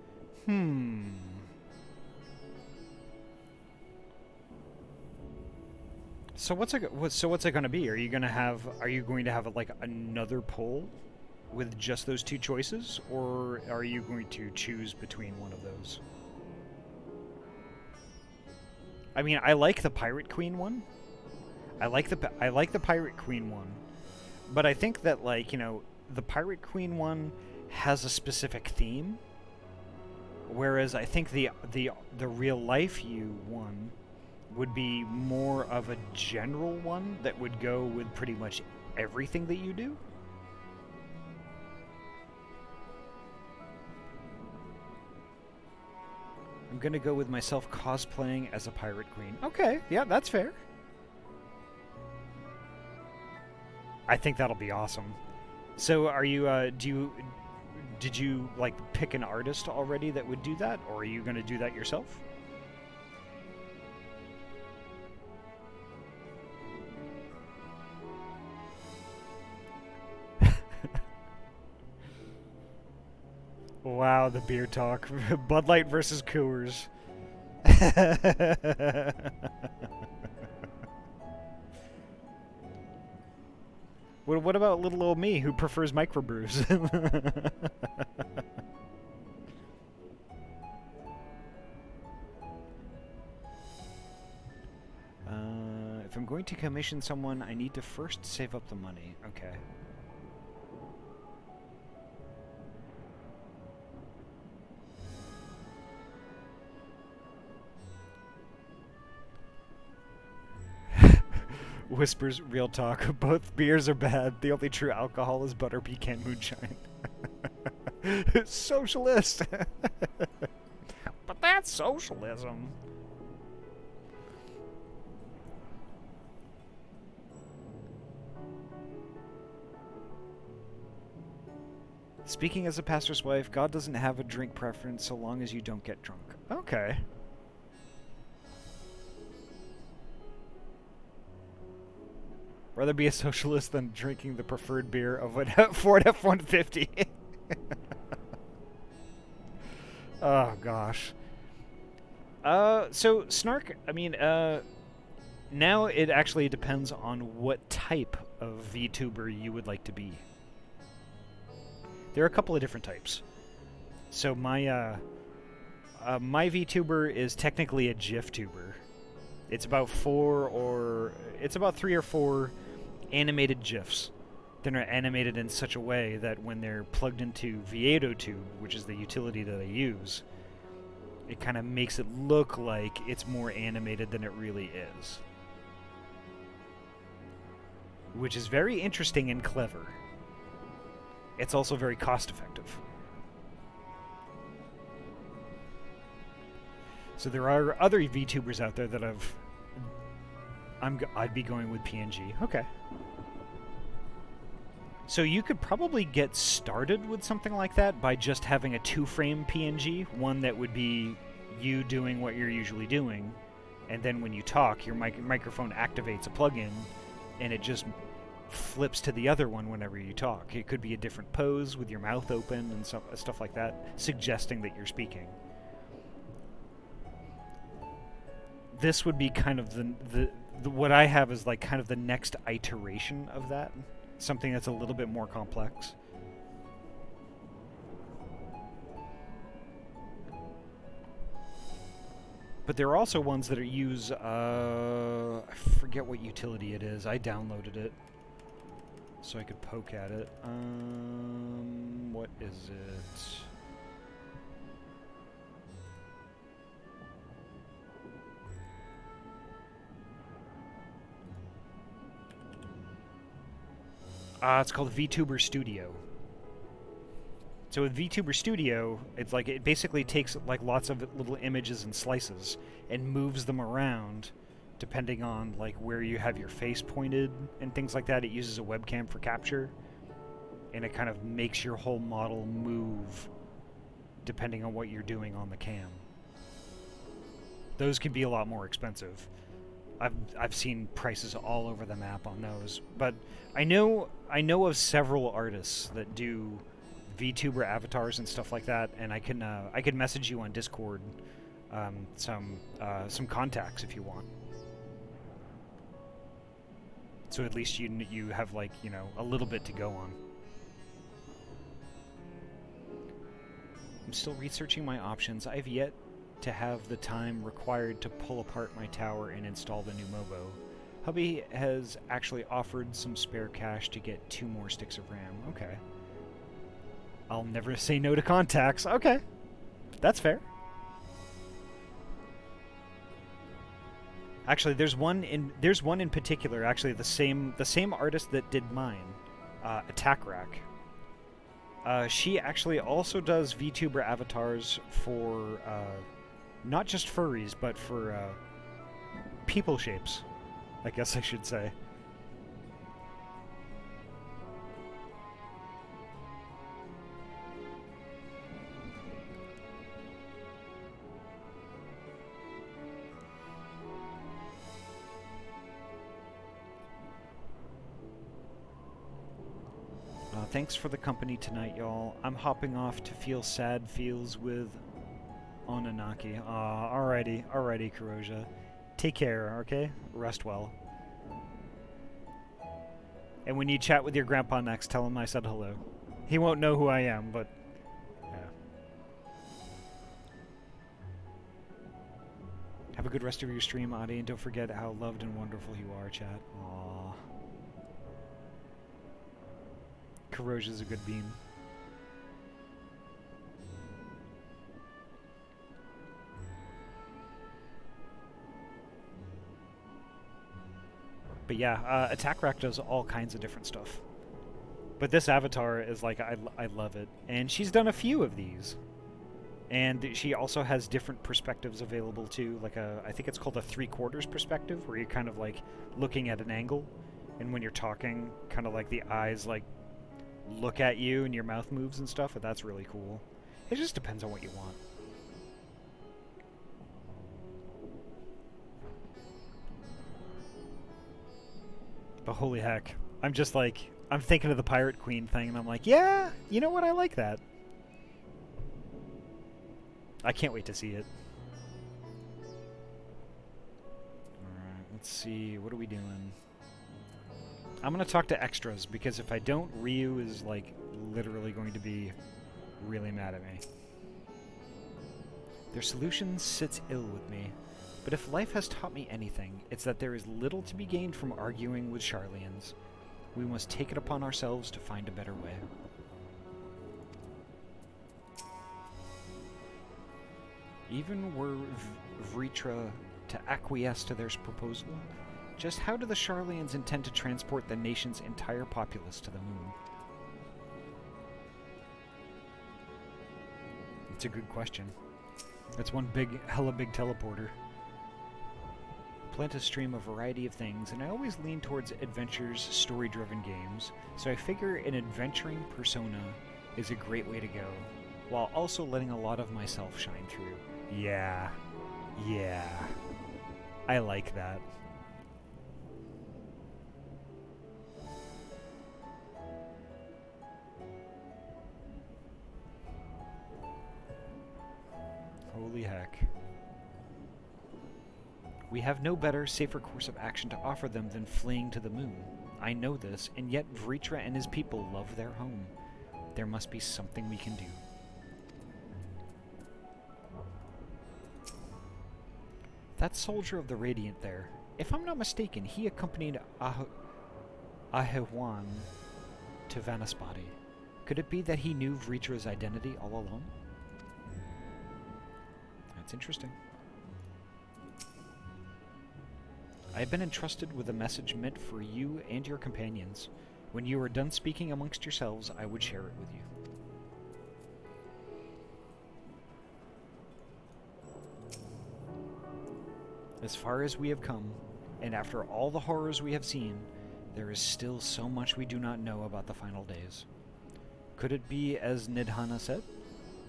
So what's it gonna be? Are you going to have like another poll with just those two choices, or are you going to choose between one of those? I mean, I like the Pirate Queen one. I like the Pirate Queen one, but I think that, like, you know, the Pirate Queen one has a specific theme, whereas I think the real life you one would be more of a general one that would go with pretty much everything that you do. I'm gonna go with myself cosplaying as a Pirate Queen. Okay, yeah, that's fair. I think that'll be awesome. So are you, did you, like, pick an artist already that would do that, or are you gonna do that yourself? Wow, the beer talk. Bud Light versus Coors. What about little old me who prefers microbrews? If I'm going to commission someone, I need to first save up the money. Okay. Whispers, real talk. Both beers are bad. The only true alcohol is butter pecan moonshine. Socialist! But that's socialism. Speaking as a pastor's wife, God doesn't have a drink preference so long as you don't get drunk. Okay. Rather be a socialist than drinking the preferred beer of a Ford F-150. Oh, gosh. So, Snark, I mean, now it actually depends on what type of VTuber you would like to be. There are a couple of different types. So, my VTuber is technically a GIF tuber. It's about 3 or 4 animated GIFs that are animated in such a way that when they're plugged into ViadoTube, which is the utility that I use, it kind of makes it look like it's more animated than it really is. Which is very interesting and clever. It's also very cost-effective. So there are other VTubers out there that I'd be going with PNG. Okay. So you could probably get started with something like that by just having a 2-frame PNG, one that would be you doing what you're usually doing, and then when you talk, your microphone activates a plugin, and it just flips to the other one whenever you talk. It could be a different pose with your mouth open and stuff like that, suggesting that you're speaking. This would be kind of the what I have is like kind of the next iteration of that. Something that's a little bit more complex. But there are also ones that use, I forget what utility it is. I downloaded it so I could poke at it. What is it? It's called VTuber Studio. So with VTuber Studio, it's like it basically takes like lots of little images and slices and moves them around depending on like where you have your face pointed and things like that. It uses a webcam for capture, and it kind of makes your whole model move depending on what you're doing on the cam. Those can be a lot more expensive. I've seen prices all over the map on those, but I know of several artists that do VTuber avatars and stuff like that, and I can message you on Discord some contacts if you want. So at least you have, like, you know, a little bit to go on. I'm still researching my options. I've yet to have the time required to pull apart my tower and install the new MOBO. Hubby has actually offered some spare cash to get 2 more sticks of RAM. Okay. I'll never say no to contacts. Okay. That's fair. Actually, there's one in particular, actually the same artist that did mine, Attack Rack. She actually also does VTuber avatars for not just furries, but for people shapes, I guess I should say. Thanks for the company tonight, y'all. I'm hopping off to feel sad feels with Onanaki. Alrighty, Kuroja. Take care, okay? Rest well. And when you chat with your grandpa next, tell him I said hello. He won't know who I am, but... yeah. Have a good rest of your stream, Ahty, and don't forget how loved and wonderful you are, chat. Aww. Corrosion's a good beam. But yeah, Attack Rack does all kinds of different stuff. But this avatar is like, I love it. And she's done a few of these. And she also has different perspectives available too. Like I think it's called a 3/4 perspective, where you're kind of like looking at an angle. And when you're talking, kind of like the eyes like look at you and your mouth moves and stuff, and that's really cool. It just depends on what you want. But holy heck, I'm just like, I'm thinking of the Pirate Queen thing, and I'm like, yeah, you know what, I like that. I can't wait to see it. Alright, let's see, what are we doing? I'm gonna talk to extras, because if I don't, Ryu is, like, literally going to be really mad at me. Their solution sits ill with me, but if life has taught me anything, it's that there is little to be gained from arguing with Sharlayans. We must take it upon ourselves to find a better way. Even were Vritra to acquiesce to their proposal, just how do the Sharlayans intend to transport the nation's entire populace to the moon? It's a good question. It's one hella big teleporter. Plan to stream a variety of things, and I always lean towards adventures, story-driven games, so I figure an adventuring persona is a great way to go, while also letting a lot of myself shine through. Yeah. I like that. Holy heck. We have no better, safer course of action to offer them than fleeing to the moon. I know this, and yet Vritra and his people love their home. There must be something we can do. That soldier of the Radiant there, if I'm not mistaken, he accompanied Ahtywan to Vanaspati. Could it be that he knew Vritra's identity all along? That's interesting. I have been entrusted with a message meant for you and your companions. When you are done speaking amongst yourselves, I would share it with you. As far as we have come, and after all the horrors we have seen, there is still so much we do not know about the final days. Could it be, as Nidhana said,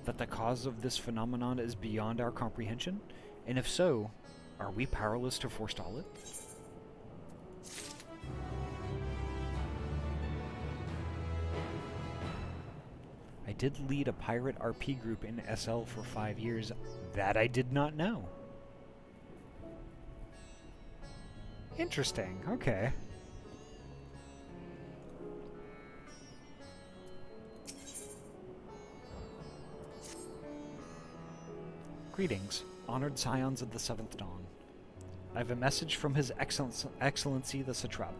that the cause of this phenomenon is beyond our comprehension? And if so, Are we powerless to forestall it? I did lead a pirate RP group in SL for 5 years. That I did not know. Interesting, okay. Greetings, honored scions of the Seventh Dawn. I have a message from His Excellency the Satrap.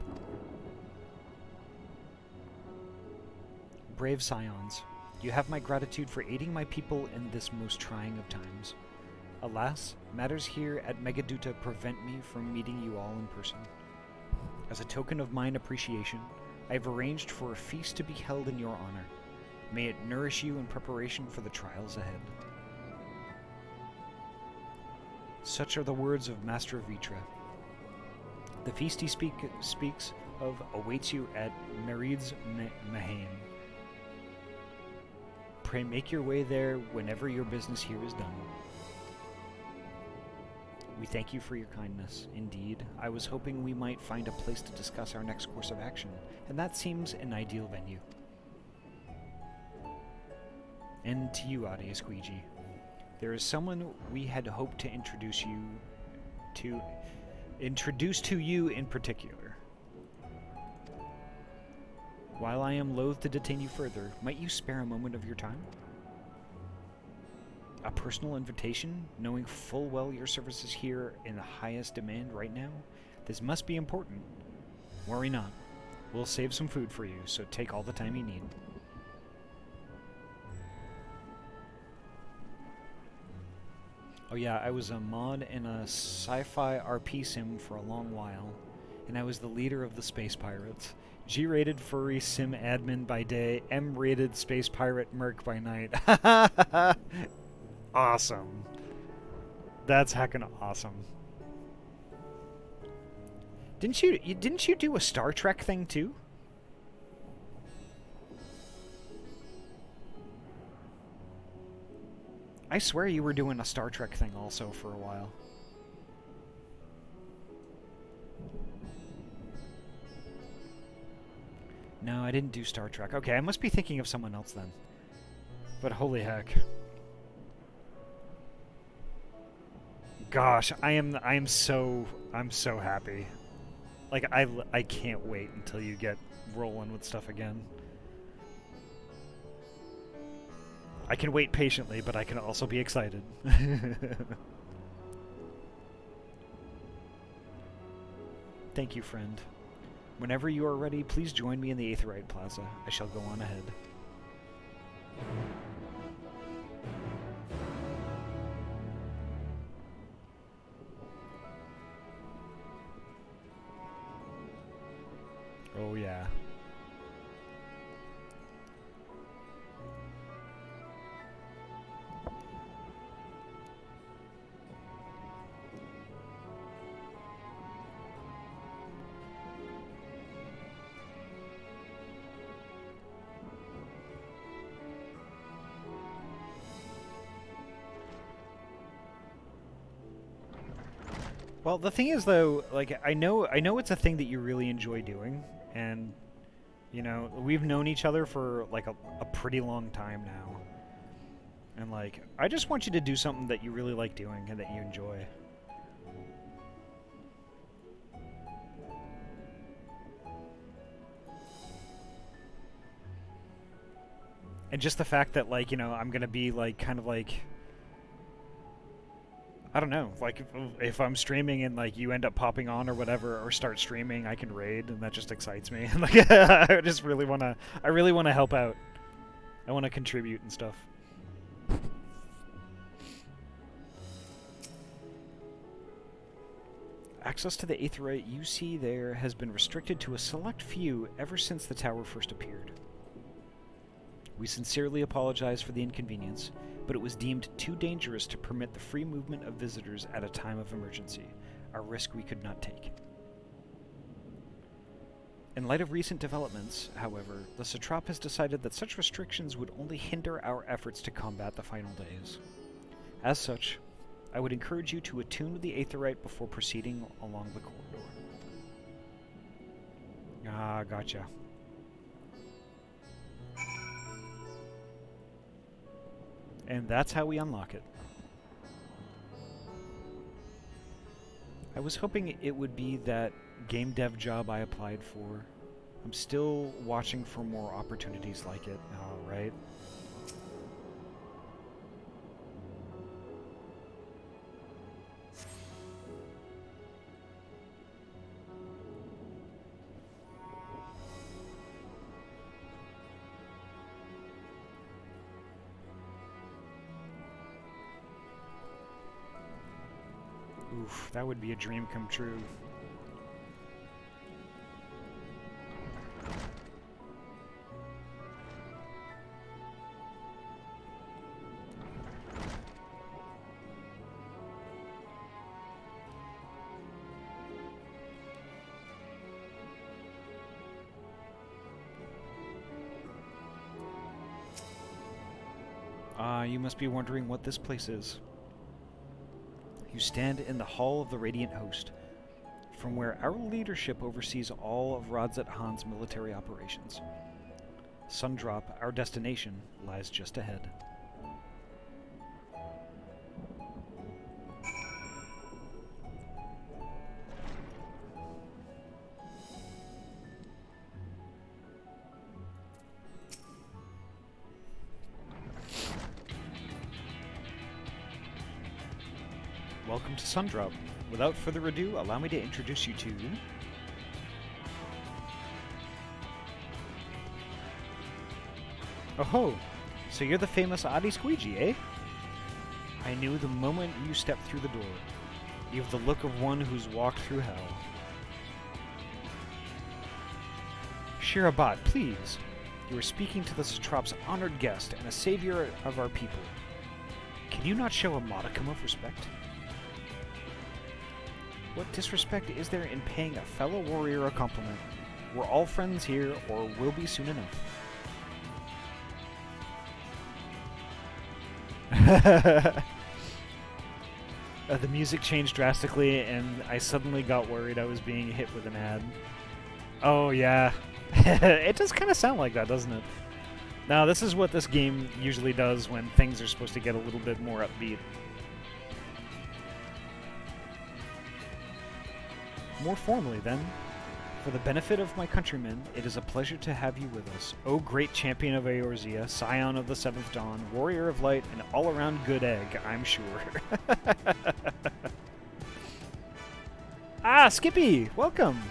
Brave scions, you have my gratitude for aiding my people in this most trying of times. Alas, matters here at Megaduta prevent me from meeting you all in person. As a token of mine appreciation, I have arranged for a feast to be held in your honor. May it nourish you in preparation for the trials ahead. Such are the words of Master Vitra. The feast he speaks of awaits you at Merid's Mahane. Pray make your way there whenever your business here is done. We thank you for your kindness. Indeed, I was hoping we might find a place to discuss our next course of action, and that seems an ideal venue. And to you, Ahty Squeegee. There is someone we had hoped to introduce to you in particular. While I am loath to detain you further, might you spare a moment of your time? A personal invitation, knowing full well your services here in the highest demand right now? This must be important. Worry not. We'll save some food for you, so take all the time you need. Oh yeah, I was a mod in a sci-fi RP sim for a long while, and I was the leader of the Space Pirates. G-rated furry sim admin by day, M-rated space pirate merc by night. Awesome. That's heckin' awesome. Didn't you do a Star Trek thing too? I swear you were doing a Star Trek thing also for a while. No, I didn't do Star Trek. Okay, I must be thinking of someone else then. But holy heck. Gosh, I'm so happy. Like I can't wait until you get rolling with stuff again. I can wait patiently, but I can also be excited. Thank you, friend. Whenever you are ready, please join me in the Aetheryte Plaza. I shall go on ahead. Oh yeah. Well, the thing is, though, like, I know it's a thing that you really enjoy doing, and, you know, we've known each other for, like, a pretty long time now. And, like, I just want you to do something that you really like doing and that you enjoy. And just the fact that, like, you know, I'm gonna be, like, kind of, like... I don't know, like, if I'm streaming and, like, you end up popping on or whatever, or start streaming, I can raid, and that just excites me. Like, I just really wanna help out. I wanna contribute and stuff. Access to the Aetheryte you see there has been restricted to a select few ever since the tower first appeared. We sincerely apologize for the inconvenience, but it was deemed too dangerous to permit the free movement of visitors at a time of emergency, a risk we could not take. In light of recent developments, however, the Satrap has decided that such restrictions would only hinder our efforts to combat the final days. As such, I would encourage you to attune with the Aetherite before proceeding along the corridor. Ah, gotcha. And that's how we unlock it. I was hoping it would be that game dev job I applied for. I'm still watching for more opportunities like it. Oh, right. Oof, that would be a dream come true. You must be wondering what this place is. You stand in the Hall of the Radiant Host, from where our leadership oversees all of Radzat Han's military operations. Sundrop, our destination, lies just ahead. Welcome to Sundrop. Without further ado, allow me to introduce you to... Oh, so you're the famous Ahty Squeegee, eh? I knew the moment you stepped through the door. You have the look of one who's walked through hell. Shirabat, please. You are speaking to the Satrop's honored guest and a savior of our people. Can you not show a modicum of respect? What disrespect is there in paying a fellow warrior a compliment? We're all friends here, or will be soon enough. The music changed drastically, and I suddenly got worried I was being hit with an ad. Oh, yeah. It does kind of sound like that, doesn't it? Now, this is what this game usually does when things are supposed to get a little bit more upbeat. More formally, then, for the benefit of my countrymen, it is a pleasure to have you with us, O great champion of Eorzea, scion of the Seventh Dawn, warrior of light, and all-around good egg, I'm sure. Ah, Skippy! Welcome!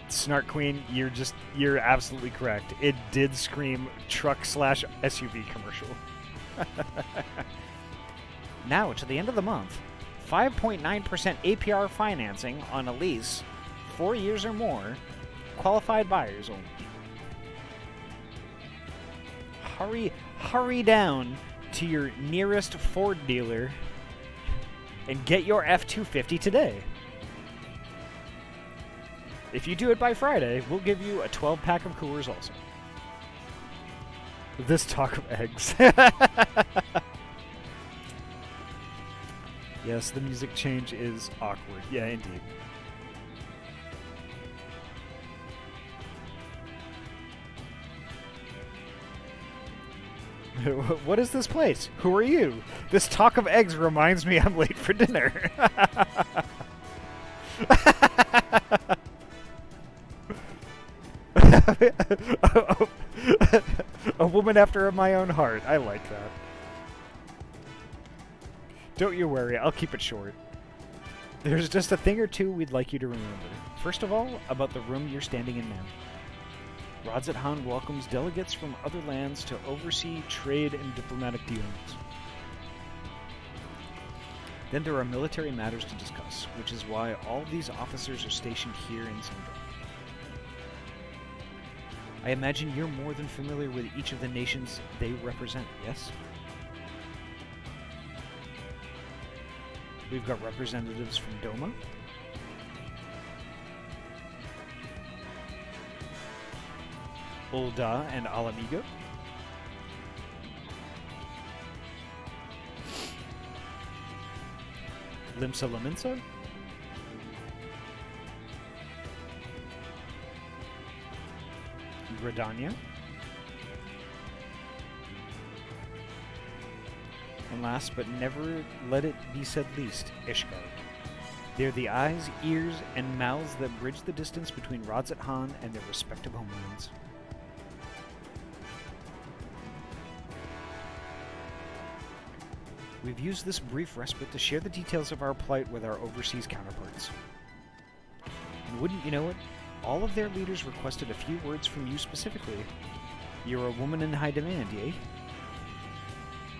Snark Queen, you're absolutely correct. It did scream truck/SUV commercial. Now, to the end of the month. 5.9% APR financing on a lease, 4 years or more, qualified buyers only. Hurry down to your nearest Ford dealer and get your F-250 today. If you do it by Friday, we'll give you a 12-pack of Coors also. This talk of eggs. Yes, the music change is awkward. Yeah, indeed. What is this place? Who are you? This talk of eggs reminds me I'm late for dinner. A woman after my own heart. I like that. Don't you worry, I'll keep it short. There's just a thing or two we'd like you to remember. First of all, about the room you're standing in now. Radzat Han welcomes delegates from other lands to oversee trade and diplomatic dealings. Then there are military matters to discuss, which is why all of these officers are stationed here in Sundrop. I imagine you're more than familiar with each of the nations they represent, yes? We've got representatives from Doma, Ul'dah and Alamigo, Limsa Laminsa? Gridania? And last but never let it be said least, Ishgard. They're the eyes, ears, and mouths that bridge the distance between Rods at Han and their respective homelands. We've used this brief respite to share the details of our plight with our overseas counterparts. And wouldn't you know it, all of their leaders requested a few words from you specifically. You're a woman in high demand, yea?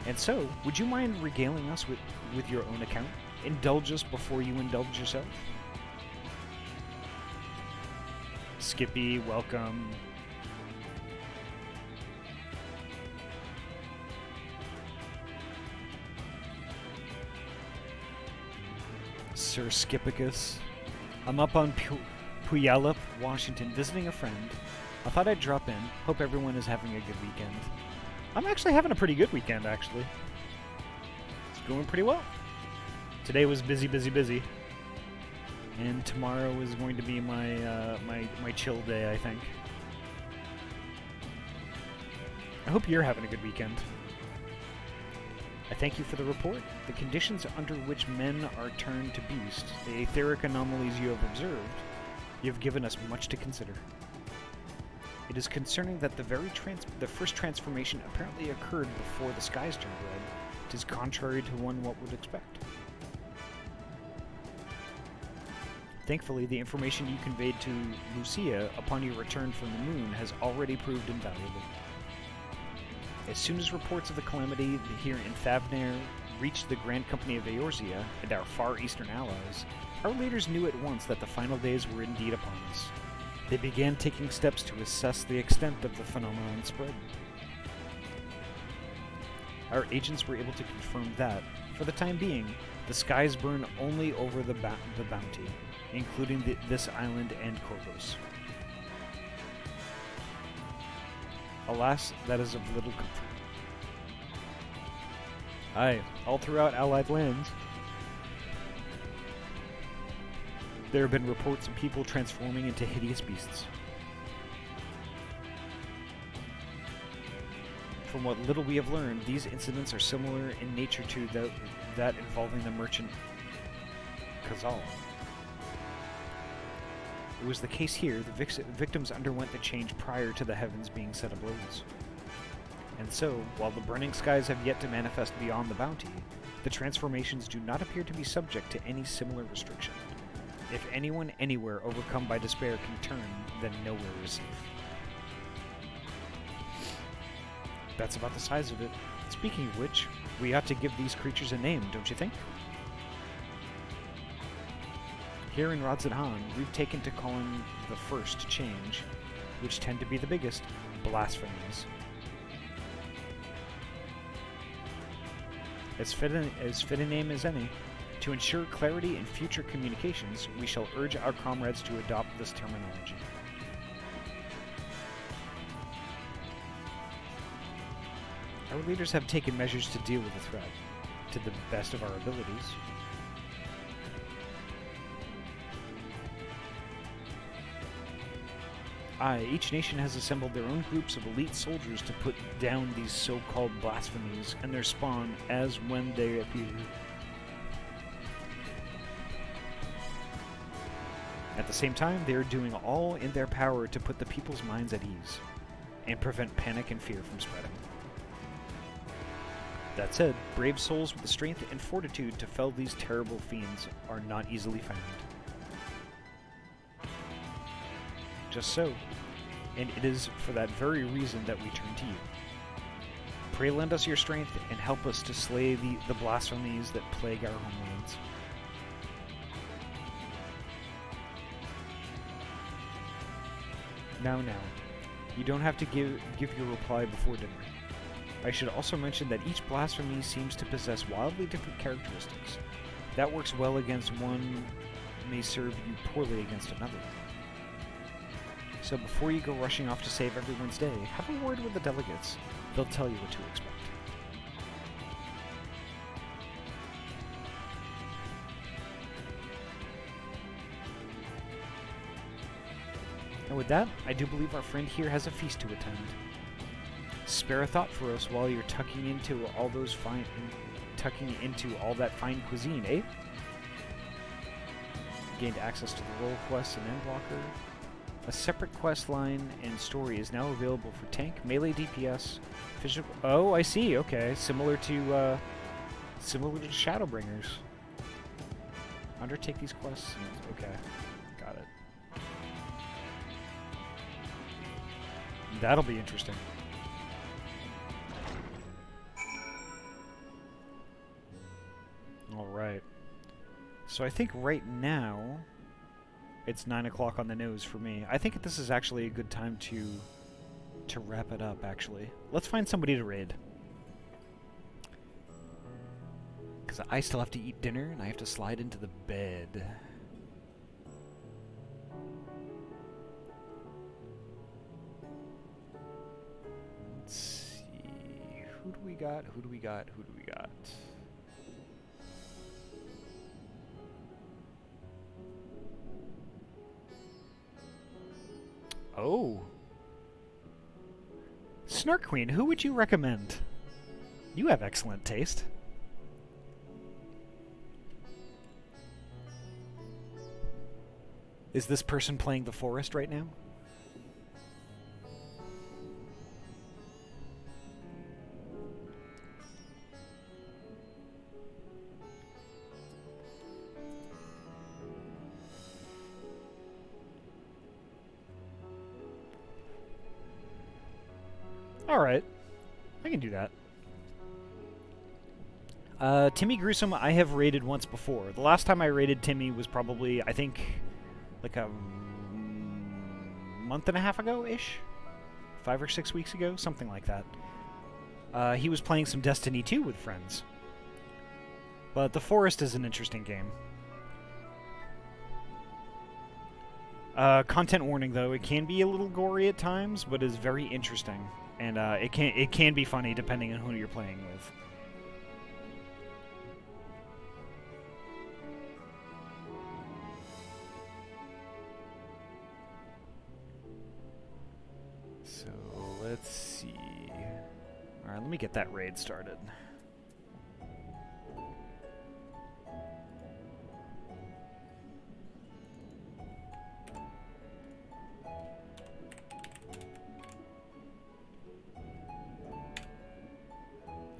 And so, would you mind regaling us with your own account? Indulge us before you indulge yourself? Skippy, welcome. Sir Skippicus. I'm up on Puyallup, Washington, visiting a friend. I thought I'd drop in. Hope everyone is having a good weekend. I'm actually having a pretty good weekend, actually. It's going pretty well. Today was busy, busy, busy. And tomorrow is going to be my my chill day, I think. I hope you're having a good weekend. I thank you for the report. The conditions under which men are turned to beasts, the etheric anomalies you have observed, you have given us much to consider. It is concerning that the first transformation apparently occurred before the skies turned red. It is contrary to one would expect. Thankfully, the information you conveyed to Lucia upon your return from the moon has already proved invaluable. As soon as reports of the calamity here in Thavnair reached the Grand Company of Eorzea and our far eastern allies, our leaders knew at once that the final days were indeed upon us. They began taking steps to assess the extent of the phenomenon spread. Our agents were able to confirm that, for the time being, the skies burn only over the bounty, including this island and Corvus. Alas, that is of little comfort. Aye, all throughout Allied lands, there have been reports of people transforming into hideous beasts. From what little we have learned, these incidents are similar in nature to that involving the merchant Khazal. It was the case here. The victims underwent the change prior to the heavens being set ablaze. And so, while the burning skies have yet to manifest beyond the bounty, the transformations do not appear to be subject to any similar restriction. If anyone anywhere overcome by despair can turn, then nowhere is safe. That's about the size of it. Speaking of which, we ought to give these creatures a name, don't you think? Here in Rods at Han, we've taken to calling the first change, which tend to be the biggest, blasphemies. As fit a name as any, to ensure clarity in future communications, we shall urge our comrades to adopt this terminology. Our leaders have taken measures to deal with the threat, to the best of our abilities. Each nation has assembled their own groups of elite soldiers to put down these so-called blasphemies and their spawn as when they appear. At the same time, they are doing all in their power to put the people's minds at ease and prevent panic and fear from spreading. That said, brave souls with the strength and fortitude to fell these terrible fiends are not easily found. Just so, and it is for that very reason that we turn to you. Pray lend us your strength and help us to slay the blasphemies that plague our homelands. Now, you don't have to give your reply before dinner. I should also mention that each blasphemy seems to possess wildly different characteristics. That works well against one, may serve you poorly against another. So before you go rushing off to save everyone's day, have a word with the delegates. They'll tell you what to expect. And with that, I do believe our friend here has a feast to attend. Spare a thought for us while you're tucking into all that fine cuisine, eh? Gained access to the role quests and end blocker. A separate quest line and story is now available for tank, melee DPS, physical. Oh, I see. Okay, similar to Shadowbringers. Undertake these quests. Okay, got it. That'll be interesting. All right. So I think right now it's 9 o'clock on the nose for me. I think this is actually a good time to wrap it up, actually. Let's find somebody to raid. Because I still have to eat dinner, and I have to slide into the bed. Let's see. Who do we got? Who do we got? Who do we got? Oh. Snark Queen, who would you recommend? You have excellent taste. Is this person playing the forest right now? Alright. I can do that. Timmy Gruesome I have raided once before. The last time I raided Timmy was probably, I think, like a month and a half ago-ish? 5 or 6 weeks ago? Something like that. He was playing some Destiny 2 with friends. But The Forest is an interesting game. Content warning, though. It can be a little gory at times, but is very interesting. And it can be funny depending on who you're playing with. So let's see. All right, let me get that raid started.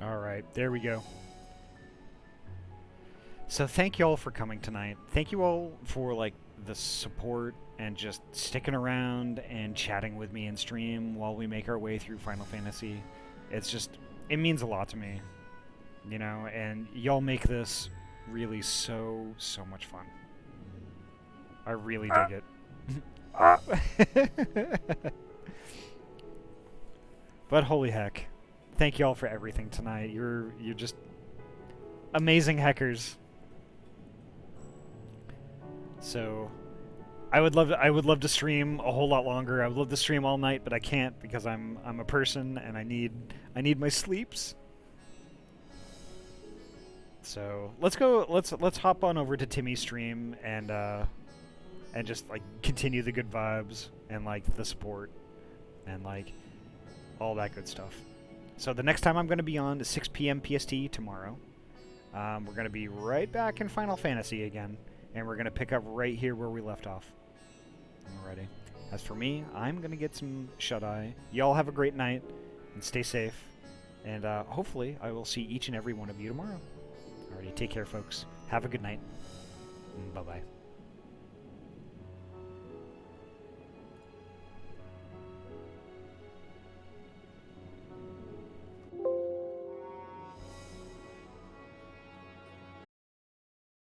Alright, there we go. So thank you all for coming tonight. Thank you all for, like, the support and just sticking around and chatting with me in stream while we make our way through Final Fantasy. It's just, it means a lot to me, you know, and y'all make this really so much fun. I really dig it. But holy heck. Thank you all for everything tonight. You're just amazing hackers. So I would love to stream a whole lot longer. I would love to stream all night, but I can't because I'm a person and I need my sleeps. So let's hop on over to Timmy's stream and just like continue the good vibes and like the support and like all that good stuff. So the next time I'm going to be on is 6 p.m. PST tomorrow. We're going to be right back in Final Fantasy again, and we're going to pick up right here where we left off. Alrighty. As for me, I'm going to get some shut-eye. Y'all have a great night, and stay safe. And hopefully I will see each and every one of you tomorrow. Alrighty, take care, folks. Have a good night. Bye-bye.